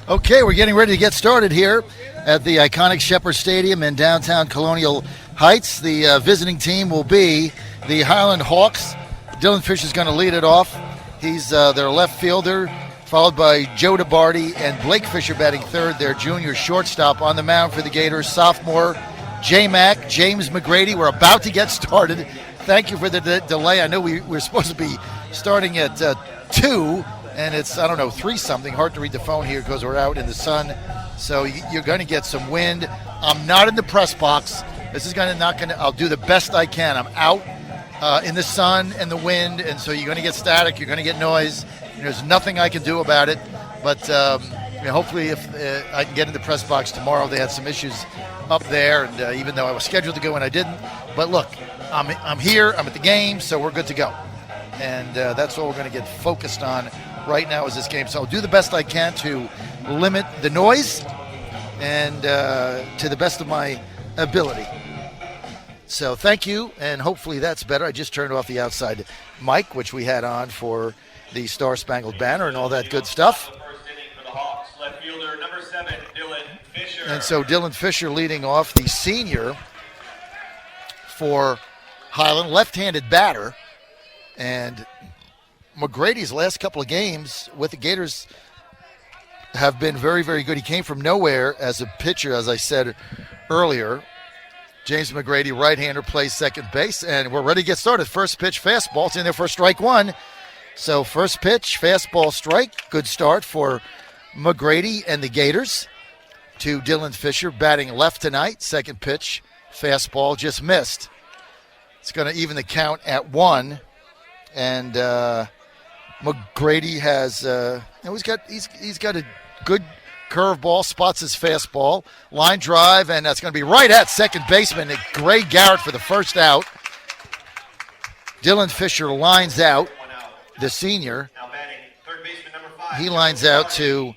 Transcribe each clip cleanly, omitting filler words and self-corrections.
Okay, we're getting ready to get started here at the iconic Shepherd Stadium in downtown Colonial Heights. The visiting team will be the Highland Hawks. Dylan Fisher's going to lead it off. He's their left fielder, followed by Joe DeBardi and Blake Fisher batting third, their junior shortstop. On the mound for the Gators, sophomore J-Mac, James McGrady. We're about to get started. Thank you for the delay. I know we're supposed to be starting at 2, and it's, 3-something. Hard to read the phone here because we're out in the sun. So you're going to get some wind. I'm not in the press box. This is I'll do the best I can. I'm out in the sun and the wind, and so you're going to get static. You're going to get noise. There's nothing I can do about it. But hopefully if I can get in the press box tomorrow. They had some issues up there, and even though I was scheduled to go and I didn't. But look, I'm here. I'm at the game, so we're good to go. And that's what we're going to get focused on right now is this game. So I'll do the best I can to limit the noise and to the best of my ability. So thank you, and hopefully that's better. I just turned off the outside mic, which we had on for the Star Spangled Banner and all that good stuff. And so Dylan Fisher leading off, the senior for Highland, left-handed batter. And McGrady's last couple of games with the Gators have been very, very good. He came from nowhere as a pitcher, as I said earlier. James McGrady, right-hander, plays second base, and we're ready to get started. First pitch, fastball. It's in there for strike one. So first pitch, fastball, strike. Good start for McGrady and the Gators. To Dylan Fisher, batting left tonight. Second pitch, fastball, just missed. It's going to even the count at 1. And McGrady has he's got a good curveball, spots his fastball, line drive, and that's going to be right at second baseman Gray Garrett for the first out. Dylan Fisher lines out, the senior. He lines out to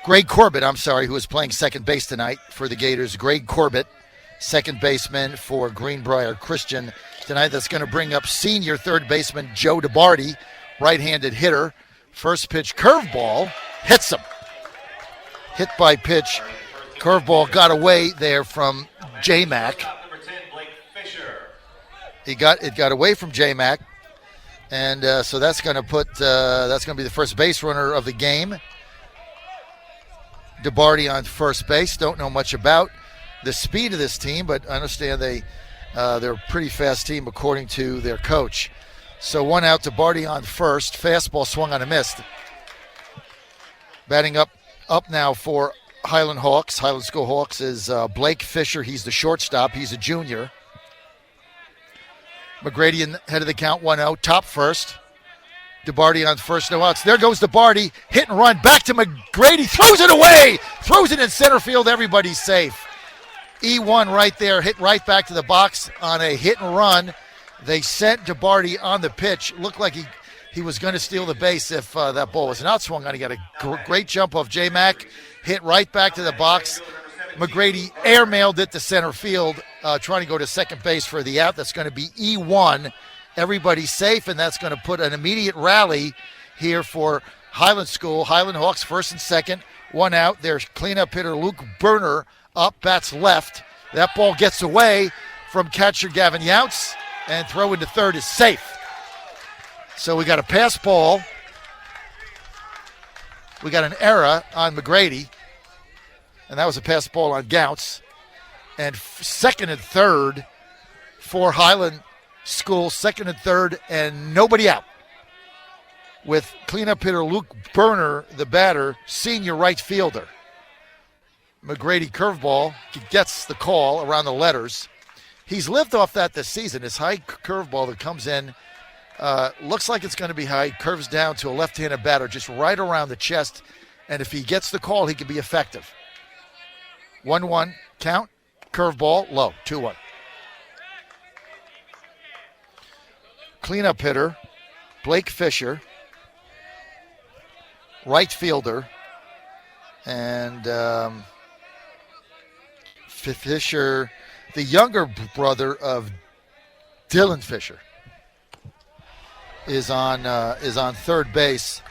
Greg Corbett, who is playing second base tonight for the Gators. Greg Corbett, second baseman for Greenbrier Christian tonight. That's going to bring up senior third baseman Joe DeBardi, right-handed hitter. First pitch, curveball, hits him. Hit by pitch, curveball got away there from J-Mac. It got away from J-Mac, and so that's going to be the first base runner of the game. DeBardi on first base. Don't know much about the speed of this team, but I understand they're a pretty fast team according to their coach. So one out, DeBardi on first. Fastball swung on a miss. Batting up now for Highland School Hawks is Blake Fisher. He's the shortstop. He's a junior. McGrady in head of the count, 1-0, top first. DeBardi on first, no outs. There goes DeBardi, hit and run, back to McGrady, throws it away, throws it in center field, everybody's safe. E1 right there, hit right back to the box on a hit and run. They sent DeBardi on the pitch. Looked like he was going to steal the base if that ball was not swung on. He got a great jump off J-Mac, hit right back to the box. McGrady airmailed it to center field, trying to go to second base for the out. That's going to be E1. Everybody's safe, and that's going to put an immediate rally here for Highland School. Highland Hawks first and second, one out. Their cleanup hitter Luke Berner up, bats left. That ball gets away from catcher Gavin Younts, and throw into third is safe. So we got a pass ball. We got an error on McGrady, and that was a pass ball on Younts. And second and third for Highland School, second and third, and nobody out. With cleanup hitter Luke Berner, the batter, senior right fielder. McGrady curveball gets the call around the letters. He's lived off that this season. His high curveball that comes in looks like it's going to be high, curves down to a left-handed batter just right around the chest, and if he gets the call, he can be effective. 1-1 count, curveball, low, 2-1. Cleanup hitter, Blake Fisher, right fielder, and Fisher, the younger brother of Dylan Fisher, is on third base,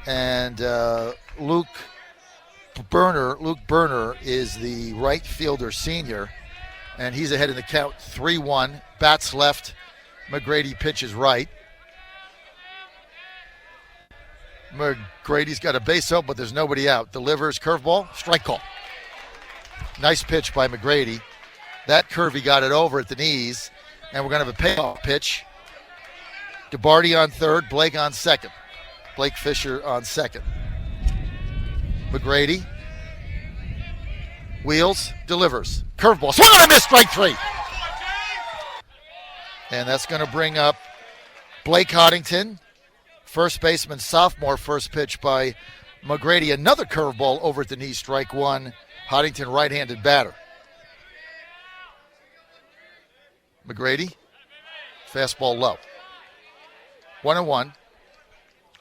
and Luke Luke Berner is the right fielder senior, and he's ahead in the count 3-1. Bats left, McGrady pitches right. McGrady's got a base out, but there's nobody out. Delivers, curveball, strike call. Nice pitch by McGrady. That curve, he got it over at the knees, and we're going to have a payoff pitch. DeBarty on third, Blake on second. Blake Fisher on second. McGrady wheels, delivers, curveball, swing on a miss, strike three. And that's going to bring up Blake Hoddington, first baseman, sophomore. First pitch by McGrady, another curveball over at the knee, strike one. Hoddington, right-handed batter. McGrady, fastball low. 1-1.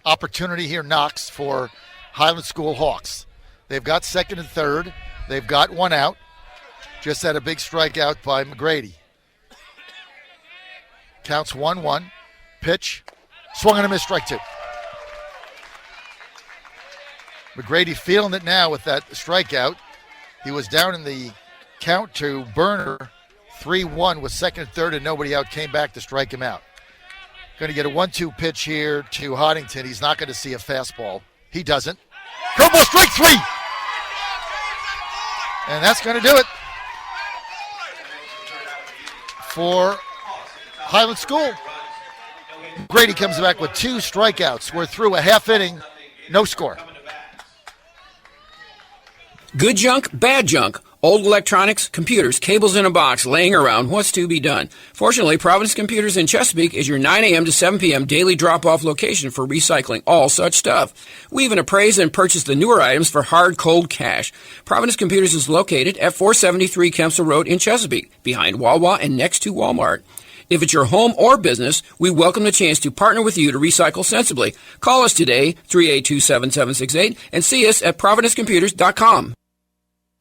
Opportunity here knocks for Highland School Hawks. They've got second and third. They've got one out. Just had a big strikeout by McGrady. Counts 1-1. Pitch. Swung and a miss, strike two. McGrady feeling it now with that strikeout. He was down in the count to Berner. 3-1 with second and third and nobody out. Came back to strike him out. Going to get a 1-2 pitch here to Hoddington. He's not going to see a fastball. He doesn't. Curveball, strike three. And that's going to do it for Highland School. Grady comes back with 2 strikeouts. We're through a half inning, no score. Good junk, bad junk. Old electronics, computers, cables in a box laying around. What's to be done? Fortunately, Providence Computers in Chesapeake is your 9 a.m. to 7 p.m. daily drop-off location for recycling all such stuff. We even appraise and purchase the newer items for hard, cold cash. Providence Computers is located at 473 Kempsville Road in Chesapeake, behind Wawa and next to Walmart. If it's your home or business, we welcome the chance to partner with you to recycle sensibly. Call us today, 382-7768, and see us at providencecomputers.com.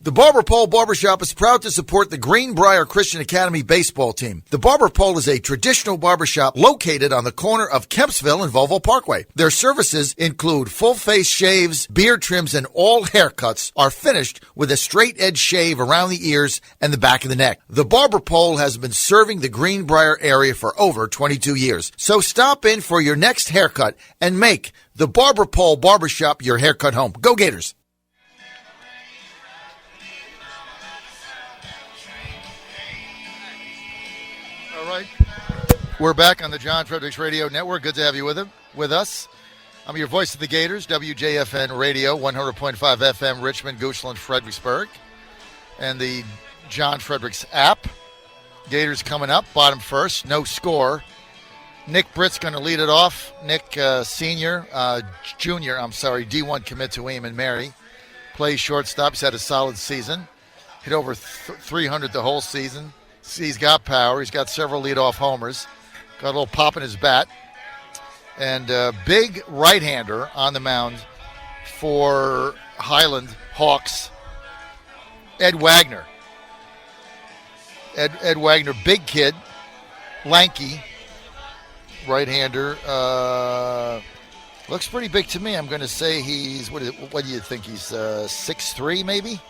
The Barber Pole Barbershop is proud to support the Greenbrier Christian Academy baseball team. The Barber Pole is a traditional barbershop located on the corner of Kempsville and Volvo Parkway. Their services include full-face shaves, beard trims, and all haircuts are finished with a straight edge shave around the ears and the back of the neck. The Barber Pole has been serving the Greenbrier area for over 22 years. So stop in for your next haircut and make the Barber Pole Barbershop your haircut home. Go Gators! We're back on the John Fredericks Radio Network. Good to have you with us. I'm your voice of the Gators, WJFN Radio, 100.5 FM, Richmond, Goochland, Fredericksburg, and the John Fredericks app. Gators coming up, bottom first, no score. Nick Britt's going to lead it off. Nick, junior, D1 commit to William and Mary. Plays shortstop. He's had a solid season. Hit over 300 the whole season. He's got power. He's got several leadoff homers. Got a little pop in his bat. And big right-hander on the mound for Highland Hawks, Ed Wagner. Ed Wagner, big kid, lanky, right-hander. Looks pretty big to me. I'm going to say he's, what do you think? He's 6'3", maybe?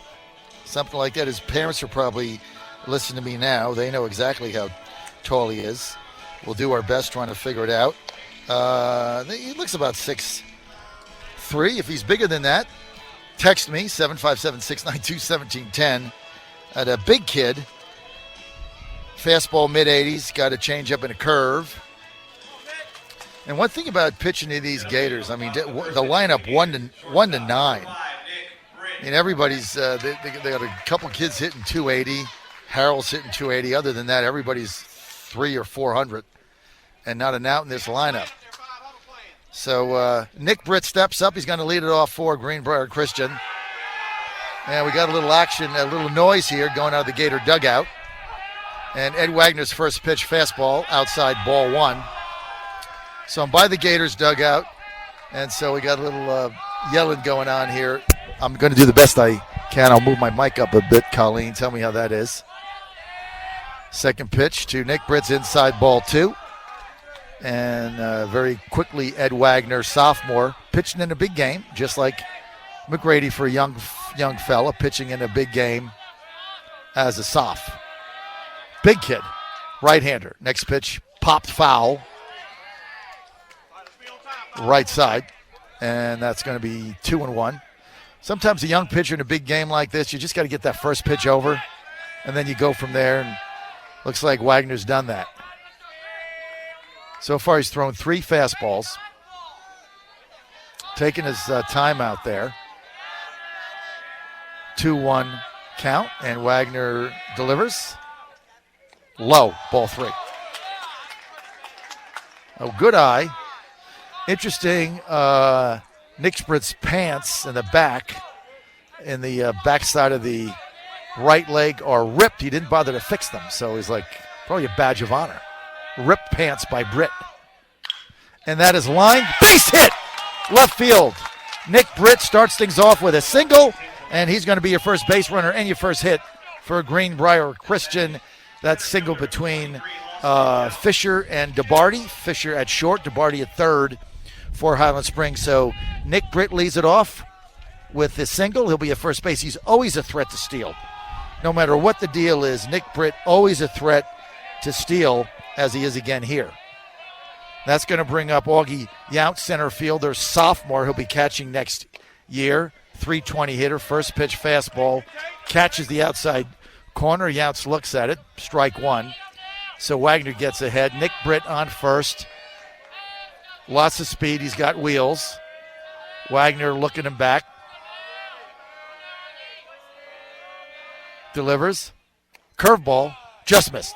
Something like that. His parents are probably listening to me now. They know exactly how tall he is. We'll do our best trying to figure it out. He looks about 6'3". If he's bigger than that, text me, 757-692-1710. And a big kid, fastball mid-80s, got a changeup and a curve. And one thing about pitching to these Gators, I mean, the lineup 1 to 9. I mean, everybody's they got a couple kids hitting 280. Harold's hitting 280. Other than that, everybody's 300 or 400, and not an out in this lineup. So Nick Britt steps up. He's going to lead it off for Greenbrier Christian. And we got a little action, a little noise here going out of the Gator dugout. And Ed Wagner's first pitch, fastball, outside, ball one. So I'm by the Gators dugout, and so we got a little yelling going on here. I'm going to do the best I can. I'll move my mic up a bit, Colleen. Tell me how that is. Second pitch to Nick Britt's inside, ball two. And very quickly, Ed Wagner, sophomore, pitching in a big game, just like McGrady for a young young fella pitching in a big game as a soph. Big kid, right-hander. Next pitch, popped foul. Right side, and that's going to be 2-1. Sometimes a young pitcher in a big game like this, you just got to get that first pitch over, and then you go from there, and looks like Wagner's done that. So far, he's thrown 3 fastballs, taking his time out there. 2-1 count, and Wagner delivers. Low, ball 3. Oh, good eye. Interesting, Nick Britt's pants in the back, backside of the right leg are ripped. He didn't bother to fix them, so he's like probably a badge of honor. Ripped pants by Britt. And that is line, base hit, left field. Nick Britt starts things off with a single, and he's going to be your first base runner and your first hit for Greenbrier Christian. That single between Fisher and DeBarty. Fisher at short, DeBarty at third for Highland Springs. So Nick Britt leads it off with the single. He'll be at first base. He's always a threat to steal. No matter what the deal is, Nick Britt always a threat to steal, as he is again here. That's going to bring up Augie Yount, center fielder, sophomore. He'll be catching next year. 320 hitter, first pitch fastball. Catches the outside corner. Yount looks at it. Strike 1. So Wagner gets ahead. Nick Britt on first. Lots of speed. He's got wheels. Wagner looking him back. Delivers. Curveball. Just missed.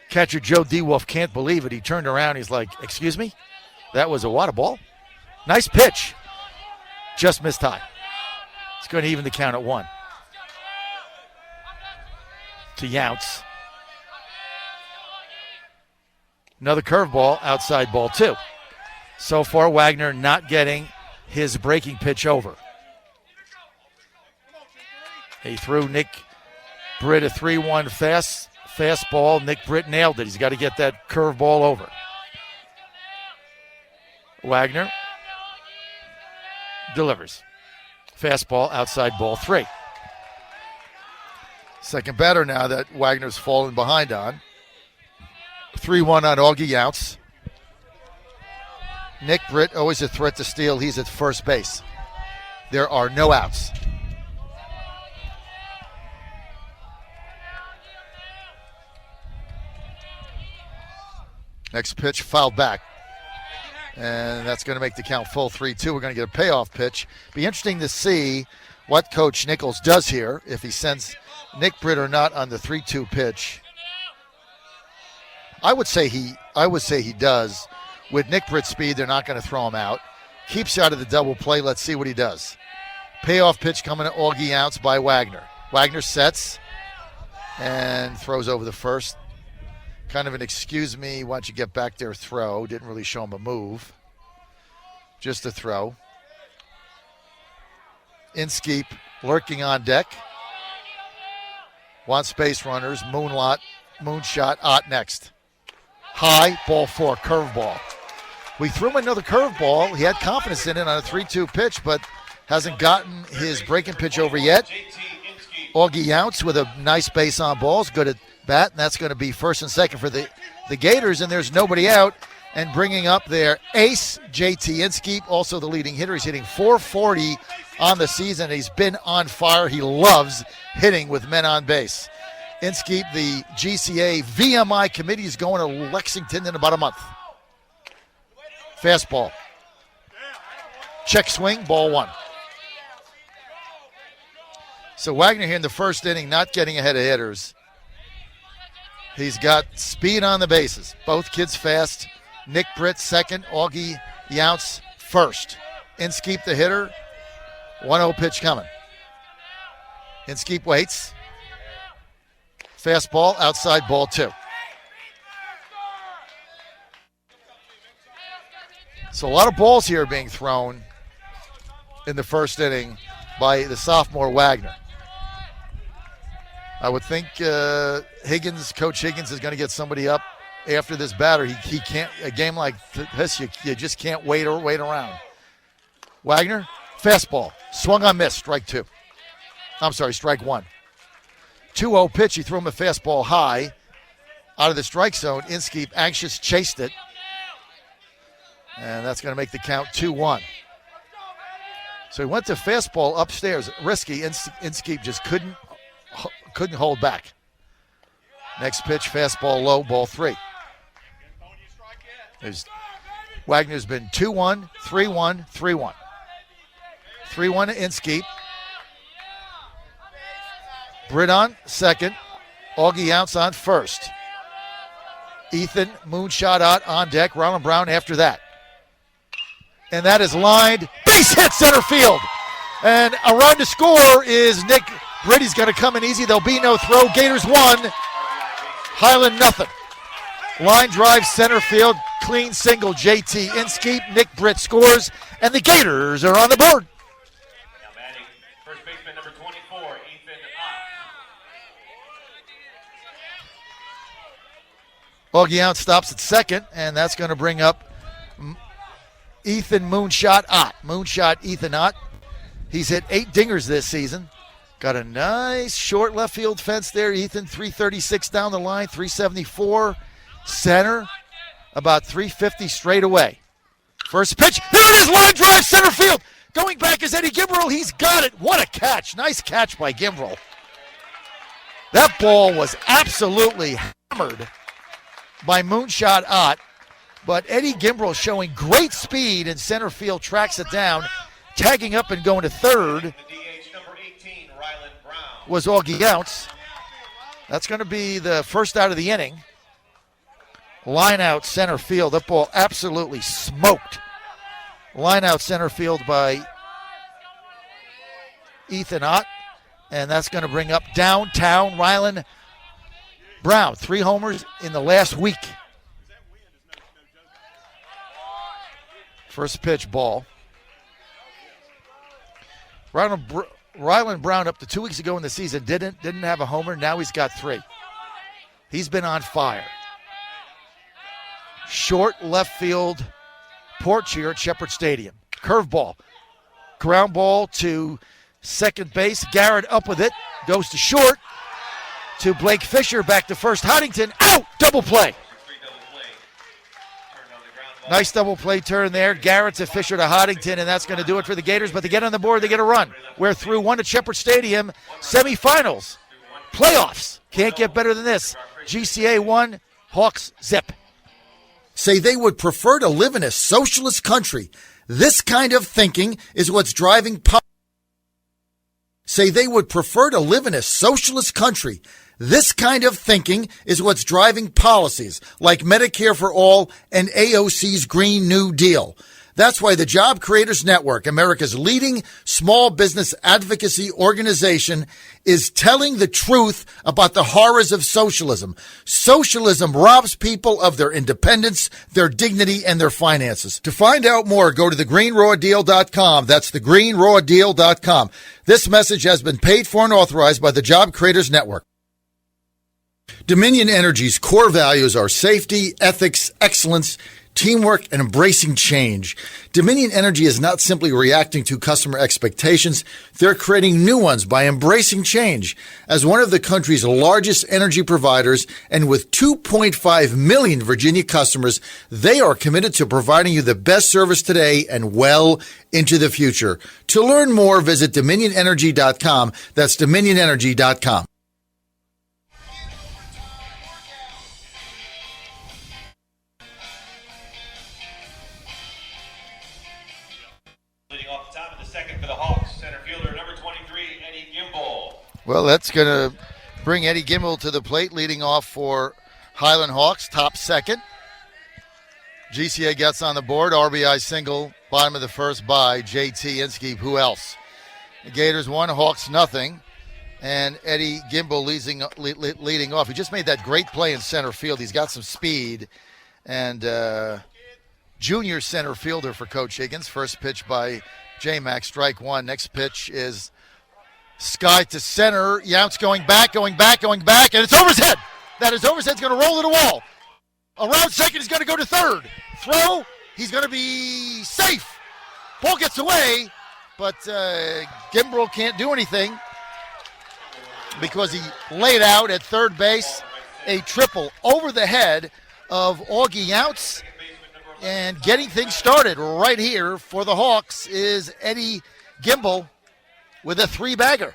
Catcher Joe DeWolf can't believe it. He turned around. He's like, excuse me? That was a water ball? Nice pitch. Just missed high. It's going to even the count at 1. To Younts. Another curveball, outside ball 2. So far, Wagner not getting his breaking pitch over. He threw Nick Britt a 3-1 fastball. Nick Britt nailed it. He's got to get that curveball over. Wagner delivers. Fastball, outside ball 3. Second batter now that Wagner's fallen behind on. 3-1 on Augie Younts. Nick Britt, always a threat to steal. He's at first base. There are no outs. Next pitch, fouled back. And that's going to make the count full 3-2. We're going to get a payoff pitch. Be interesting to see what Coach Nichols does here, if he sends Nick Britt or not on the 3-2 pitch. I would say he does. With Nick Britt's speed, they're not going to throw him out. Keeps out of the double play. Let's see what he does. Payoff pitch coming to Augie Younts by Wagner. Wagner sets and throws over the first. Kind of an excuse me, why don't you get back there throw. Didn't really show him a move. Just a throw. Inskeep lurking on deck. Wants base runners. Moonshot. Ott next. High, ball 4, curveball. We threw him another curveball. He had confidence in it on a 3-2 pitch, but hasn't gotten his breaking pitch over yet. Augie Younts with a nice base on balls. Good at bat, and that's going to be first and second for the Gators, and there's nobody out. And bringing up their ace, JT Inskeep, also the leading hitter. He's hitting .440 on the season. He's been on fire. He loves hitting with men on base. Inskeep, the GCA VMI committee, is going to Lexington in about a month. Fastball. Check swing, ball 1. So Wagner here in the first inning, not getting ahead of hitters. He's got speed on the bases. Both kids fast. Nick Britt second, Augie Younts first. Inskeep the hitter. 1-0 pitch coming. Inskeep waits. Fastball, outside ball 2. So a lot of balls here being thrown in the first inning by the sophomore Wagner. I would think Coach Higgins is going to get somebody up after this batter. He can't, a game like this, you just can't wait around. Wagner, Fastball. Swung on, missed. Strike two. I'm sorry, strike one. 2-0 pitch. He threw him a fastball high out of the strike zone. Inskeep, anxious, chased it. And that's going to make the count 2-1. So he went to fastball upstairs. Risky. Inskeep just couldn't hold back. Next pitch, fastball low, ball 3. Wagner's been 2-1, 3-1, 3-1. 3-1 to Inskeep. Britt on second. Augie outs on first. Ethan, moonshot out on deck. Ronald Brown after that. And that is lined. Base hit center field. And around to score is Nick Britt. He's going to come in easy. There'll be no throw. Gators 1. Highland nothing. Line drive center field. Clean single JT Inskeep. Nick Britt scores. And the Gators are on the board. Now batting first baseman number 24, Ethan Ott. Augie out stops at second. And that's going to bring up Ethan Moonshot Ott. Moonshot Ethan Ott. He's hit 8 dingers this season. Got a nice short left field fence there. Ethan, 336 down the line, 374 center, about 350 straight away. First pitch. There it is, line drive center field. Going back is Eddie Gimbrell. He's got it. What a catch. Nice catch by Gimbrell. That ball was absolutely hammered by Moonshot Ott. But Eddie Gimbrell showing great speed in center field, tracks it down, tagging up and going to third. The DH number 18, Ryland Brown. Was Augie outs. That's going to be the first out of the inning. Line out center field. That ball absolutely smoked. Line out center field by Ethan Ott. And that's going to bring up downtown Ryland Brown. 3 homers in the last week. First pitch, ball. Ryland Brown up to 2 weeks ago in the season didn't have a homer. Now he's got 3. He's been on fire. Short left field porch here at Shepherd Stadium. Curveball. Ground ball to second base. Garrett up with it. Goes to short. To Blake Fisher. Back to first. Huntington out. Double play. Nice double play turn there. Garrett to Fisher to Hoddington, and that's going to do it for the Gators. But they get on the board, they get a run. We're through 1 at Shepherd Stadium. Semifinals. Playoffs. Can't get better than this. GCA 1, Hawks zip. Say they would prefer to live in a socialist country. This kind of thinking is what's driving Say they would prefer to live in a socialist country. This kind of thinking is what's driving policies like Medicare for All and AOC's Green New Deal. That's why the Job Creators Network, America's leading small business advocacy organization, is telling the truth about the horrors of socialism. Socialism robs people of their independence, their dignity, and their finances. To find out more, go to thegreenrawdeal.com. That's thegreenrawdeal.com. This message has been paid for and authorized by the Job Creators Network. Dominion Energy's core values are safety, ethics, excellence, teamwork, and embracing change. Dominion Energy is not simply reacting to customer expectations. They're creating new ones by embracing change. As one of the country's largest energy providers and with 2.5 million Virginia customers, they are committed to providing you the best service today and well into the future. To learn more, visit DominionEnergy.com. That's DominionEnergy.com. Well, that's going to bring Eddie Gimbrell to the plate, leading off for Highland Hawks, top second. GCA gets on the board, RBI single, bottom of the first by JT Inskeep. Who else? The Gators 1, Hawks nothing, and Eddie Gimbrell leading off. He just made that great play in center field. He's got some speed, and junior center fielder for Coach Higgins. First pitch by J-Mac, strike one. Next pitch is Sky to center. Yount's going back, and it's over his head. That is over his head. He's going to roll to the wall. Around second, he's going to go to third. Throw, he's going to be safe. Ball gets away, but Gimbrel can't do anything because he laid out at third base a triple over the head of Augie Younts. And getting things started right here for the Hawks is Eddie Gimbrel with a 3-bagger.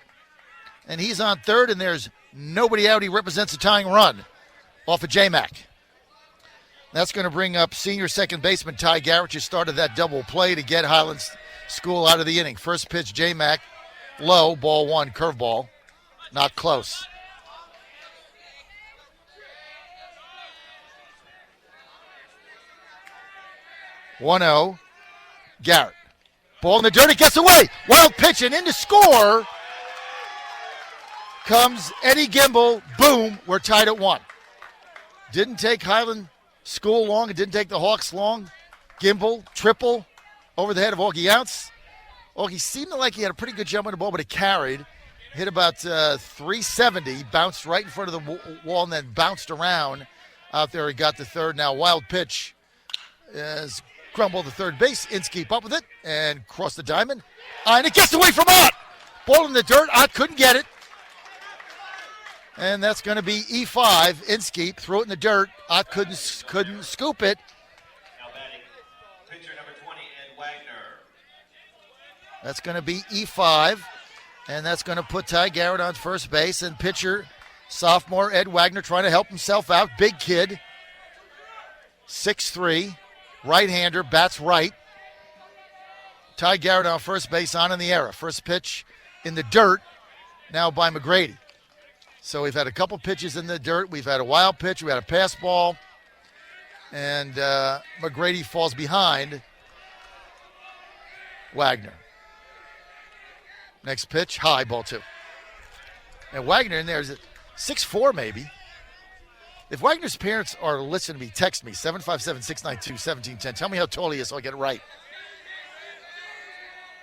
And he's on third, and there's nobody out. He represents a tying run off of J-Mac. That's going to bring up senior second baseman Ty Garrett, who started that double play to get Highlands School out of the inning. First pitch, J-Mac, low, ball one, curveball, not close. One-0, Garrett. Ball in the dirt, it gets away. Wild pitch, and in to score comes Eddie Gimbrel. Boom, we're tied at 1. Didn't take Highland School long. It didn't take the Hawks long. Gimbrel, triple over the head of Augie Younts. Augie seemed like he had a pretty good jump on the ball, but it carried. Hit about 370, bounced right in front of the wall, and then bounced around out there. He got to third. Now wild pitch is crumbled to third base. Inskeep up with it and cross the diamond. And it gets away from Ott. Ball in the dirt. Ott couldn't get it. And that's going to be E5. Inskeep threw it in the dirt. Ott couldn't scoop it. Now batting, pitcher number 20, Ed Wagner. That's going to be E5. And that's going to put Ty Garrett on first base. And pitcher, sophomore Ed Wagner, trying to help himself out. Big kid. 6'3". Right-hander, bats right. Ty Garrett on first base, on in the era. First pitch in the dirt, now by McGrady. So we've had a couple pitches in the dirt. We've had a wild pitch. We had a pass ball. And McGrady falls behind Wagner. Next pitch, high, ball 2. And Wagner in there is at 6'4", maybe. If Wagner's parents are listening to me, text me, 757-692-1710. Tell me how tall he is so I get it right.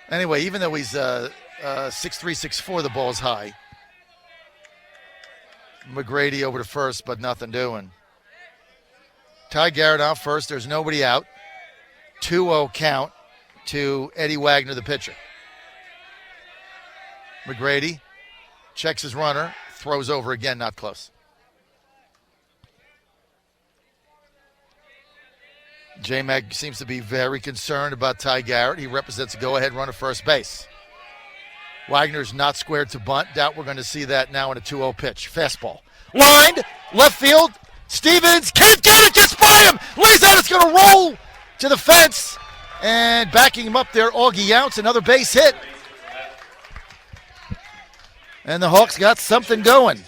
Anyway, even though he's 6'3", 6'4", the ball's high. McGrady over to first, but nothing doing. Ty Garrett out first. There's nobody out. 2-0 count to Eddie Wagner, the pitcher. McGrady checks his runner, throws over again, not close. J-Mag seems to be very concerned about Ty Garrett. He represents a go-ahead run at first base. Wagner's not squared to bunt. Doubt we're going to see that now in a 2-0 pitch. Fastball. Lined, left field. Stevens can't get it, gets by him. Lays out, it's going to roll to the fence. And backing him up there, Augie Younts, another base hit. And the Hawks got something going.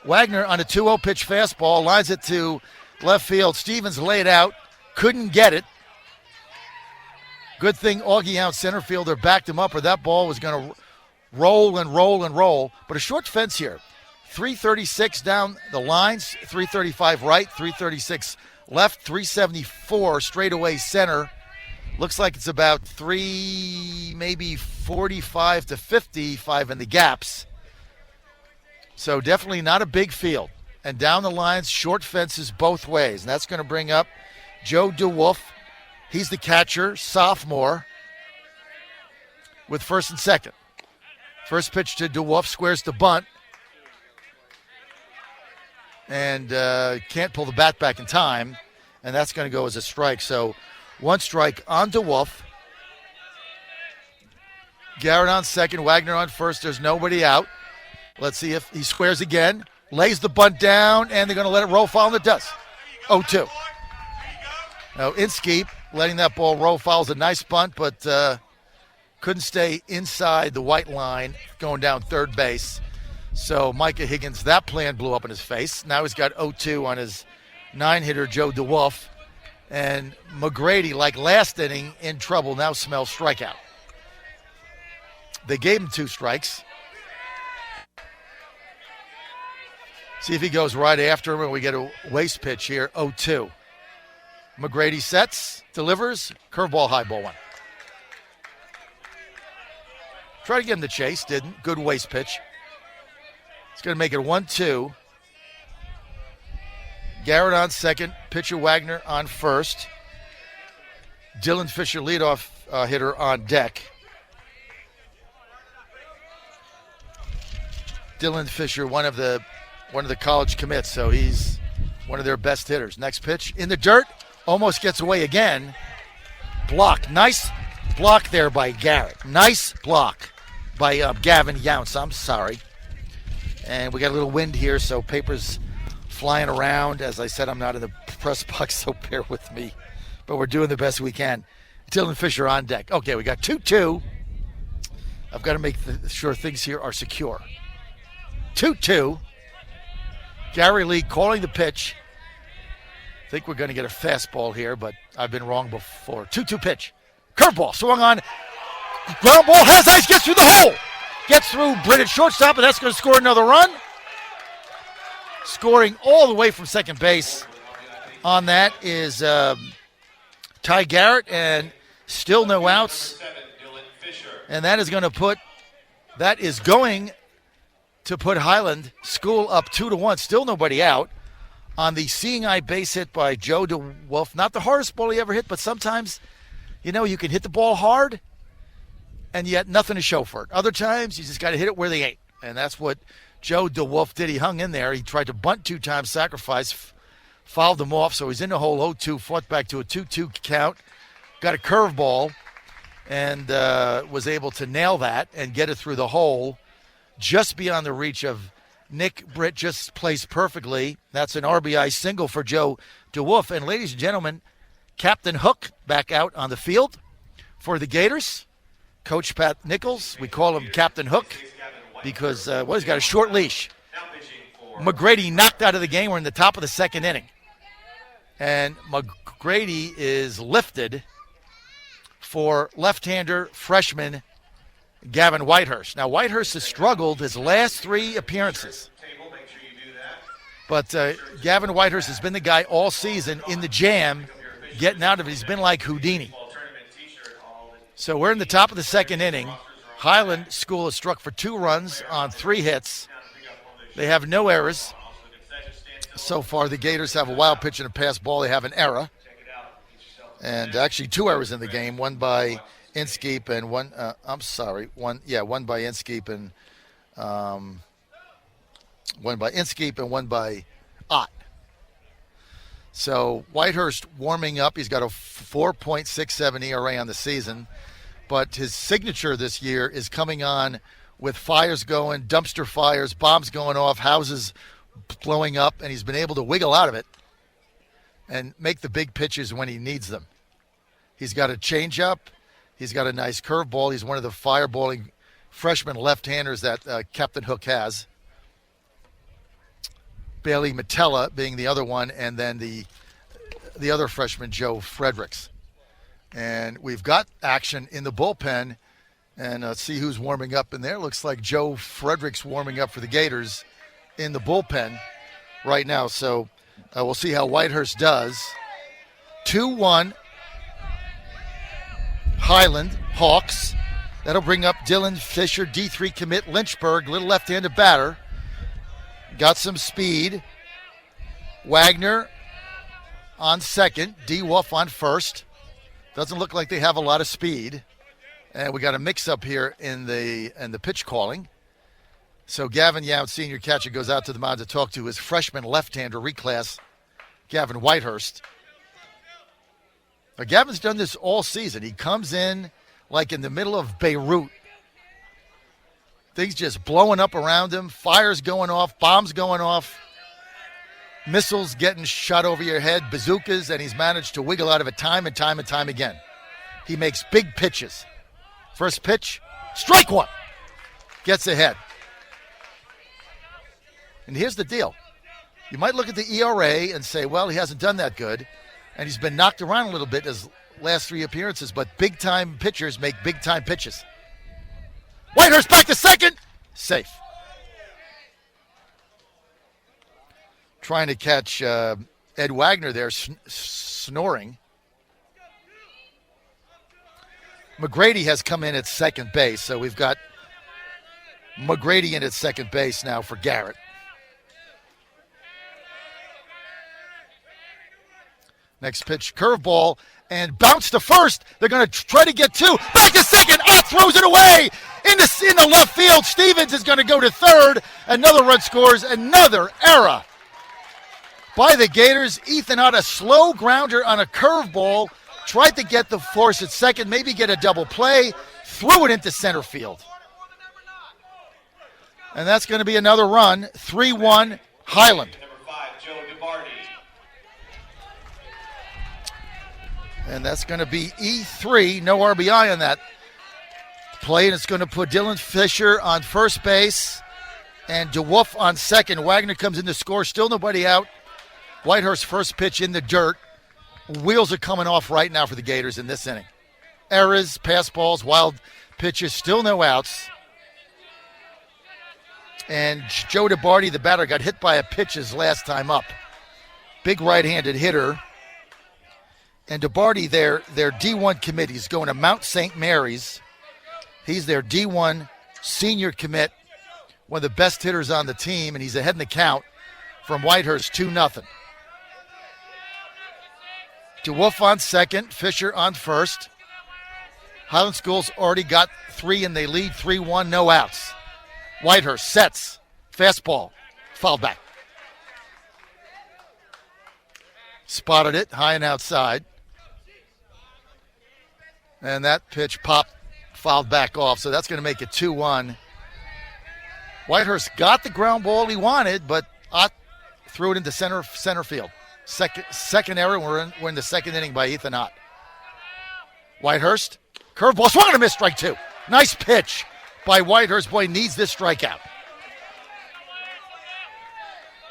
Wagner on a 2-0 pitch fastball, lines it to left field. Stevens laid out, couldn't get it. Good thing Augie out center fielder backed him up, or that ball was going to roll and roll and roll. But a short fence here. 336 down the lines, 335 right, 336 left, 374 straightaway center. Looks like it's about maybe 45 to 55 in the gaps. So definitely not a big field. And down the lines, short fences both ways. And that's going to bring up Joe DeWolf. He's the catcher, sophomore, with first and second. First pitch to DeWolf, squares the bunt. And can't pull the bat back in time. And that's going to go as a strike. So one strike on DeWolf. Garrett on second, Wagner on first. There's nobody out. Let's see if he squares again. Lays the bunt down, and they're going to let it roll foul, and it does. 0-2. Now, Inskeep letting that ball roll foul is a nice bunt, but couldn't stay inside the white line going down third base. So Micah Higgins, that plan blew up in his face. Now he's got 0-2 on his 9-hitter, Joe DeWolf. And McGrady, like last inning, in trouble, now smells strikeout. They gave him 2 strikes. See if he goes right after him, and we get a waste pitch here, 0-2. McGrady sets, delivers, curveball, high ball 1. Try to get him the chase, didn't. Good waste pitch. It's going to make it 1-2. Garrett on second, pitcher Wagner on first. Dylan Fisher, leadoff hitter, on deck. Dylan Fisher, one of the college commits, so he's one of their best hitters. Next pitch in the dirt, almost gets away again. Block, nice block there by Garrett. Nice block by Gavin Younce. I'm sorry. And we got a little wind here, so paper's flying around. As I said, I'm not in the press box, so bear with me. But we're doing the best we can. Dylan Fisher on deck. Okay, we got 2-2. I've got to make sure things here are secure. 2-2. Gary Lee calling the pitch. I think we're going to get a fastball here, but I've been wrong before. 2-2 pitch. Curveball swung on. Ground ball has ice, gets through the hole. Gets through Britton shortstop, and that's going to score another run. Scoring all the way from second base on that is Ty Garrett, and still no outs. And that is going to put Highland School up 2-1. Still nobody out on the seeing eye base hit by Joe DeWolf. Not the hardest ball he ever hit, but sometimes, you can hit the ball hard and yet nothing to show for it. Other times, you just got to hit it where they ain't. And that's what Joe DeWolf did. He hung in there. He tried to bunt 2 times, sacrifice, fouled him off. So he's in the hole 0-2, fought back to a 2-2 count. Got a curveball and was able to nail that and get it through the hole just beyond the reach of Nick Britt. Just placed perfectly. That's an RBI single for Joe DeWolf. And ladies and gentlemen, Captain Hook back out on the field for the Gators. Coach Pat Nichols, we call him Captain Hook because he's got a short leash. McGrady knocked out of the game. We're in the top of the second inning. And McGrady is lifted for left-hander freshman Gavin Whitehurst. Now, Whitehurst has struggled his last 3 appearances. But Gavin Whitehurst has been the guy all season in the jam, getting out of it. He's been like Houdini. So we're in the top of the second inning. Highland School has struck for 2 runs on 3 hits. They have no errors. So far, the Gators have a wild pitch and a pass ball. They have an error. And actually 2 errors in the game, one by Inskeep and one by Inskeep and one by Inskeep and one by Ott. So Whitehurst warming up. He's got a 4.67 ERA on the season, but his signature this year is coming on with fires going, dumpster fires, bombs going off, houses blowing up, and he's been able to wiggle out of it and make the big pitches when he needs them. He's got a changeup. He's got a nice curveball. He's one of the fireballing freshman left-handers that Captain Hook has. Bailey Metella being the other one, and then the other freshman, Joe Fredericks. And we've got action in the bullpen, and let's see who's warming up in there. Looks like Joe Fredericks warming up for the Gators in the bullpen right now. So we'll see how Whitehurst does. 2-1 Highland Hawks. That'll bring up Dylan Fisher, D3 commit, Lynchburg, little left-handed batter. Got some speed. Wagner on second. D. Wolf on first. Doesn't look like they have a lot of speed. And we got a mix-up here in the pitch calling. So Gavin Yount, senior catcher, goes out to the mound to talk to his freshman left-hander reclass, Gavin Whitehurst. Now, Gavin's done this all season. He comes in like in the middle of Beirut. Things just blowing up around him, fires going off, bombs going off, missiles getting shot over your head, bazookas, and he's managed to wiggle out of it time and time and time again. He makes big pitches. First pitch, strike one. Gets ahead. And here's the deal. You might look at the ERA and say, well, he hasn't done that good, and he's been knocked around a little bit his last 3 appearances, but big-time pitchers make big-time pitches. Whitehurst back to second. Safe. Trying to catch Ed Wagner there snoring. McGrady has come in at second base, so we've got McGrady in at second base now for Garrett. Next pitch, curveball, and bounce to first. They're going to try to get two. Back to second. Ott throws it away in the left field. Stevens is going to go to third. Another run scores. Another error by the Gators. Ethan Ott, a slow grounder on a curveball. Tried to get the force at second, maybe get a double play. Threw it into center field. And that's going to be another run. 3-1 Highland. Number 5, Joe DeBarty. And that's going to be E3. No RBI on that play. And it's going to put Dylan Fisher on first base and DeWolf on second. Wagner comes in to score. Still nobody out. Whitehurst first pitch in the dirt. Wheels are coming off right now for the Gators in this inning. Errors, pass balls, wild pitches, still no outs. And Joe DeBarty, the batter, got hit by a pitch his last time up. Big right-handed hitter. And DeBarty, their D1 committee, is going to Mount St. Mary's. He's their D1 senior commit, one of the best hitters on the team, and he's ahead in the count from Whitehurst 2-0. DeWolf on second, Fisher on first. Highland School's already got 3 and they lead 3-1, no outs. Whitehurst sets, fastball, fouled back. Spotted it, high and outside. And that pitch popped, fouled back off, so that's going to make it 2-1. Whitehurst got the ground ball he wanted, but Ott threw it into center field. Second error, we're in the second inning by Ethan Ott. Whitehurst, curveball, swung and a miss, strike 2. Nice pitch by Whitehurst. Boy, needs this strikeout.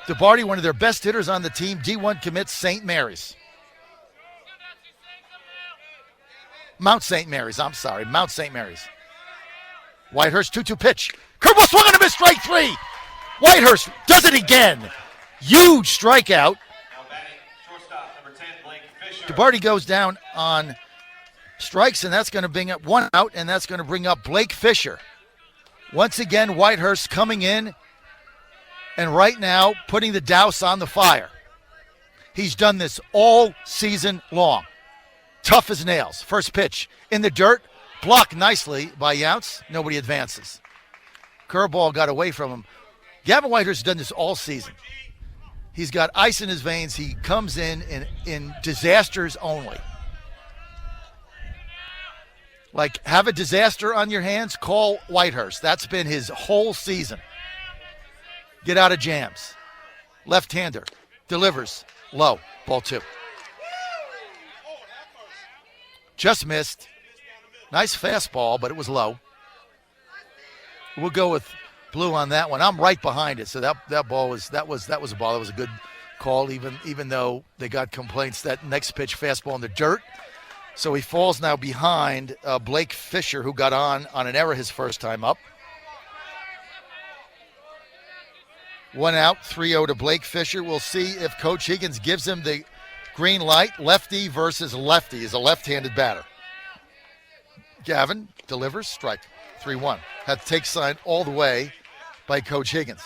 DeBarty, one of their best hitters on the team, D1 commits St. Mary's. Mount St. Mary's. Whitehurst, 2-2 pitch. Curveball, swung and a miss, strike 3. Whitehurst does it again. Huge strikeout. DeBarty goes down on strikes, and that's going to bring up 1 out, and that's going to bring up Blake Fisher. Once again, Whitehurst coming in and right now putting the douse on the fire. He's done this all season long. Tough as nails. First pitch in the dirt, blocked nicely by Younts. Nobody advances. Curveball got away from him. Gavin Whitehurst has done this all season. He's got ice in his veins. He comes in disasters only. Like, have a disaster on your hands, call Whitehurst. That's been his whole season. Get out of jams. Left-hander, delivers, low, ball 2. Just missed. Nice fastball, but it was low. We'll go with blue on that one. I'm right behind it, so that ball was a ball. That was a good call, even though they got complaints. That next pitch, fastball in the dirt. So he falls now behind Blake Fisher, who got on an error his first time up. 1 out, 3-0 to Blake Fisher. We'll see if Coach Higgins gives him the green light. Lefty versus lefty is a left-handed batter. Gavin delivers, strike, 3-1. Had to take sign all the way by Coach Higgins.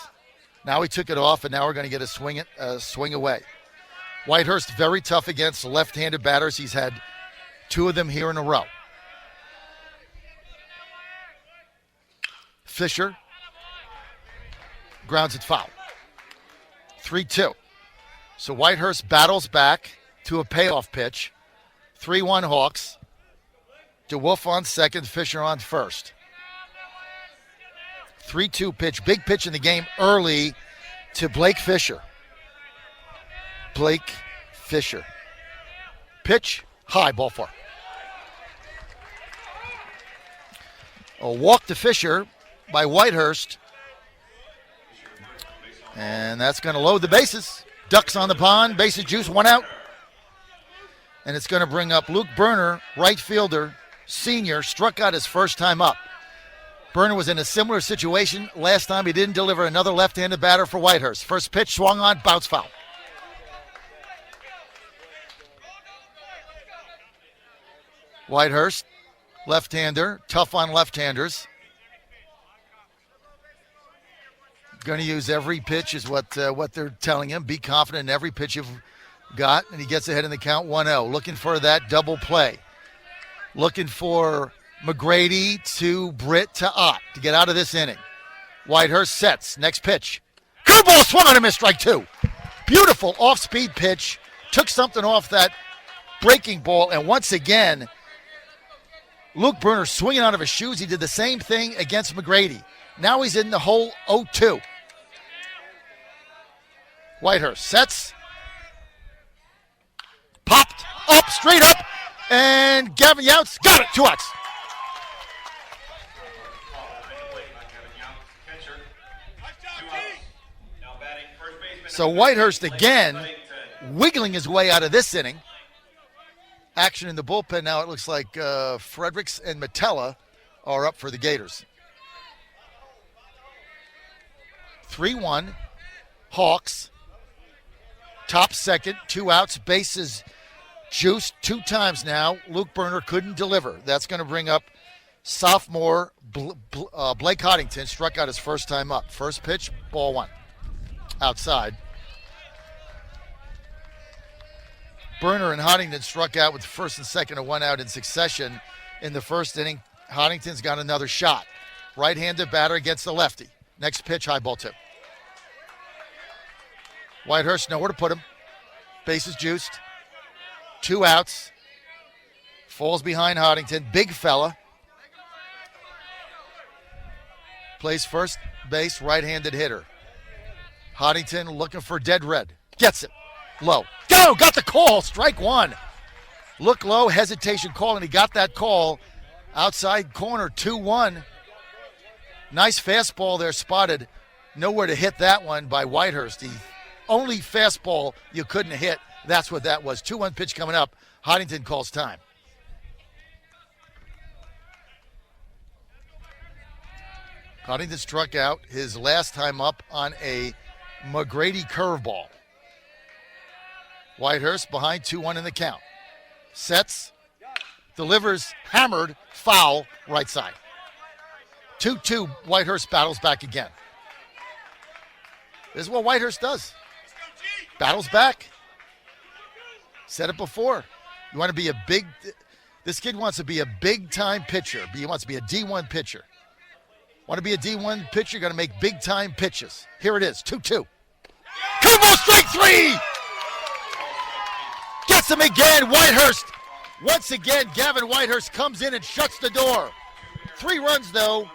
Now he took it off, and now we're going to get a swing away. Whitehurst very tough against left-handed batters. He's had 2 of them here in a row. Fisher grounds it foul. 3-2. So Whitehurst battles back to a payoff pitch. 3-1 Hawks. DeWolf on second, Fisher on first. 3-2 pitch, big pitch in the game early to Blake Fisher. Blake Fisher. Pitch, high, ball 4. A walk to Fisher by Whitehurst. And that's going to load the bases. Ducks on the pond, bases juice, 1 out. And it's going to bring up Luke Berner, right fielder, senior, struck out his first time up. Berner was in a similar situation. Last time he didn't deliver, another left-handed batter for Whitehurst. First pitch swung on, bounce foul. Whitehurst, left-hander, tough on left-handers. Going to use every pitch is what they're telling him. Be confident in every pitch of and he gets ahead in the count 1-0. Looking for that double play. Looking for McGrady to Britt to Ott to get out of this inning. Whitehurst sets. Next pitch. Curveball swung on a miss, strike 2. Beautiful off-speed pitch. Took something off that breaking ball, and once again, Luke Bruner swinging out of his shoes. He did the same thing against McGrady. Now he's in the hole 0-2. Whitehurst sets. Popped up, straight up, and Gavin Youts got it. 2 outs. So Whitehurst again wiggling his way out of this inning. Action in the bullpen now. It looks like Fredericks and Metella are up for the Gators. 3-1. Hawks. Top second. 2 outs. Bases juiced 2 times now. Luke Bruner couldn't deliver. That's going to bring up sophomore Blake Hoddington. Struck out his first time up. First pitch, ball 1. Outside. Bruner and Hoddington struck out with the first and second and 1 out in succession in the first inning. Hoddington's got another shot. Right-handed batter against the lefty. Next pitch, high ball 2. Whitehurst nowhere to put him. Bases juiced. 2 outs. Falls behind Hoddington. Big fella. Plays first base, right-handed hitter. Hoddington looking for dead red. Gets it. Low. Go! Got the call. Strike 1. Look low. Hesitation call, and he got that call. Outside corner, 2-1. Nice fastball there spotted. Nowhere to hit that one by Whitehurst. The only fastball you couldn't hit. That's what that was. 2-1 pitch coming up. Hoddington calls time. Hoddington struck out his last time up on a McGrady curveball. Whitehurst behind 2-1 in the count. Sets, delivers, hammered, foul, right side. 2-2, Whitehurst battles back again. This is what Whitehurst does. Battles back. Said it before. You want to be this kid wants to be a big-time pitcher. He wants to be a D1 pitcher. Want to be a D1 pitcher, you got to make big-time pitches. Here it is, 2-2. Curveball, strike 3! Gets him again, Whitehurst. Once again, Gavin Whitehurst comes in and shuts the door. 3 runs, though.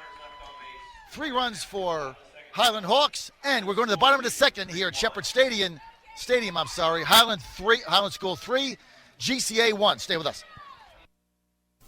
3 runs for Highland Hawks, and we're going to the bottom of the second here at Shepherd Stadium. Highland School 3, GCA 1. Stay with us.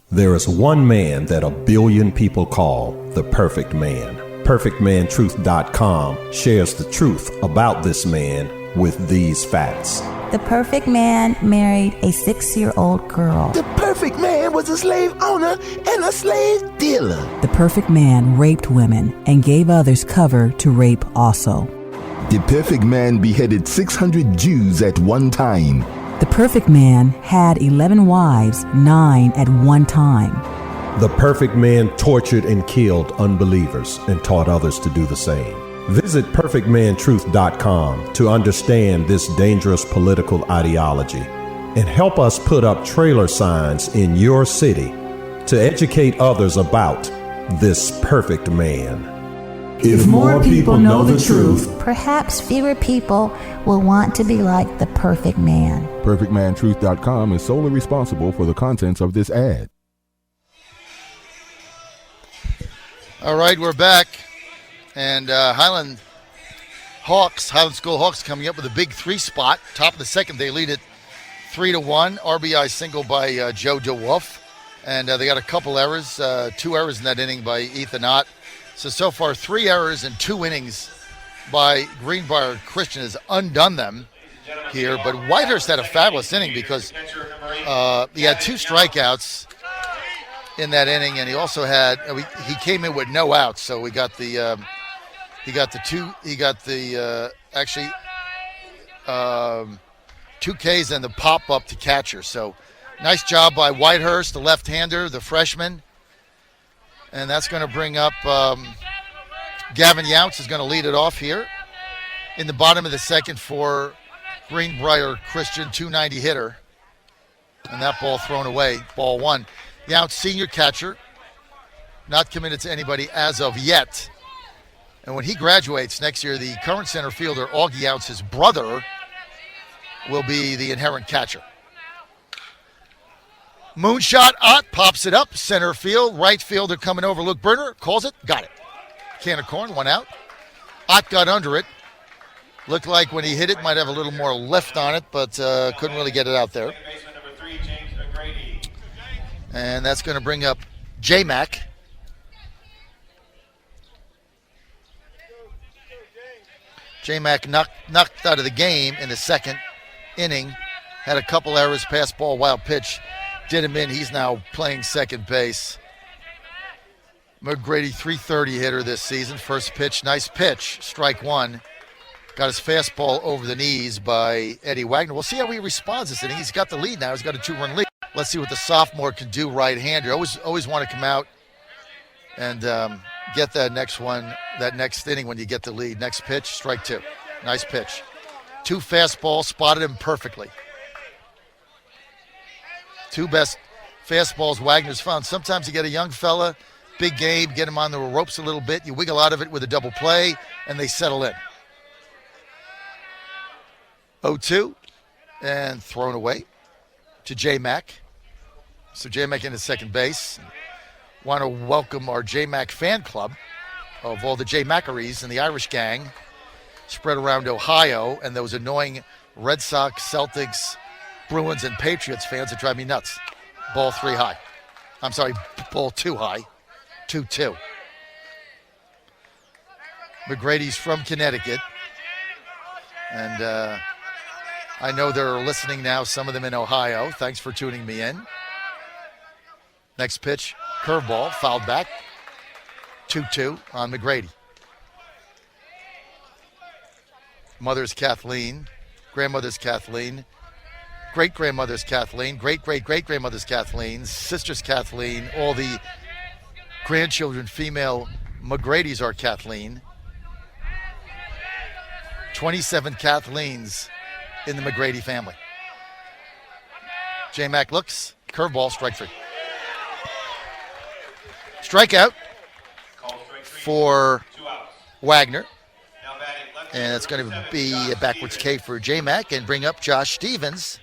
There is one man that a billion people call the perfect man. PerfectManTruth.com shares the truth about this man with these facts. The perfect man married a 6-year-old girl. The perfect man was a slave owner and a slave dealer. The perfect man raped women and gave others cover to rape also. The perfect man beheaded 600 Jews at one time. The perfect man had 11 wives, 9 at one time. The perfect man tortured and killed unbelievers and taught others to do the same. Visit PerfectManTruth.com to understand this dangerous political ideology and help us put up trailer signs in your city to educate others about this perfect man. If more people know the truth, perhaps fewer people will want to be like the perfect man. PerfectManTruth.com is solely responsible for the contents of this ad. All right, we're back. And Highland School Hawks coming up with a big 3 spot. Top of the second, they lead it 3-1. RBI single by Joe DeWolf. And they got a couple errors, 2 errors in that inning by Ethan Ott. So far, 3 errors in 2 innings by Greenbrier Christian has undone them here. But Whitehurst had a fabulous inning because he had 2 strikeouts in that inning, and he also had he came in with no outs. So we got the 2 Ks and the pop up to catcher. So nice job by Whitehurst, the left-hander, the freshman. And that's going to bring up Gavin Youts is going to lead it off here in the bottom of the second for Greenbrier Christian 290 hitter. And that ball thrown away. Ball one. Yount's senior catcher. Not committed to anybody as of yet. And when he graduates next year, the current center fielder, Augie Yount's, his brother, will be the inherent catcher. Moonshot, Ott pops it up, center field. Right fielder coming over, Luke Berner, calls it, got it. Can of corn, one out. Ott got under it. Looked like when he hit it, might have a little more lift on it, but couldn't really get it out there. And that's going to bring up J-Mac. J-Mac knocked out of the game in the second inning. Had a couple errors, pass ball, wild pitch. Did him in. He's now playing second base. McGrady, 330 hitter this season. First pitch, nice pitch. Strike one. Got his fastball over the knees by Eddie Wagner. We'll see how he responds this inning. He's got the lead now. He's got a 2-run lead. Let's see what the sophomore can do right-hander. Always want to come out and get that next one, that next inning when you get the lead. Next pitch, strike two. Nice pitch. Two fastballs, spotted him perfectly. Two best fastballs Wagner's found. Sometimes you get a young fella, big game, get him on the ropes a little bit. You wiggle out of it with a double play, and they settle in. 0-2, and thrown away to J-Mac. So J-Mac into second base. Want to welcome our J-Mac fan club of all the J-Macaries and the Irish gang spread around Ohio, and those annoying Red Sox, Celtics, Bruins, and Patriots fans that drive me nuts. Ball three high. I'm sorry, ball two high. 2-2. McGrady's from Connecticut. And I know they're listening now, some of them in Ohio. Thanks for tuning me in. Next pitch, curveball, fouled back. 2-2 on McGrady. Mother's Kathleen. Grandmother's Kathleen. Great-grandmother's Kathleen. Great-great-great-grandmother's Kathleen. Sister's Kathleen. All the grandchildren, female McGrady's are Kathleen. 27 Kathleens in the McGrady family. J-Mac looks. Curveball, strike three. Strikeout for Wagner. And it's going to be a backwards K for J-Mac and bring up Josh Stevens.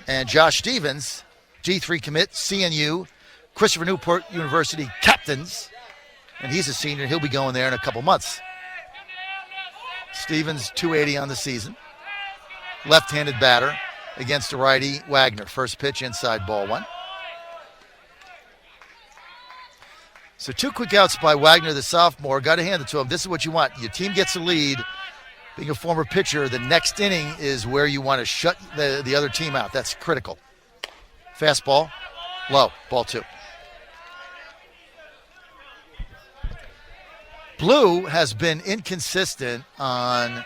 And Josh Stevens, D3 commit, CNU, Christopher Newport University captains. And he's a senior. He'll be going there in a couple months. Stevens, 280 on the season. Left-handed batter against the righty Wagner. First pitch inside, ball one. So two quick outs by Wagner, the sophomore. Got to hand it to him. This is what you want. Your team gets a lead. Being a former pitcher, the next inning is where you want to shut the other team out. That's critical. Fastball, low, ball two. Blue has been inconsistent on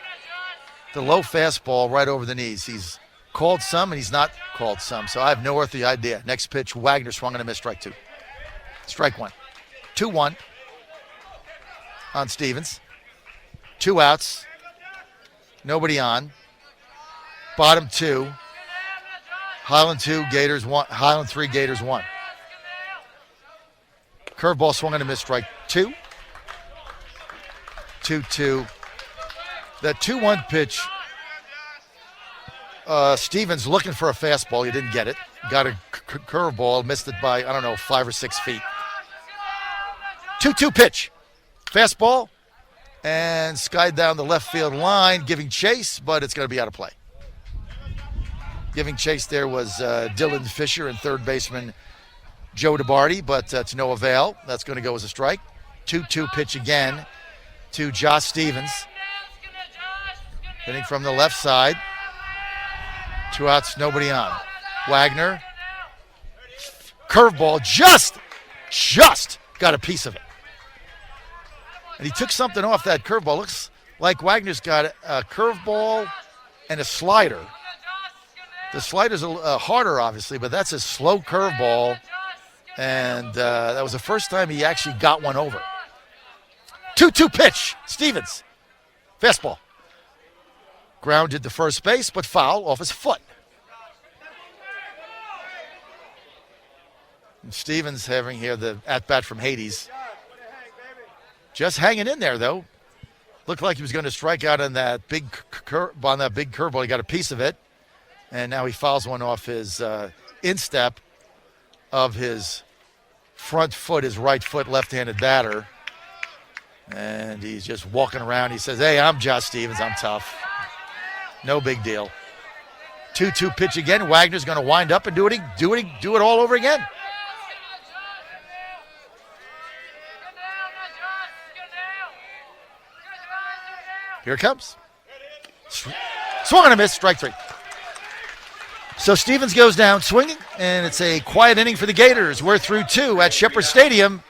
the low fastball right over the knees. He's called some and he's not called some, so I have no earthly idea. Next pitch, Wagner swung and a miss, strike two. Strike one. 2-1 on Stevens. Two outs. Nobody on. Bottom two. Highland 2, Gators 1. Highland 3, Gators 1. Curveball swung and a miss, strike two. 2-2. That 2-1 pitch, Stevens looking for a fastball. He didn't get it. Got a curveball, missed it by, 5 or 6 feet. 2-2 pitch. Fastball, and skied down the left field line, giving chase, but it's going to be out of play. Giving chase there was Dylan Fisher and third baseman Joe DeBarty, but to no avail. That's going to go as a strike. 2-2 pitch again to Josh Stevens. Hitting from the left side. Two outs, nobody on. Wagner. Curveball, just got a piece of it. And he took something off that curveball. Looks like Wagner's got a curveball and a slider. The slider's harder, obviously, but that's a slow curveball. And that was the first time he actually got one over. 2-2 pitch, Stevens. Fastball. Grounded to first base, but foul off his foot. And Stevens having here the at-bat from Hades. Just hanging in there, though. Looked like he was going to strike out on that big curveball. He got a piece of it. And now he fouls one off his instep of his front foot, his right foot, left-handed batter. And he's just walking around. He says, hey, I'm Josh Stevens. I'm tough. No big deal. 2-2 pitch again. Wagner's going to wind up and do it all over again. Here it comes. Swung and a miss, strike 3. So Stevens goes down swinging, and it's a quiet inning for the Gators. We're through 2 at Shepherd Stadium.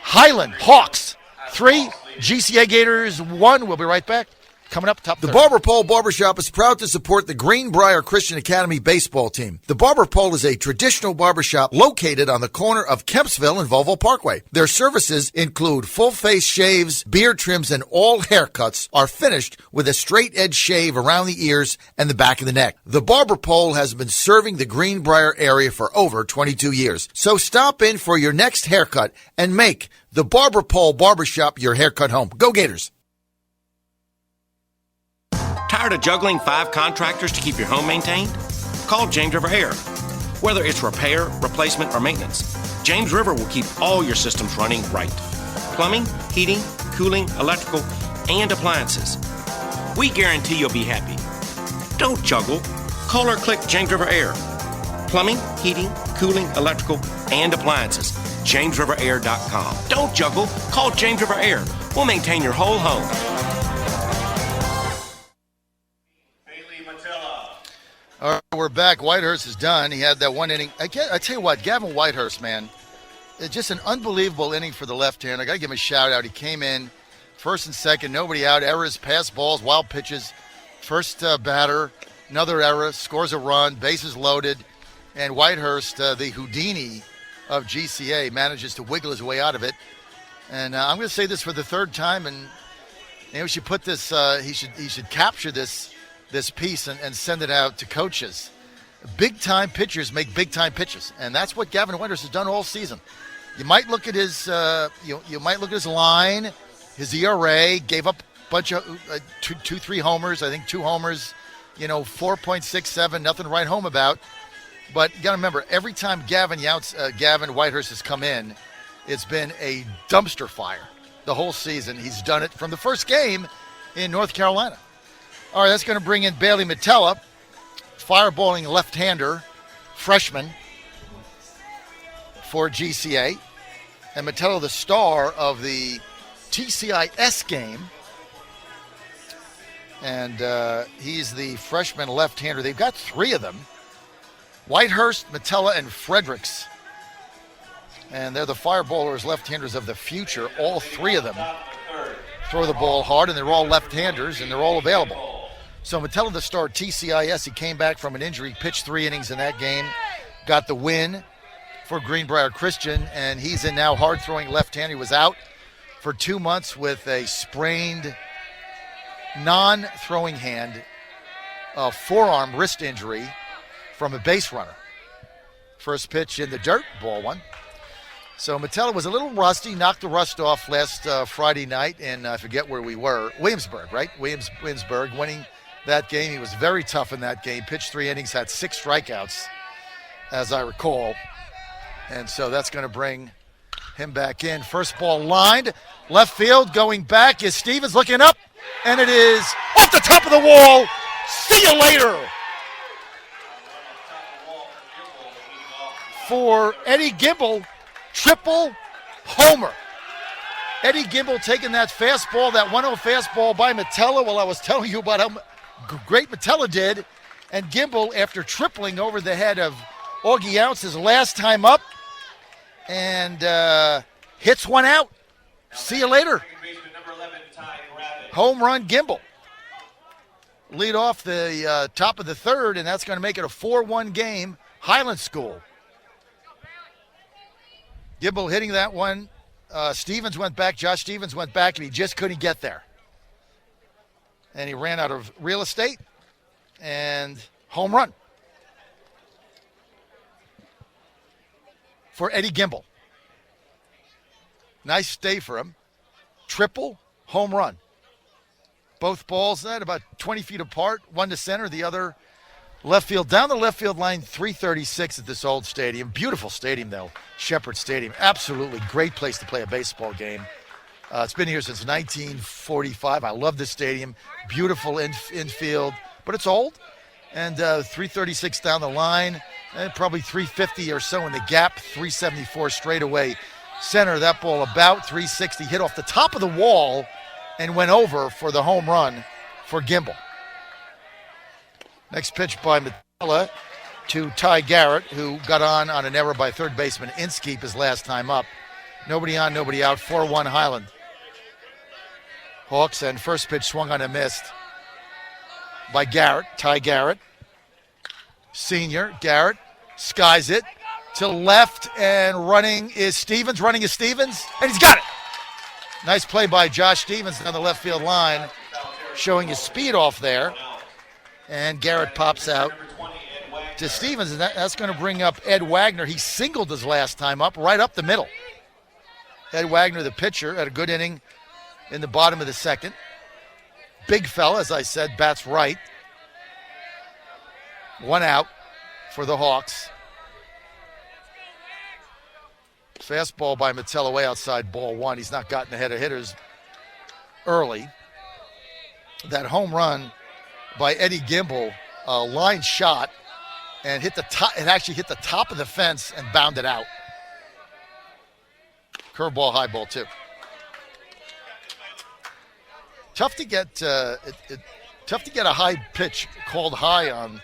Highland Hawks 3, GCA Gators 1. We'll be right back. Coming up top. The Barber Pole Barbershop is proud to support the Greenbrier Christian Academy baseball team. The Barber Pole is a traditional barbershop located on the corner of Kempsville and Volvo Parkway. Their services include full-face shaves, beard trims, and all haircuts are finished with a straight-edge shave around the ears and the back of the neck. The Barber Pole has been serving the Greenbrier area for over 22 years. So stop in for your next haircut and make the Barber Pole Barbershop your haircut home. Go Gators! Tired of juggling 5 contractors to keep your home maintained? Call James River Air. Whether it's repair, replacement, or maintenance, James River will keep all your systems running right. Plumbing, heating, cooling, electrical, and appliances. We guarantee you'll be happy. Don't juggle. Call or click James River Air. Plumbing, heating, cooling, electrical, and appliances. JamesRiverAir.com. Don't juggle. Call James River Air. We'll maintain your whole home. All right, we're back. Whitehurst is done. He had that one inning. I tell you what, Gavin Whitehurst, man, it's just an unbelievable inning for the left-hander. I got to give him a shout-out. He came in first and second, nobody out, errors, pass balls, wild pitches. First batter, another error, scores a run, bases loaded, and Whitehurst, the Houdini of GCA, manages to wiggle his way out of it. And I'm going to say this for the third time, and we should put this. He should capture this piece and send it out to coaches. Big-time pitchers make big-time pitches, and that's what Gavin Winters has done all season. You might look at his you might look at his line, his ERA, gave up a bunch of 3 homers, I think 2 homers, 4.67, nothing to write home about. But you got to remember, every time Gavin Whitehurst has come in, it's been a dumpster fire the whole season. He's done it from the first game in North Carolina. All right, that's going to bring in Bailey Metella, fireballing left-hander, freshman for GCA. And Metella, the star of the TCIS game. And he's the freshman left-hander. They've got 3 of them. Whitehurst, Metella, and Fredericks. And they're the fireballers, left-handers of the future. All 3 of them throw the ball hard, and they're all left-handers, and they're all available. So Metella, the star, TCIS, he came back from an injury, pitched 3 innings in that game, got the win for Greenbrier Christian, and he's in now hard-throwing left-hander. He was out for 2 months with a sprained non-throwing hand, forearm wrist injury from a base runner. First pitch in the dirt, ball 1. So Metella was a little rusty, knocked the rust off last Friday night, and I forget where we were. Williamsburg, right? Williamsburg winning that game. He was very tough in that game. Pitched 3 innings, had 6 strikeouts, as I recall. And so that's going to bring him back in. First ball lined. Left field going back is Stevens looking up, and it is off the top of the wall. See you later. For Eddie Gimble, triple homer. Eddie Gimble taking that fastball, that 1-0 fastball by Metella. Well, I was telling you about how great Metella did. And Gimble, after tripling over the head of Augie Ounce his last time up, and hits one out. See you later. Home run Gimble. Lead off the top of the third, and that's going to make it a 4-1 game. Highland School. Gimble hitting that one. Stevens went back. Josh Stevens went back, and he just couldn't get there. and he ran out of real estate, and home run for Eddie Gimbel. Nice day for him. Triple, home run. Both balls at about 20 feet apart, one to center, the other left field. Down the left field line, 336 at this old stadium. Beautiful stadium, though, Shepherd Stadium. Absolutely great place to play a baseball game. It's been here since 1945. I love this stadium. Beautiful infield, but it's old. And 336 down the line, and probably 350 or so in the gap, 374 straight away. Center, that ball about 360, hit off the top of the wall and went over for the home run for Gimbel. Next pitch by Metella to Ty Garrett, who got on an error by third baseman Inskeep his last time up. Nobody on, nobody out, 4-1 Highland. Hawks, and first pitch swung on and missed by Garrett, Ty Garrett. Senior, Garrett skies it to left, and running is Stevens, and he's got it. Nice play by Josh Stevens down the left field line, showing his speed off there. And Garrett pops out to Stevens, and that's going to bring up Ed Wagner. He singled his last time up, right up the middle. Ed Wagner, the pitcher, had a good inning in the bottom of the second. Big fella, as I said, bats right. One out for the Hawks. Fastball by Metella way outside, ball one. He's not gotten ahead of hitters early. That home run by Eddie Gimbel, line shot, and hit the top. It actually hit the top of the fence and bounded out. Curveball, high ball too. Tough to get tough to get a high pitch called high on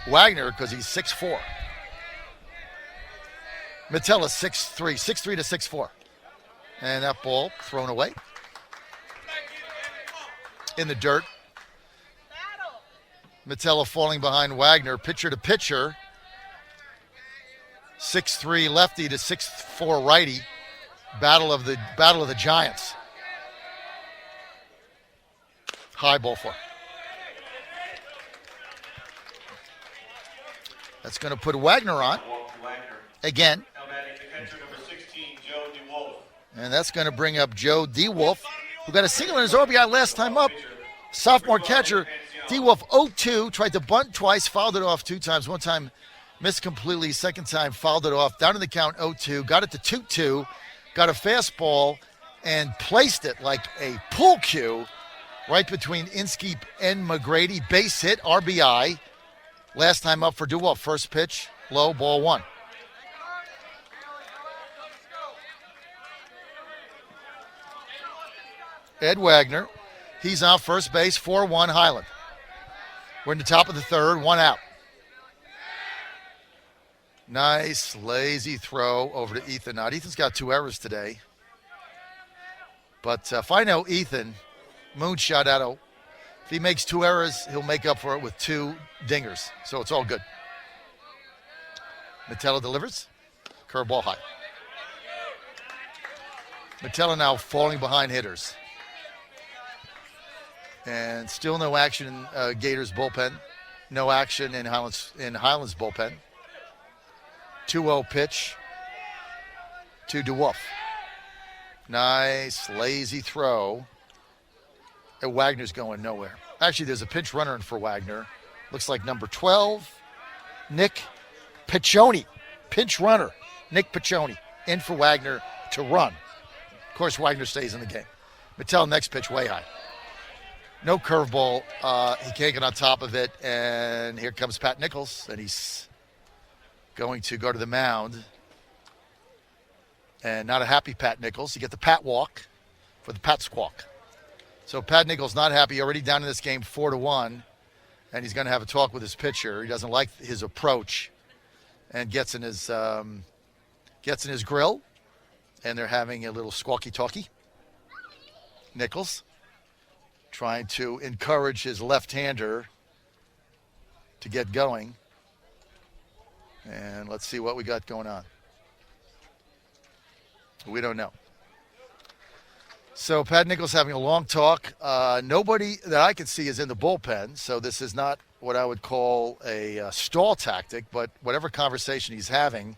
Wagner because he's 6'4". Metella 6'3", to 6'4". And that ball thrown away in the dirt. Metella falling behind Wagner, pitcher to pitcher. 6'3" lefty to 6'4" righty. Battle of the Giants. High ball four. That's going to put Wagner on again. And that's going to bring up Joe DeWolf, who got a single in his RBI last time up. Sophomore catcher. DeWolf 0-2, tried to bunt twice, fouled it off 2 times. One time missed completely, second time fouled it off. Down in the count 0-2, got it to 2-2, got a fastball and placed it like a pool cue right between Inskeep and McGrady. Base hit, RBI. Last time up for DeWolf. First pitch, low, ball one. Ed Wagner, he's on first base, 4-1 Highland. We're in the top of the third, one out. Nice, lazy throw over to Ethan. Now, Ethan's got 2 errors today. But if I know Ethan, moonshot out. If he makes 2 errors, he'll make up for it with 2 dingers. So it's all good. Metella delivers. Curveball high. Metella now falling behind hitters. And still no action in Gators bullpen. No action in Highlands bullpen. 2-0 pitch to DeWolf. Nice, lazy throw. And Wagner's going nowhere. Actually, there's a pinch runner in for Wagner. Looks like number 12, Nick Piccioni. Pinch runner, Nick Piccioni, in for Wagner to run. Of course, Wagner stays in the game. Mattel, next pitch, way high. No curveball. He can't get on top of it. And here comes Pat Nichols, and he's going to go to the mound. And not a happy Pat Nichols. You get the Pat walk for the Pat squawk. So Pat Nichols not happy, already down in this game 4-1. And he's going to have a talk with his pitcher. He doesn't like his approach and gets in his grill. And they're having a little squawky talkie. Nichols trying to encourage his left-hander to get going. And let's see what we got going on. We don't know. So Pat Nichols having a long talk. Nobody that I can see is in the bullpen, so this is not what I would call a stall tactic, but whatever conversation he's having,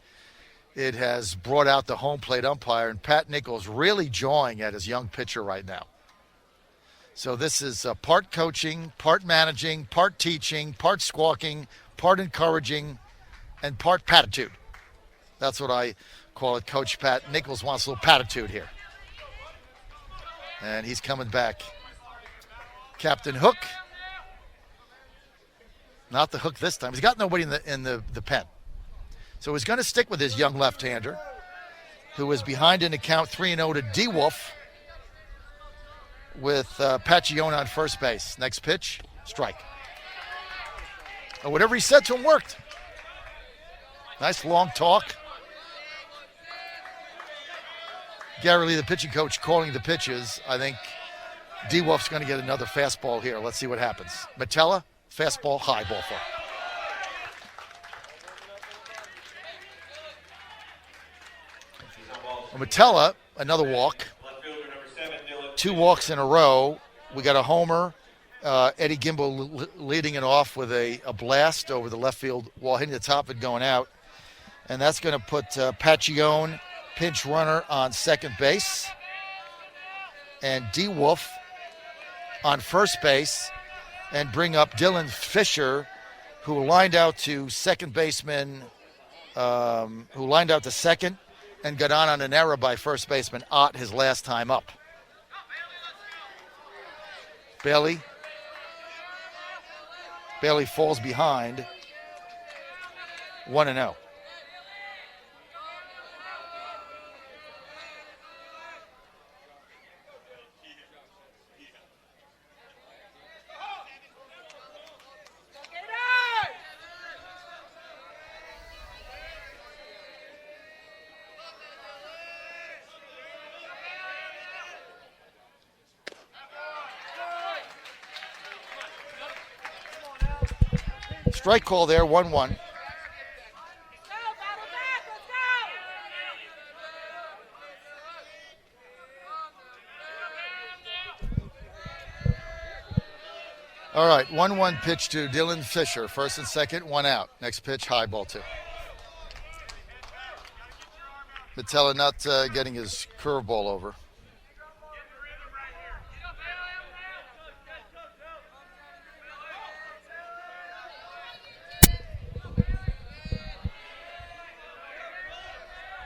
it has brought out the home plate umpire, and Pat Nichols really jawing at his young pitcher right now. So this is part coaching, part managing, part teaching, part squawking, part encouraging, and part patitude. That's what I call it. Coach Pat Nichols wants a little patitude here. And he's coming back. Captain Hook. Not the hook this time. He's got nobody in the pen. So he's going to stick with his young left-hander, who is behind in the count 3-0 to D. Wolf with Pacchione on first base. Next pitch, strike. And whatever he said to him worked. Nice long talk. Gary Lee, the pitching coach, calling the pitches. I think D. Wolf's going to get another fastball here. Let's see what happens. Metella, fastball, high, ball four. Metella, another walk. 2 walks in a row. We got a homer. Eddie Gimbel leading it off with a blast over the left field wall, hitting the top and going out. And that's going to put Pacchione, pinch runner, on second base. And D. Wolf on first base. And bring up Dylan Fisher, who lined out to second baseman, who lined out to second and got on an error by first baseman Ott his last time up. Bailey falls behind 1-0. Strike call there, 1-1. All right, 1-1 pitch to Dylan Fisher. First and second, 1 out. Next pitch, high, ball 2. Metella not getting his curveball over.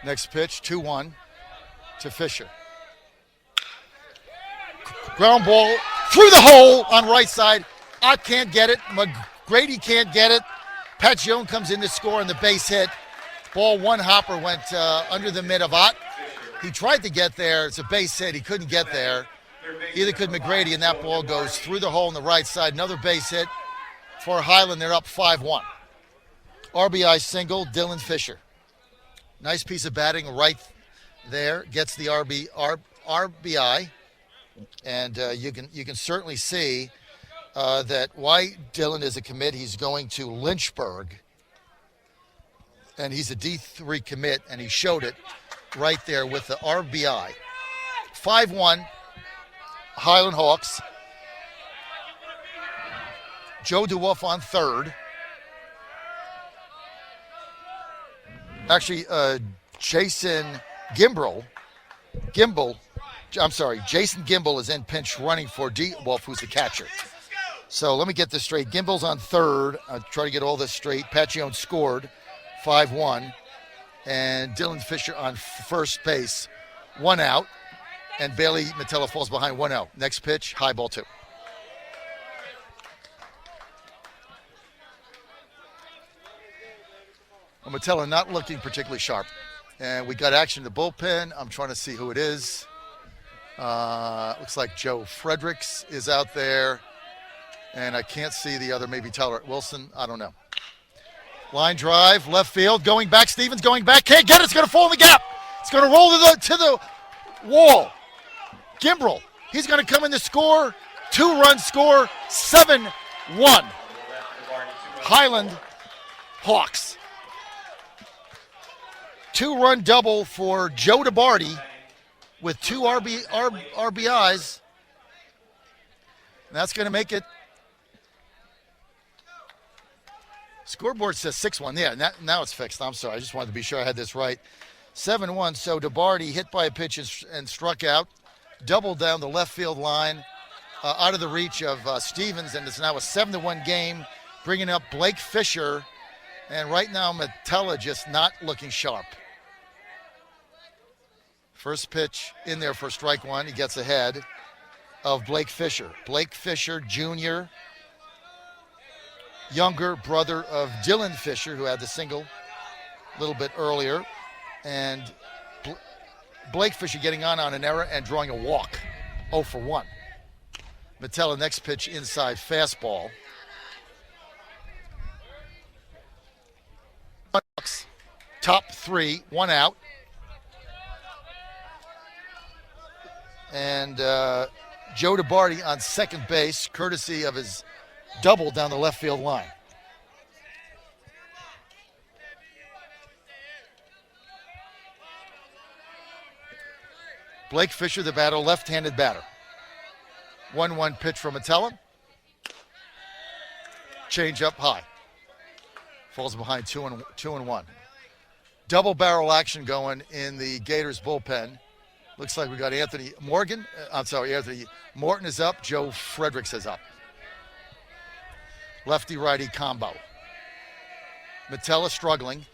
Next pitch, 2-1 to Fisher. Ground ball through the hole on right side. Ott can't get it. McGrady can't get it. Pacchione comes in to score on the base hit. Ball one hopper went under the mid of Ott. He tried to get there. It's a base hit. He couldn't get there. Either could McGrady, and that ball goes through the hole on the right side. Another base hit for Highland. They're up 5-1. RBI single, Dylan Fisher. Nice piece of batting right there. Gets the RBI. And you can certainly see that why Dylan is a commit. He's going to Lynchburg. And he's a D3 commit, and he showed it right there with the RBI. 5-1, Highland Hawks. Joe DeWolf on third. Actually, Jason Gimbel, Jason Gimbel is in pinch running for DeWolf, who's the catcher. So let me get this straight. Gimbel's on third. I'll try to get all this straight. Pacchione scored, 5-1. And Dylan Fisher on first base, 1 out. And Bailey Metella falls behind 1-0. Next pitch, high, ball 2. Metella not looking particularly sharp. And we got action in the bullpen. I'm trying to see who it is. Looks like Joe Fredericks is out there. And I can't see the other, maybe Tyler Wilson. I don't know. Line drive, left field, going back. Stevens going back. Can't get it. It's going to fall in the gap. It's going to roll to the wall. Gimbel, he's going to come in to score. 2-run score, 7-1. Highland Hawks. 2-run double for Joe DeBarty with 2 RBIs. And that's going to make it. Scoreboard says 6-1. Yeah, now it's fixed. I'm sorry. I just wanted to be sure I had this right. 7-1. So DeBarty hit by a pitch and struck out. Doubled down the left field line, out of the reach of Stevens, and it's now a 7-1 game, bringing up Blake Fisher. And right now, Metella just not looking sharp. First pitch in there for strike one. He gets ahead of Blake Fisher. Blake Fisher Jr., younger brother of Dylan Fisher, who had the single a little bit earlier. And Blake Fisher getting on an error and drawing a walk. 0 for 1. Metella next pitch inside fastball. Top 3, 1 out. And Joe DeBarty on second base, courtesy of his double down the left field line. Blake Fisher, the batter, left-handed batter. 1-1 pitch from Metella. Change up high. Falls behind 2-1. Double barrel action going in the Gators bullpen. Looks like we got Anthony Morton is up. Joe Fredericks is up. Lefty-righty combo. Metella struggling.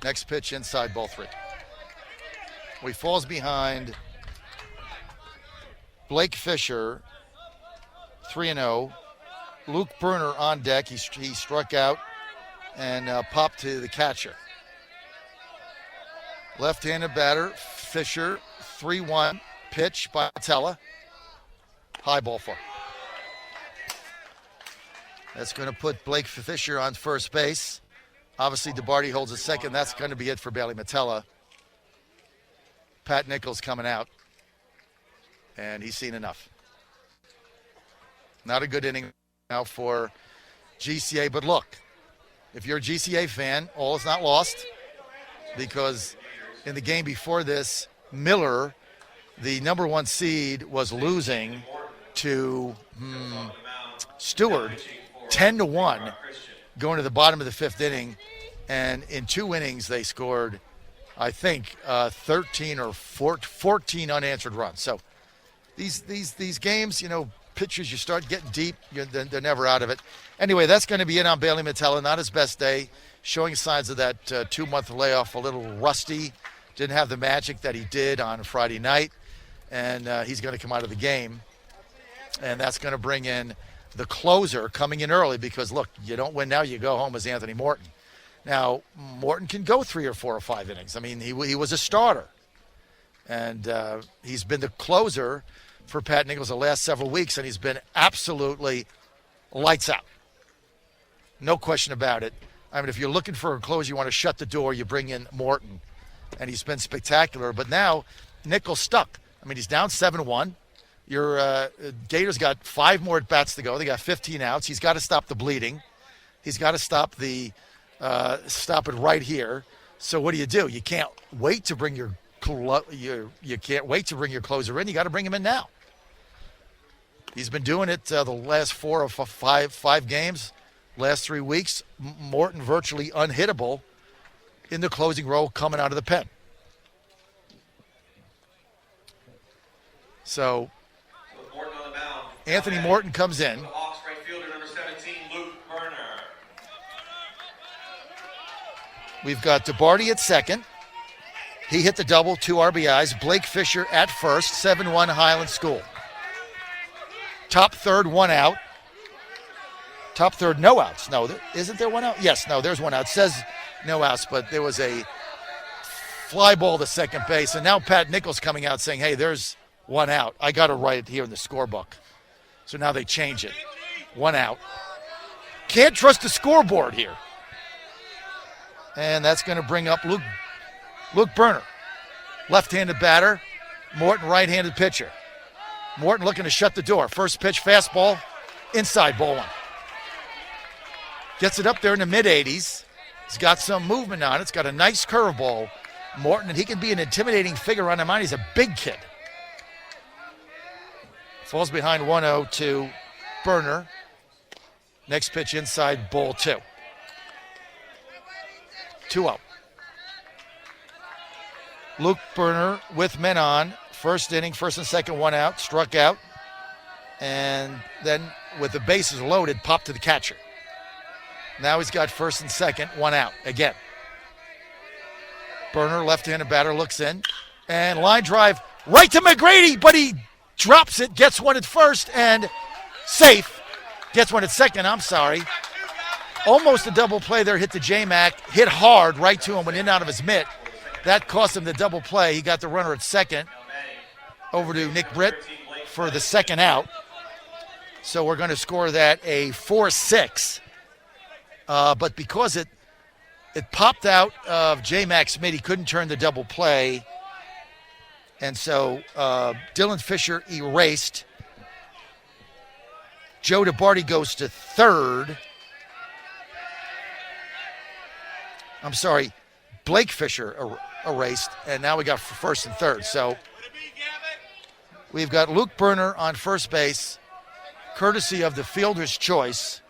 Next pitch inside ball 3. He falls behind Blake Fisher, 3-0. Luke Bruner on deck. He struck out and popped to the catcher. Left-handed batter, Fisher, 3-1. Pitch by Metella. High ball 4. That's going to put Blake Fisher on first base. Obviously, DeBarty holds a second. That's going to be it for Bailey Metella. Pat Nichols coming out. And he's seen enough. Not a good inning now for GCA. But look, if you're a GCA fan, all is not lost. Because in the game before this, Miller, the number 1 seed, was losing to Stewart 10-1 going to the bottom of the 5th inning. And in 2 innings, they scored, I think, 13 or 14 unanswered runs. So these games, pitchers, you start getting deep, they're never out of it. Anyway, that's going to be it on Bailey Metella. Not his best day, showing signs of that 2-month layoff, a little rusty. Didn't have the magic that he did on Friday night, and he's going to come out of the game. And that's going to bring in the closer coming in early because, look, you don't win now, you go home as Anthony Morton. Now, Morton can go 3 or 4 or 5 innings. I mean, he was a starter. And he's been the closer for Pat Nichols the last several weeks, and he's been absolutely lights out. No question about it. I mean, if you're looking for a closer, you want to shut the door, you bring in Morton. And he's been spectacular. But now, Nichols stuck. I mean, he's down 7-1. Your Gators got 5 more at-bats to go. They got 15 outs. He's got to stop the bleeding. He's got to stop it right here. So what do? You can't wait to bring your can't wait to bring your closer in. You got to bring him in now. He's been doing it the last 4 or 5 games, last 3 weeks. Morton virtually unhittable in the closing role coming out of the pen. So Anthony Morton comes in. We've got DeBarty at second. He hit the double, 2 RBIs. Blake Fisher at first, 7-1 Highland School. Top third, 1 out. Top third, no outs. No, isn't there 1 out? Yes, no, there's 1 out. It says no outs, but there was a fly ball to second base. And now Pat Nichols coming out saying, hey, there's 1 out. I got to write it here in the scorebook. So now they change it. 1 out. Can't trust the scoreboard here. And that's going to bring up Luke Bruner. Left-handed batter. Morton, right-handed pitcher. Morton looking to shut the door. First pitch, fastball, inside, ball 1. Gets it up there in the mid-80s. He's got some movement on it. It's got a nice curveball. Morton, and he can be an intimidating figure on the mound. He's a big kid. Falls behind 1-0 to Berner. Next pitch inside, ball 2. 2-0. Luke Berner with men on. First inning, first and second, 1 out, struck out. And then with the bases loaded, popped to the catcher. Now he's got first and second, 1 out again. Berner, left-handed batter, looks in. And line drive right to McGrady, but he drops it, gets one at first, and safe. Gets one at second, Almost a double play there, hit the J-Mac, hit hard right to him, went in and out of his mitt. That cost him the double play. He got the runner at second. Over to Nick Britt for the second out. So we're going to score that a 4-6. But because it popped out of J-Mac's mid, he couldn't turn the double play. And so Dylan Fisher erased. Joe DeBarty goes to third. Blake Fisher erased, and now we got first and third. So we've got Luke Berner on first base, courtesy of the fielder's choice.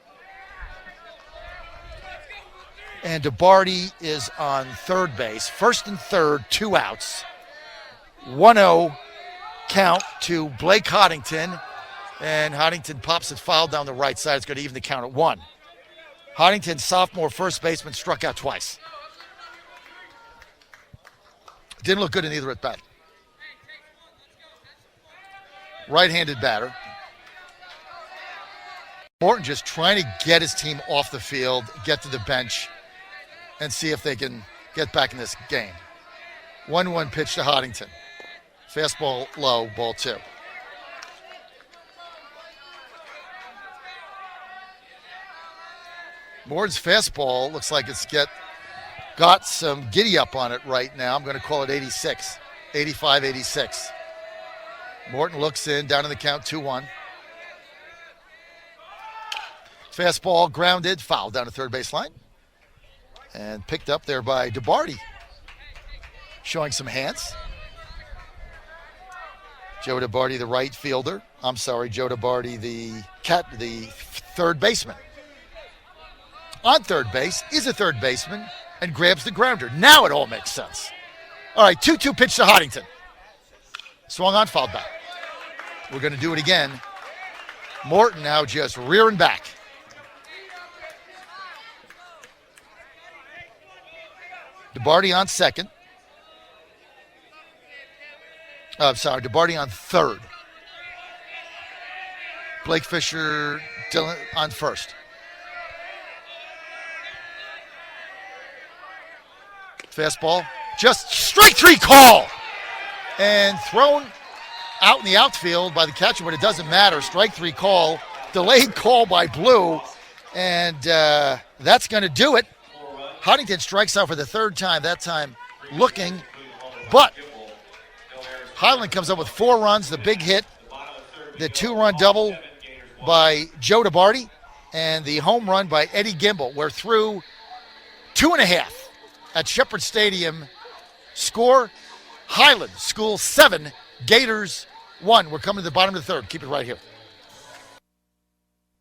And DeBarty is on third base. First and third, 2 outs. 1-0 count to Blake Hoddington. And Hoddington pops it foul down the right side. It's going to even the count at 1. Hoddington, sophomore first baseman, struck out twice. Didn't look good in either at bat. Right-handed batter. Morton just trying to get his team off the field, get to the bench, and see if they can get back in this game. 1-1 pitch to Hoddington. Fastball low, ball 2. Morton's fastball looks like it's got some giddy up on it right now. I'm going to call it 85, 86. Morton looks in, down in the count, 2-1. Fastball grounded, foul down to third baseline. And picked up there by DeBarty. Showing some hands. Joe DeBarty, the right fielder. Joe DeBarty, the third baseman. On third base is a third baseman and grabs the grounder. Now it all makes sense. All right, 2-2 pitch to Hoddington. Swung on, fouled back. We're going to do it again. Morton now just rearing back. DeBarty on second. DeBarty on third. Blake Fisher, Dylan on first. Fastball, just strike 3 call. And thrown out in the outfield by the catcher, but it doesn't matter. Strike 3 call, delayed call by Blue, and that's going to do it. Hoddington strikes out for the third time, that time looking, but Highland comes up with 4 runs, the big hit, the 2-run double by Joe DeBarty, and the home run by Eddie Gimble. We're through 2.5 at Shepherd Stadium. Score, Highland School 7, Gators 1. We're coming to the bottom of the third. Keep it right here.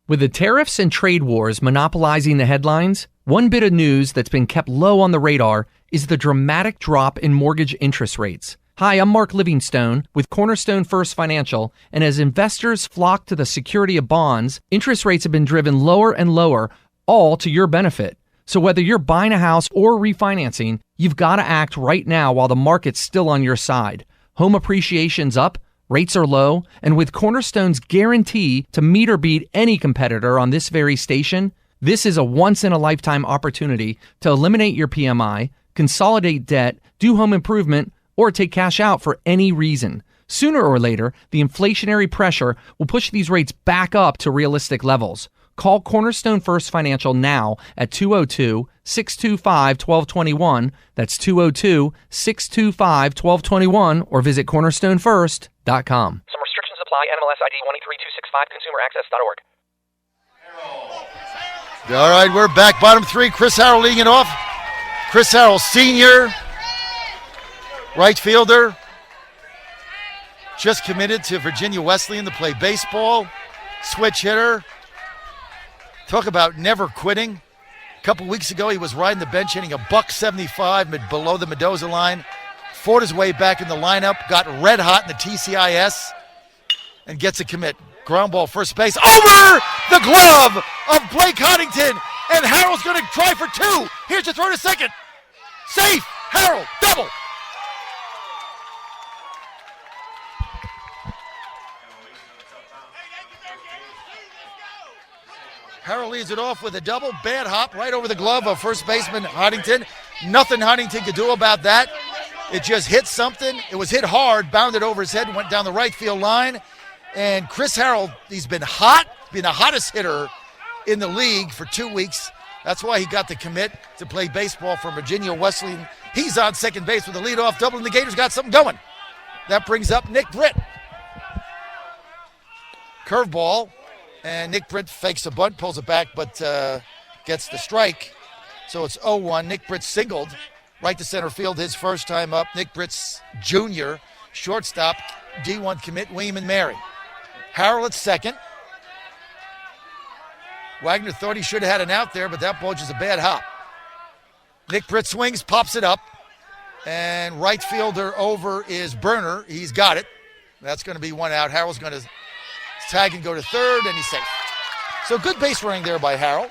With the tariffs and trade wars monopolizing the headlines, one bit of news that's been kept low on the radar is the dramatic drop in mortgage interest rates. Hi, I'm Mark Livingstone with Cornerstone First Financial, and as investors flock to the security of bonds, interest rates have been driven lower and lower, all to your benefit. So whether you're buying a house or refinancing, you've got to act right now while the market's still on your side. Home appreciation's up, rates are low, and with Cornerstone's guarantee to meet or beat any competitor on this very station, this is a once-in-a-lifetime opportunity to eliminate your PMI, consolidate debt, do home improvement, or take cash out for any reason. Sooner or later, the inflationary pressure will push these rates back up to realistic levels. Call Cornerstone First Financial now at 202-625-1221. That's 202-625-1221, or visit cornerstonefirst.com. Some restrictions apply. NMLS ID 133265, consumeraccess.org. All right, we're back. Bottom 3, Chris Harrell leading it off. Chris Harrell, senior, right fielder. just committed to Virginia Wesleyan to play baseball. Switch hitter. Talk about never quitting. A couple weeks ago, he was riding the bench hitting a .175 below the Mendoza line. Fought his way back in the lineup, got red hot in the TCIS, and gets a commit. Ground ball first base over the glove of Blake Huntington, and Harrell's going to try for two. Here's the throw to second. Safe. Harrell, double. Harrell leads it off with a double. Bad hop right over the glove of first baseman Huntington. Nothing Huntington could do about that. It just hit something. It was hit hard, bounded over his head, and went down the right field line. And Chris Harrell, he's been hot, been the hottest hitter in the league for 2 weeks. That's why he got the commit to play baseball for Virginia Wesleyan. He's on second base with a leadoff double, and the Gators got something going. That brings up Nick Britt. Curveball, and Nick Britt fakes a bunt, pulls it back, but gets the strike. So it's 0-1. Nick Britt singled right to center field his first time up. Nick Britt's junior, shortstop, D1 commit, William and Mary. Harrell at second. Wagner thought he should have had an out there, but that ball just a bad hop. Nick Britt swings, pops it up, and right fielder over is Berner. He's got it. That's going to be one out. Harrell's going to tag and go to third, and he's safe. So good base running there by Harrell.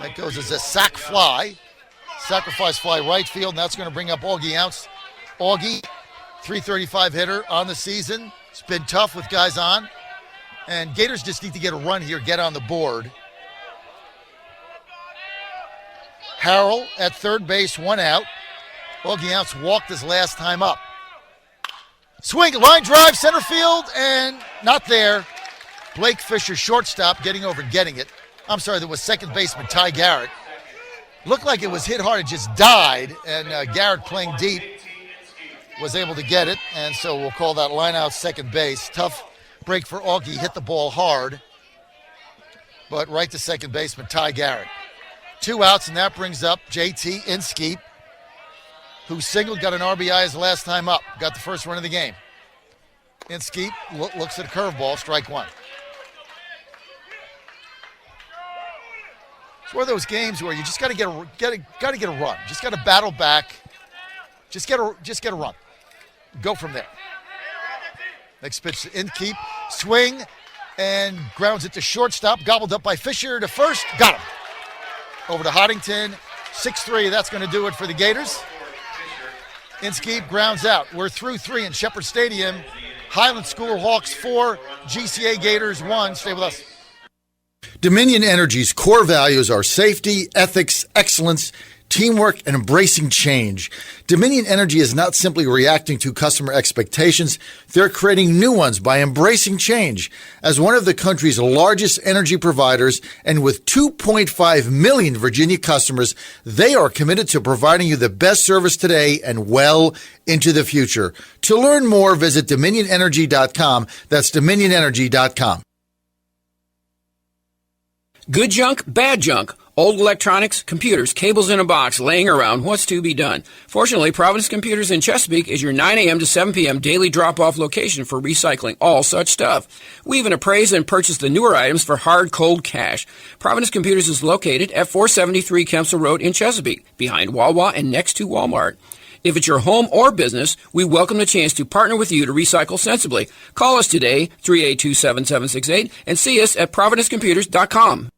That goes as a sac fly. Sacrifice fly right field, and that's going to bring up Augie Ounce. Augie, 335 hitter on the season. It's been tough with guys on. And Gators just need to get a run here, get on the board. Harrell at third base, one out. Augie Ounce walked his last time up. Swing, line drive, center field, and not there. Blake Fisher, shortstop, getting over and getting it. I'm sorry, there was second baseman Ty Garrett. Looked like it was hit hard, it just died, and Garrett playing deep was able to get it, and so we'll call that line out second base. Tough break for Augie, hit the ball hard, but right to second baseman Ty Garrett. 2 outs, and that brings up JT Inskeep, who singled, got an RBI his last time up, got the first run of the game. Inskeep looks at a curveball, strike one. It's one of those games where you just got to get a run. Just got to battle back. Just get a run. Go from there. Next pitch to Inskeep, swing, and grounds it to shortstop. Gobbled up by Fisher to first. Got him. Over to Huntington. 6-3. That's going to do it for the Gators. Inskeep grounds out. We're through 3 in Shepherd Stadium. Highland School Hawks 4, GCA Gators 1. Stay with us. Dominion Energy's core values are safety, ethics, excellence, teamwork, and embracing change. Dominion Energy is not simply reacting to customer expectations, they're creating new ones by embracing change. As one of the country's largest energy providers and with 2.5 million Virginia customers, they are committed to providing you the best service today and well into the future. To learn more, visit DominionEnergy.com. That's DominionEnergy.com. Good junk, bad junk. Old electronics, computers, cables in a box laying around. What's to be done? Fortunately, Providence Computers in Chesapeake is your 9 a.m. to 7 p.m. daily drop-off location for recycling all such stuff. We even appraise and purchase the newer items for hard, cold cash. Providence Computers is located at 473 Kempsell Road in Chesapeake, behind Wawa and next to Walmart. If it's your home or business, we welcome the chance to partner with you to recycle sensibly. Call us today, 382-7768, and see us at providencecomputers.com.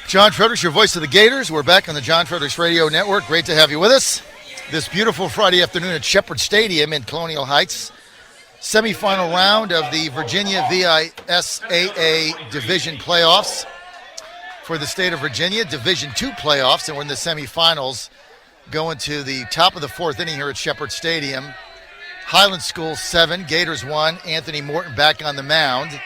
John Fredericks, your voice of the Gators. We're back on the John Fredericks Radio Network. Great to have you with us this beautiful Friday afternoon at Shepherd Stadium in Colonial Heights. Semifinal round of the Virginia VISAA Division playoffs for the state of Virginia. Division II playoffs, and we're in the semifinals going to the top of the fourth inning here at Shepherd Stadium. Highland School 7, Gators 1. Anthony Morton back on the mound.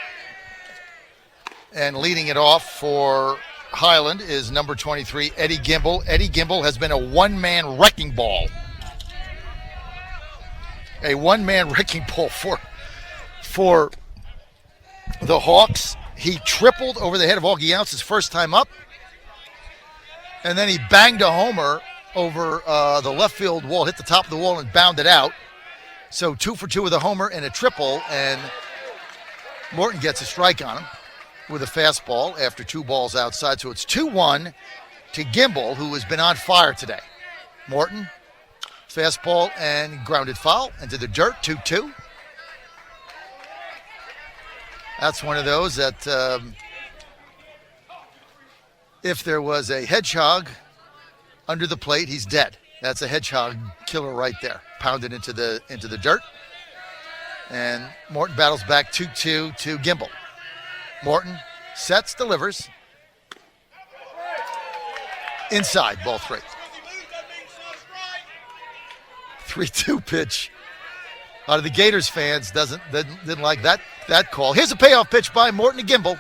And leading it off for Highland is number 23, Eddie Gimble. Eddie Gimble has been a one-man wrecking ball. A one-man wrecking ball for the Hawks. He tripled over the head of Augie Ounce his first time up. And then he banged a homer over the left field wall, hit the top of the wall and bounded out. So 2 for 2 with a homer and a triple, and Morton gets a strike on him with a fastball after 2 balls outside. So it's 2-1 to Gimbel, who has been on fire today. Morton, fastball and grounded foul into the dirt, 2-2. That's one of those that if there was a hedgehog under the plate, he's dead. That's a hedgehog killer right there, pounded into the dirt. And Morton battles back 2-2 to Gimbel. Morton sets, delivers. Inside, ball 3. 3-2 pitch. A lot of the Gators fans didn't like that call. Here's a payoff pitch by Morton to Gimbel.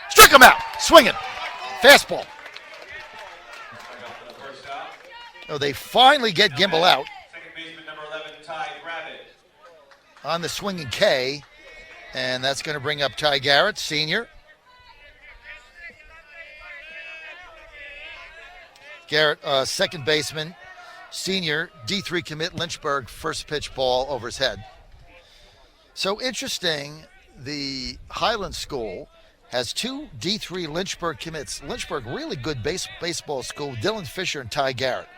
Struck him out. Swinging. Fastball. Oh, they finally get Gimbel out. Second baseman number 11, Ty Garrett. On the swinging K. And that's going to bring up Ty Garrett, senior. Garrett, second baseman, senior, D3 commit, Lynchburg, first pitch ball over his head. So interesting, the Highland School has 2 D3 Lynchburg commits. Lynchburg, really good baseball school, Dylan Fisher and Ty Garrett.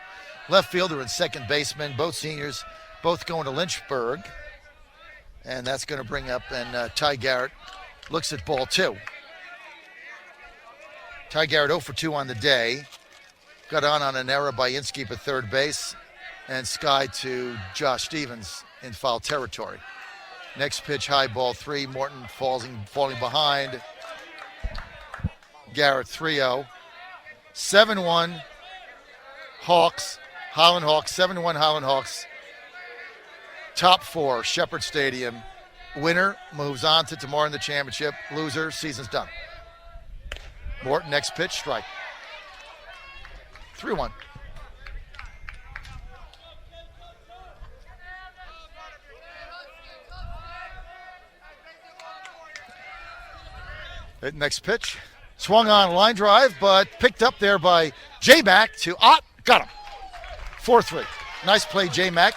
Left fielder and second baseman, both seniors, both going to Lynchburg. And that's going to bring up, and Ty Garrett looks at ball 2. Ty Garrett 0 for 2 on the day. Got on an error by Inskeep at third base, and Sky to Josh Stevens in foul territory. Next pitch, high ball 3. Morton falling behind. Garrett 3-0. 7-1 Hawks. Highland Hawks, 7-1 Highland Hawks. Top 4, Shepherd Stadium. Winner moves on to tomorrow in the championship. Loser, season's done. Morton, next pitch, strike. 3-1. Next pitch. Swung on a line drive, but picked up there by J-Mac to Ott. Got him. 4-3. Nice play, J-Mac.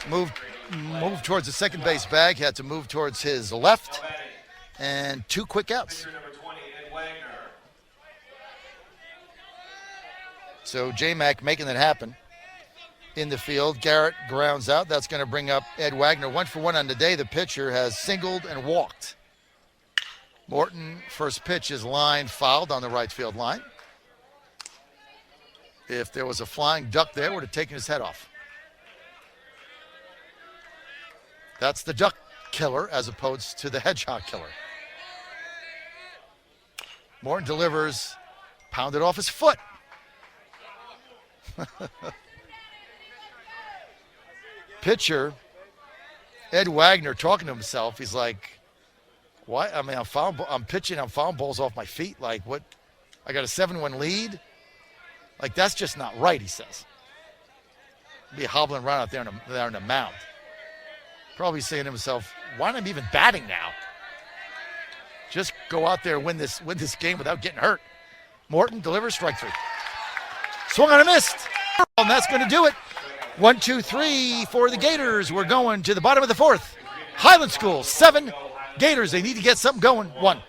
Moved towards the second base bag. Had to move towards his left. And 2 quick outs. So J-Mac making that happen in the field. Garrett grounds out. That's going to bring up Ed Wagner. 1 for 1 on the day. The pitcher has singled and walked. Morton, first pitch is line fouled on the right field line. If there was a flying duck there, would have taken his head off. That's the duck killer as opposed to the hedgehog killer. Morton delivers, pounded off his foot. Pitcher, Ed Wagner, talking to himself. He's like, "Why? I mean, I'm pitching. I'm fouling balls off my feet. Like, what? I got a 7-1 lead. Like, that's just not right," he says. Be hobbling around out there in the mound. Probably saying to himself, "Why am I even batting now? Just go out there and win this game without getting hurt." Morton delivers, strike 3. Swung on a missed. And that's going to do it. 1, 2, 3 for the Gators. We're going to the bottom of the 4th. Highland School, 7. Gators, they need to get something going. 1.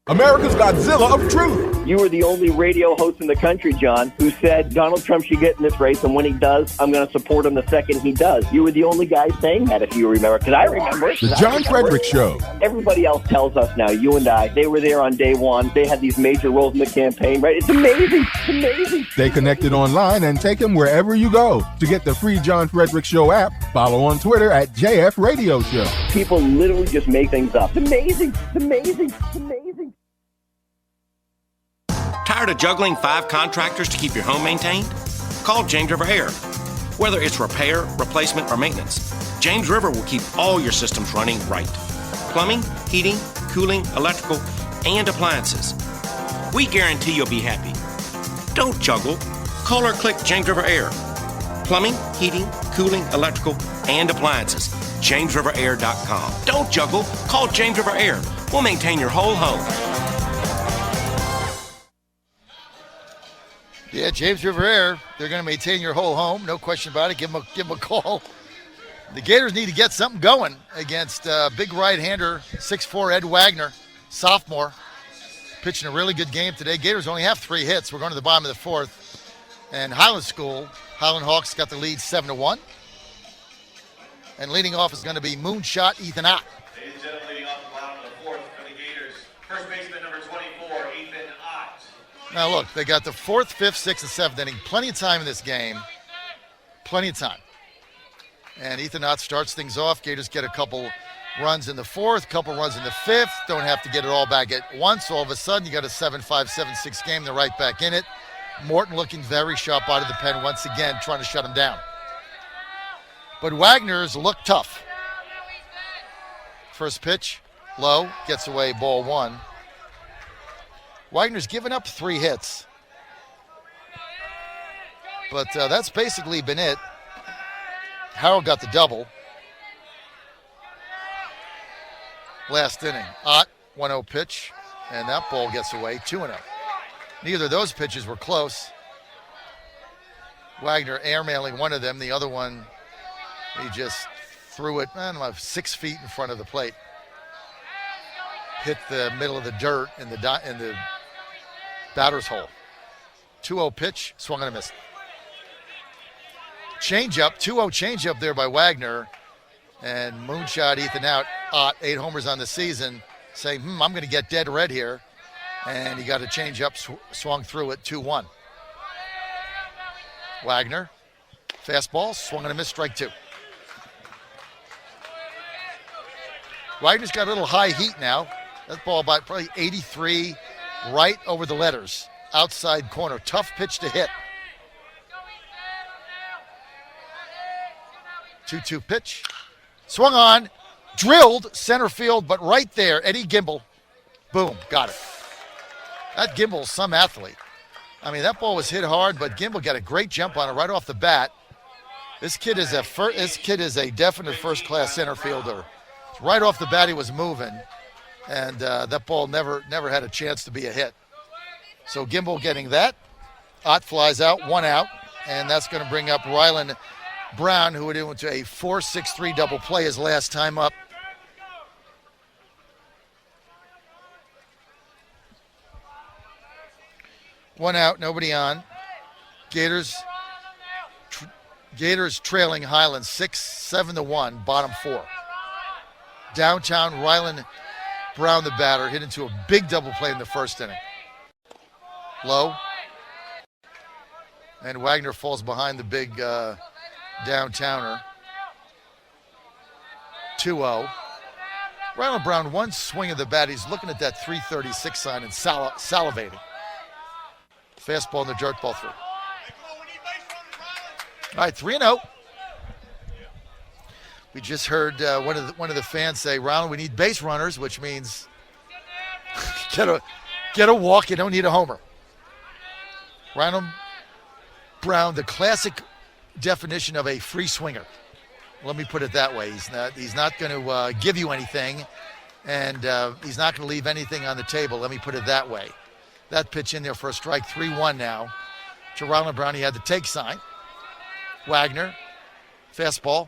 America's Godzilla of truth. You were the only radio host in the country, John, who said Donald Trump should get in this race, and when he does, I'm going to support him the second he does. You were the only guy saying that, if you remember, because I remember. The John Fredericks Show. Everybody else tells us now, you and I, they were there on day one. They had these major roles in the campaign, right? It's amazing. It's amazing. Stay connected online and take them wherever you go. To get the free John Fredericks Show app, follow on Twitter at JF Radio Show. People literally just make things up. It's amazing. It's amazing. It's amazing. Tired of juggling 5 contractors to keep your home maintained? Call James River Air. Whether it's repair, replacement, or maintenance, James River will keep all your systems running right. Plumbing, heating, cooling, electrical, and appliances. We guarantee you'll be happy. Don't juggle. Call or click James River Air. Plumbing, heating, cooling, electrical, and appliances. JamesRiverAir.com. Don't juggle. Call James River Air. We'll maintain your whole home. Yeah, James River Air, they're going to maintain your whole home. No question about it. Give them a call. The Gators need to get something going against big right-hander, 6'4", Ed Wagner, sophomore. Pitching a really good game today. Gators only have 3 hits. We're going to the bottom of the 4th. And Highland Hawks got the lead 7-1. And leading off is going to be Moonshot Ethan Ott. Ladies and gentlemen, leading off the bottom of the 4th for the Gators, first baseman number 24, Ethan Ott. Now look, they got the 4th, 5th, 6th, and 7th inning. Plenty of time in this game. Plenty of time. And Ethan Ott starts things off. Gators get a couple runs in the 4th, couple runs in the 5th. Don't have to get it all back at once. All of a sudden, you got a 7-5, 7-6 game. They're right back in it. Morton looking very sharp out of the pen once again, trying to shut him down. But Wagner's look tough. First pitch, low, gets away, ball 1. Wagner's given up 3 hits. But that's basically been it. Harold got the double. Last inning. Ott, 1-0 pitch, and that ball gets away, 2-0. Neither of those pitches were close. Wagner airmailing one of them. The other one, he just threw it, 6 feet in front of the plate. Hit the middle of the dirt in the batter's hole. 2-0 pitch, swung and a miss. Changeup, 2-0 changeup there by Wagner. And Moonshot Ethan Ott, 8 homers on the season, saying, I'm going to get dead red here. And he got a changeup, swung through it, 2-1. Wagner, fastball, swung and a miss, strike 2. Wagner's got a little high heat now. That ball about probably 83, right over the letters, outside corner. Tough pitch to hit. 2-2 pitch. Swung on, drilled center field, but right there, Eddie Gimble, boom, got it. That Gimble's some athlete. I mean, that ball was hit hard, but Gimble got a great jump on it right off the bat. This kid is a definite first-class center fielder. Right off the bat, he was moving, and that ball never had a chance to be a hit. So Gimble getting that. Ott flies out, 1 out, and that's going to bring up Rylan Brown, who went into a 4-6-3 double play his last time up. One out, nobody on. Gators trailing Highland 6-7-1, bottom 4. Downtown, Rylan Brown, the batter, hit into a big double play in the first inning. Low. And Wagner falls behind the big downtowner. 2-0. Rylan Brown, one swing of the bat. He's looking at that 336 sign and salivating. Fastball in the dirt, ball 3. All right, 3-0. We just heard one of the fans say, "Rylan, we need base runners," which means get a walk. You don't need a homer. Rylan Brown, the classic definition of a free swinger. Let me put it that way. He's not going to give you anything, and he's not going to leave anything on the table. Let me put it that way. That pitch in there for a strike, 3-1 now. To Rylan Brown, he had the take sign. Wagner, fastball,